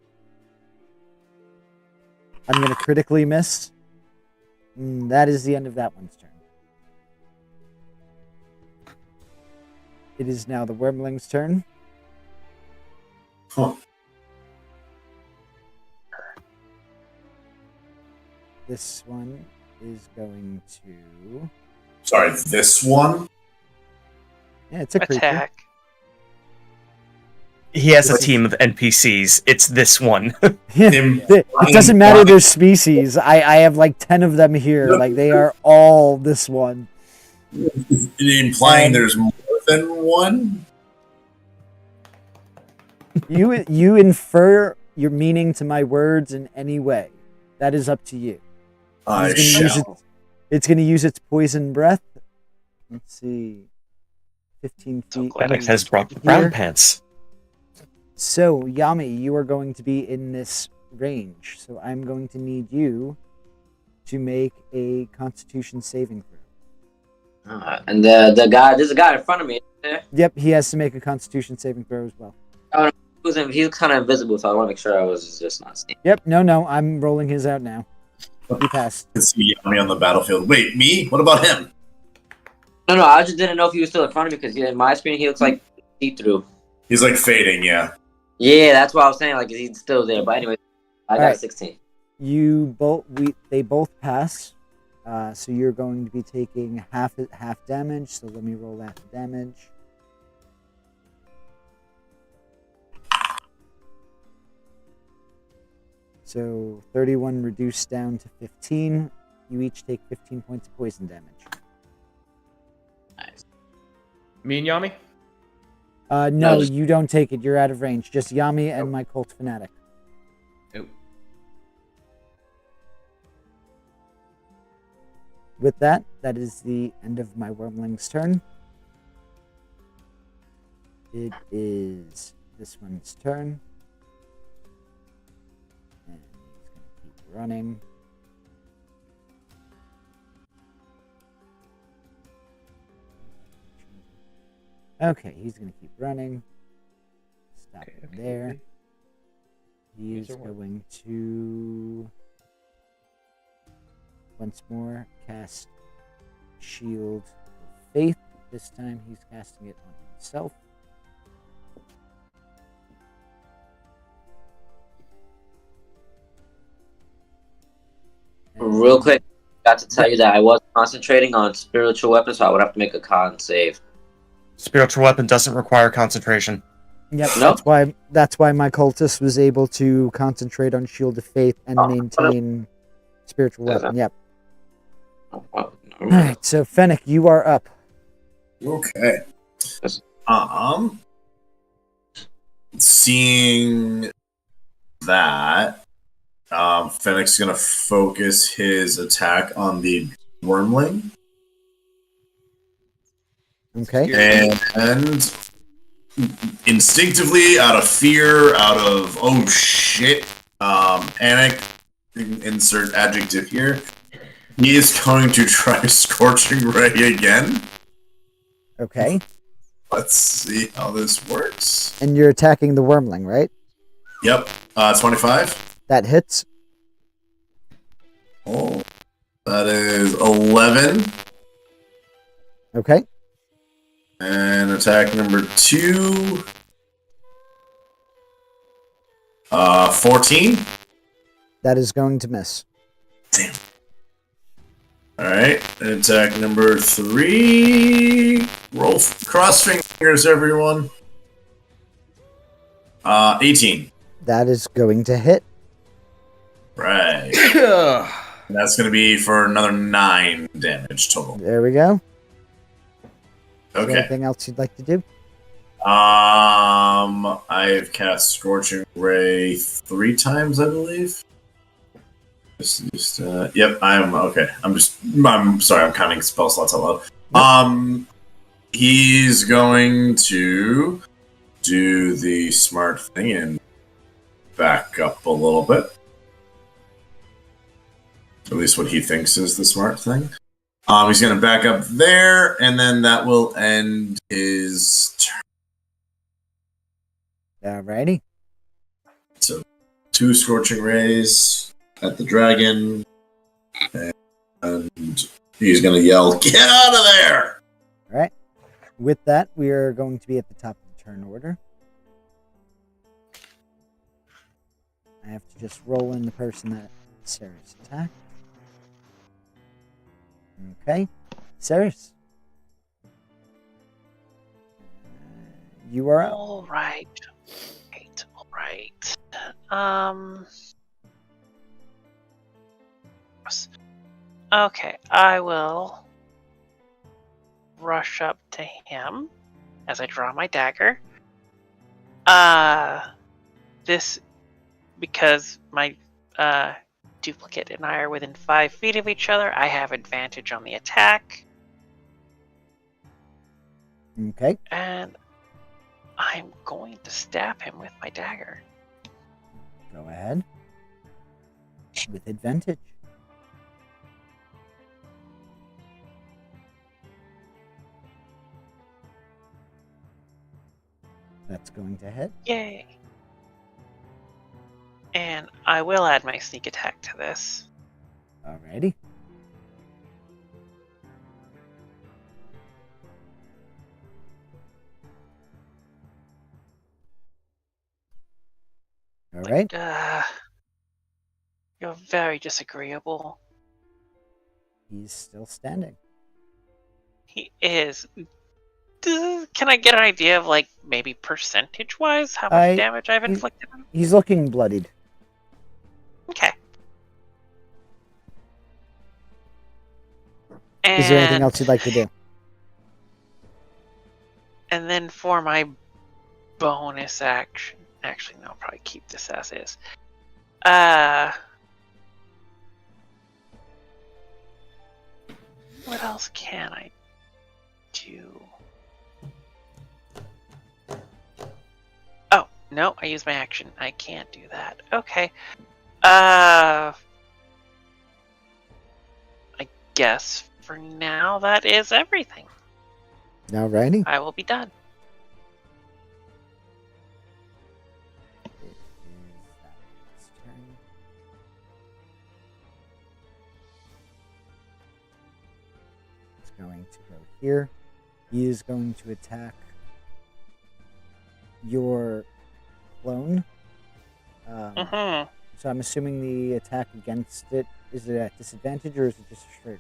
I'm going to critically miss. That is the end of that one's turn. It is now the Wyrmling's turn. Huh. This one is going to... Sorry, this one? Yeah, it's a creature. Attack. He has a This is- team of NPCs. It's this one. It doesn't matter their species. I have like 10 of them here. Like they are all this one. Implying And- there's more than one? You infer your meaning to my words in any way. That is up to you. I It's gonna use shall. It's going to use its poison breath. Let's see. 15 So feet. glad Fenix has brought the brown Here. pants. So, Yami, you are going to be in this range. So I'm going to need you to make a Constitution saving throw. And the guy, there's a guy in front of me. Isn't there? Yep, he has to make a Constitution saving throw as well. He was kind of invisible, so I want to make sure I was just not seeing. Yep, no, I'm rolling his out now. He passed. I can see Yami on the battlefield. Wait, me? What about him? No, I just didn't know if he was still in front of me because in my screen he looks like see-through. He's like fading, yeah. Yeah, that's what I was saying. Like, he's still there. But anyway, I got Alright. 16. They both pass. So you're going to be taking half damage. So let me roll that damage. So 31 reduced down to 15. You each take 15 points of poison damage. Nice. Me and Yami? No, just- you don't take it. You're out of range. Just Yami and my cult fanatic. Oh. With that, that is the end of my wyrmling's turn. It is this one's turn. And he's going to keep running. Okay, he's going to keep running. Stop Okay, him there. He is These are what- going to once more cast Shield of Faith. This time he's casting it on himself. Real quick, got to tell you that I was concentrating on spiritual weapons, so I would have to make a con save. Spiritual weapon doesn't require concentration. Yep, Nope. that's why my cultist was able to concentrate on Shield of Faith and maintain spiritual Does weapon. Yep. Oh, well, All right, so Fennec, you are up. Okay. Yes. Seeing that, Fennec's gonna focus his attack on the wyrmling, Okay. and instinctively, out of fear, out of oh shit, panic, insert adjective here. He is going to try Scorching Ray again. Okay. Let's see how this works. And you're attacking the wyrmling, right? Yep, 25. That hits. Oh, that is 11. Okay. And attack number 2. 14. That is going to miss. Damn. Alright, and attack number 3. Roll cross fingers, everyone. 18. That is going to hit. Right. And that's going to be for another 9 damage total. There we go. Is there Okay. anything else you'd like to do? I've cast Scorching Ray 3 times, I believe. Yep, I'm okay. I'm sorry, I'm counting spell slots out loud. He's going to do the smart thing and back up a little bit. At least what he thinks is the smart thing. He's going to back up there, and then that will end his turn. Alrighty. So, 2 Scorching Rays at the dragon, and he's going to yell, "Get out of there!" Alright. With that, we are going to be at the top of the turn order. I have to just roll in the person that Sarah's attacked. Okay. Ceres. You are up. All right. Okay, I will rush up to him as I draw my dagger. This because my duplicate and I are within 5 feet of each other. I have advantage on the attack, Okay. and I'm going to stab him with my dagger. Go ahead. With advantage. That's going to hit. Yay! And I will add my sneak attack to this. Alrighty. Alright. You're very disagreeable. He's still standing. He is. Can I get an idea of, like, maybe percentage-wise how much damage I've inflicted on him? He's looking bloodied. Okay. Is there anything else you'd like to do? And then for my bonus action... Actually, no, I'll probably keep this as is. What else can I do? Oh, no, I used my action. I can't do that. Okay. I guess for now that is everything. Alrighty. I will be done. Going to go here. He is going to attack your clone. So I'm assuming the attack against it, is it at disadvantage or is it just a straight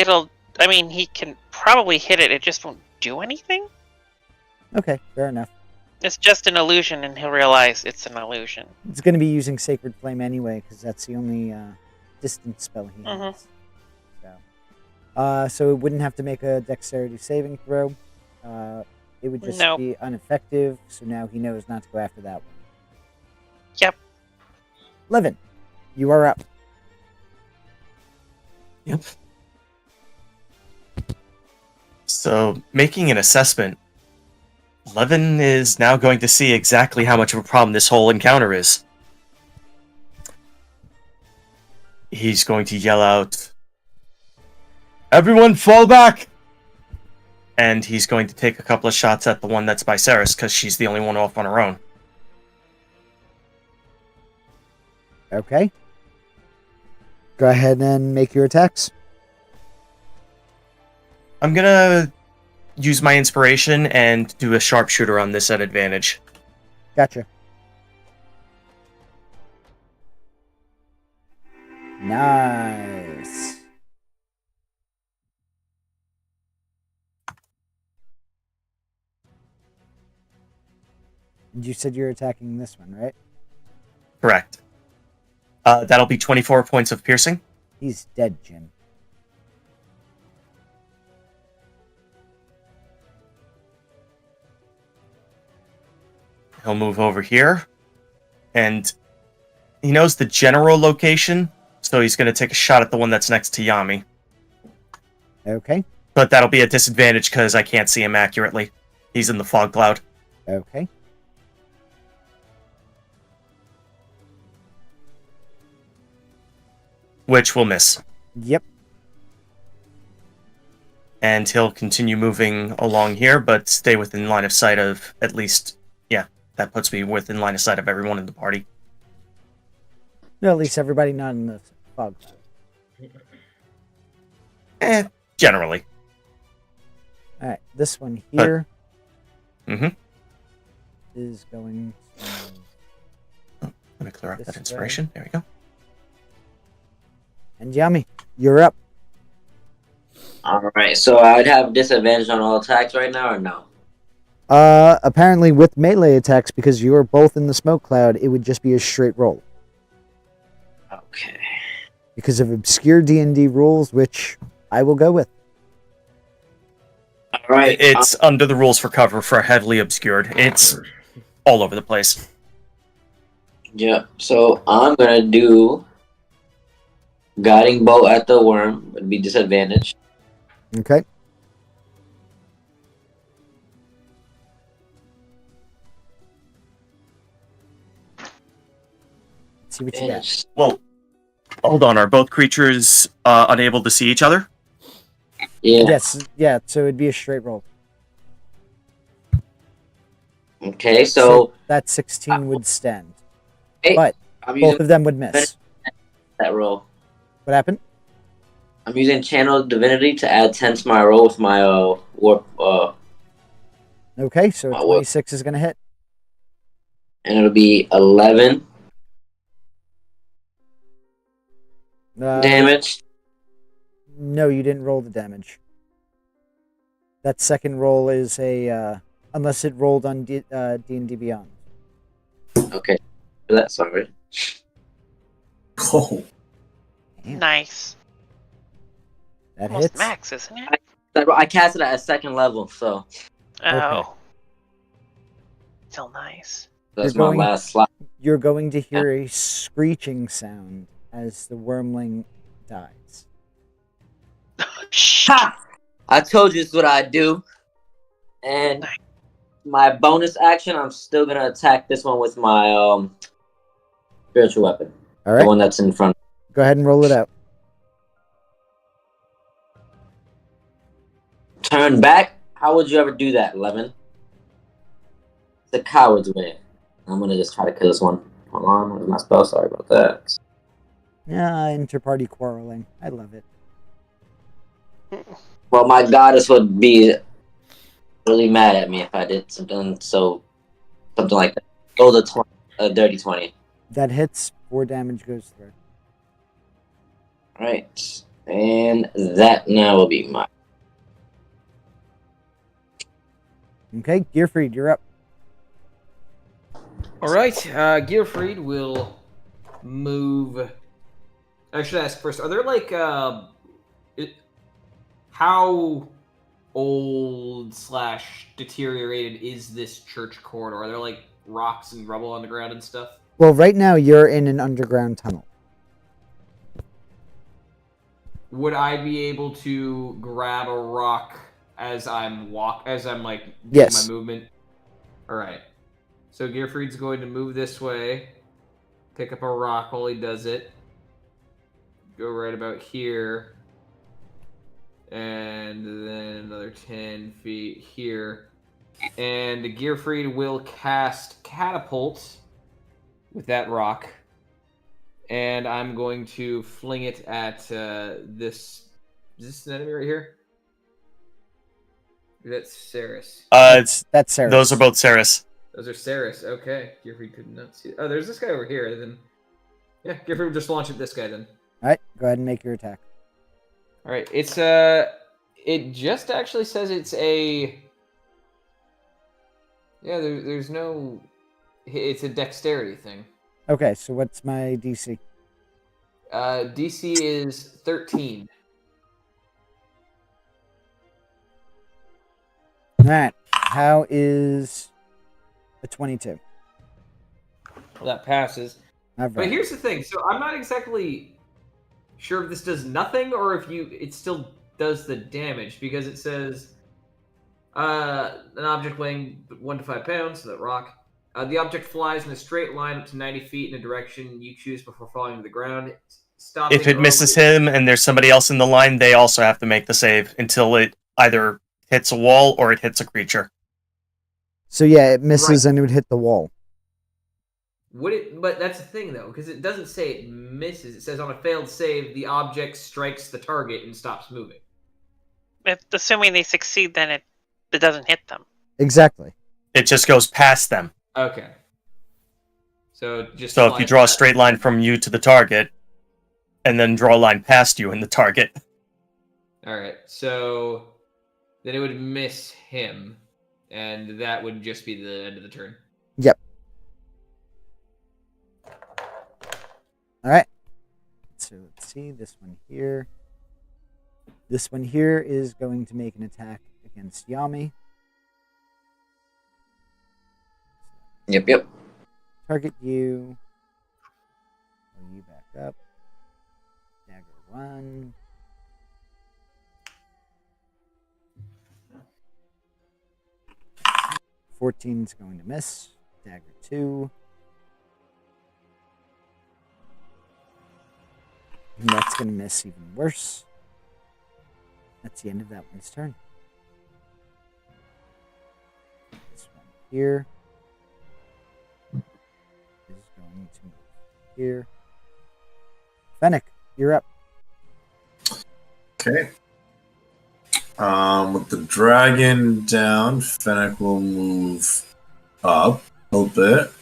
roll? I mean, he can probably hit it, it just won't do anything? Okay, fair enough. It's just an illusion and he'll realize it's an illusion. It's going to be using Sacred Flame anyway, because that's the only distance spell he has. So it wouldn't have to make a dexterity saving throw. It would just be ineffective, so now he knows not to go after that one. Yep. Levin, you are up. Yep. So, making an assessment, Levin is now going to see exactly how much of a problem this whole encounter is. He's going to yell out, "Everyone fall back!" And he's going to take a couple of shots at the one that's by Ceres, because she's the only one off on her own. Okay. Go ahead and make your attacks. I'm gonna use my inspiration and do a sharpshooter on this at advantage. Gotcha. Nice. You said you're attacking this one, right? Correct. That'll be 24 points of piercing. He's dead, Jim. He'll move over here. And he knows the general location, so he's going to take a shot at the one that's next to Yami. Okay. But that'll be a disadvantage because I can't see him accurately. He's in the fog cloud. Okay. Which will miss. Yep. And he'll continue moving along here, but stay within line of sight of at least... Yeah, that puts me within line of sight of everyone in the party. No, at least everybody not in the fog cloud. Generally. Alright, this one here is going to... Let me clear up that inspiration. Way. There we go. And Yami, you're up. Alright, so I'd have disadvantage on all attacks right now, or no? Apparently with melee attacks, because you are both in the smoke cloud, it would just be a straight roll. Okay. Because of obscure D&D rules, which I will go with. All right. It's under the rules for cover for heavily obscured. It's all over the place. Yeah. So I'm gonna do guiding bolt at the worm. Would be disadvantage. Okay. Let's see what you got. Yes. Well, hold on. Are both creatures unable to see each other? Yeah. Yes, yeah, so it'd be a straight roll. Okay. So that 16 would stand. Hey, But I'm both using of them would miss. that roll. What happened? I'm using channel divinity to add 10 to my roll with my warp. Okay, so what? 26 is going to hit. And it'll be 11 damage. No, you didn't roll the damage. That second roll is a unless it rolled on D&D Beyond. Okay. That's sorry. Oh, Damn, Nice. that Almost hits. max, isn't it? I cast it at a second level, so Oh. Still nice. that's You're my going- last slot. You're going to hear a screeching sound as the wyrmling dies. Ha! I told you this is what I do. And Nice. my bonus action, I'm still gonna attack this one with my spiritual weapon. All The right, one that's in front. go ahead and roll it out. Turn back. How would you ever do that, Lemon? It's a coward's way. I'm gonna just try to kill this one. Hold on, where's my spell? Sorry about that. Yeah, inter-party quarreling. I love it. Well, my goddess would be really mad at me if I did something like that. Roll the 20, a dirty 20. That hits. 4 damage goes through. Right, and that now will be my. Okay, Gearfried, you're up. All right, Gearfried will move. I should ask first: are there like how old / deteriorated is this church corridor? Are there like rocks and rubble on the ground and stuff? Well, right now you're in an underground tunnel. Would I be able to grab a rock as I'm like doing Yes. my movement? All right. So Gearfried's going to move this way, pick up a rock while he does it, go right about here, and then another 10 feet here. And Gearfried will cast Catapult with that rock, and I'm going to fling it at this. Is this an enemy right here? That's Ceres. That's Sarah. Those are both Ceres. Those are Ceres. Okay. Gearfried could not see. Oh, there's this guy over here. Then, yeah, Gearfried will just launch at this guy then. All right, go ahead and make your attack. All right. It's it just actually says it's a. Yeah, there's no. It's a dexterity thing. Okay, so what's my DC? DC is 13. All right, how is a 22? That passes. All right. But here's the thing. So I'm not exactly sure if this does nothing or if it still does the damage, because it says an object weighing 1 to 5 pounds, so that rock. The object flies in a straight line up to 90 feet in a direction you choose before falling to the ground. Stopping If it misses him and there's somebody else in the line, they also have to make the save until it either hits a wall or it hits a creature. So yeah, it misses and it would hit the wall. Would it? But that's the thing, though, because it doesn't say it misses. It says on a failed save, the object strikes the target and stops moving. If, assuming they succeed, then it doesn't hit them. Exactly. It just goes past them. Okay. So just So if you draw a straight line from you to the target, and then draw a line past you and the target. All right. So then it would miss him. and that would just be the end of the turn. Yep. All right. So let's see this one here. This one here is going to make an attack against Yami. Yep. Target you. Pull you back up. Dagger 1. Is going to miss. Dagger 2. And that's going to miss even worse. That's the end of that one's turn. This one here is going to move here. Fennec, you're up. Okay. With the dragon down, Fennec will move up a little bit.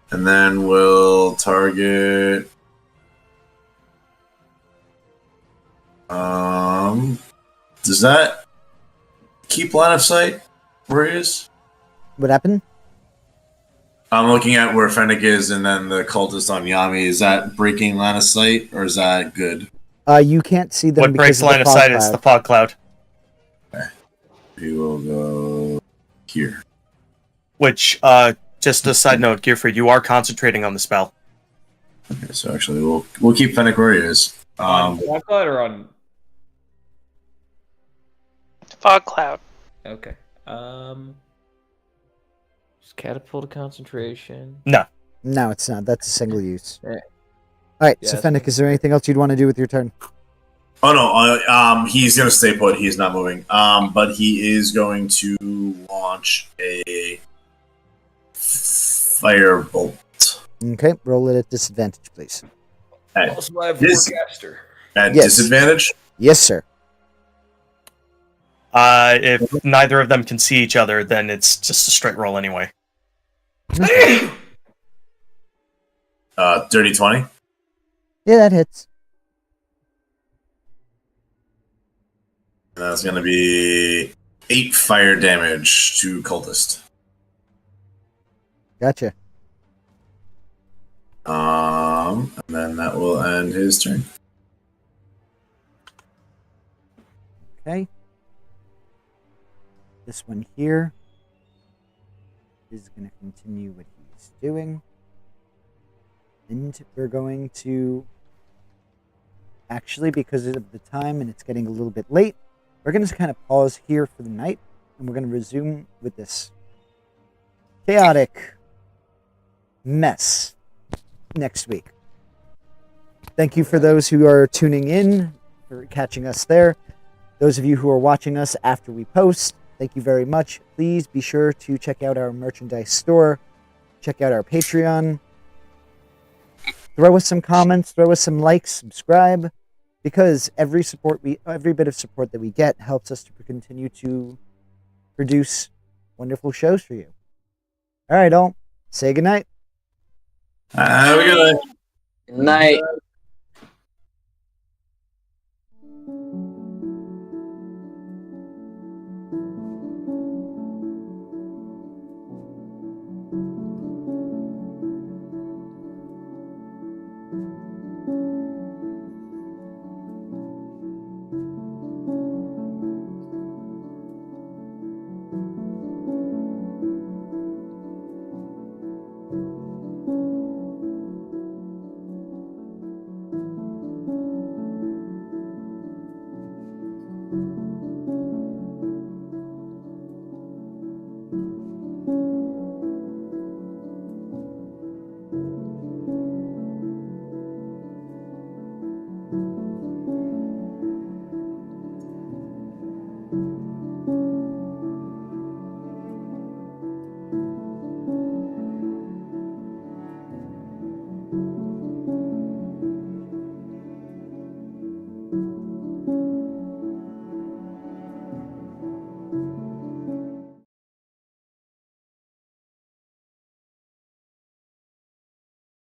And then we'll target. Does that keep line of sight where he is? What happened? I'm looking at where Fennec is and then the cultist on Yami. Is that breaking line of sight or is that good? You can't see them What breaks because of line the of fog sight cloud. is the fog cloud, We will go here. which, just a side note, Gearfried, you are concentrating on the spell. Okay, so actually we'll keep Fennec where he is. On fog cloud or on? Fog cloud. Okay. Just catapult of concentration. No. No, it's not. That's a single use. Yeah. All right, Yeah, so that's Fennec, is there anything else you'd want to do with your turn? Oh no, he's gonna stay put. He's not moving. But he is going to launch a firebolt. Okay, roll it at disadvantage, please. Also, I have This- forecaster. At Yes. disadvantage. Yes, sir. If neither of them can see each other, then it's just a straight roll anyway. Dirty 20. Yeah, that hits. And that's gonna be 8 fire damage to cultist. Gotcha. And then that will end his turn. Okay. This one here is going to continue what he's doing. And we're going to, actually, because of the time and it's getting a little bit late, we're going to kind of pause here for the night. And we're going to resume with this chaotic mess next week. Thank you for those who are tuning in, for catching us there. Those of you who are watching us after we post, thank you very much. Please be sure to check out our merchandise store. Check out our Patreon. Throw us some comments, throw us some likes, subscribe, because every bit of support that we get helps us to continue to produce wonderful shows for you. All right, all. Say goodnight. Have a good night. Night.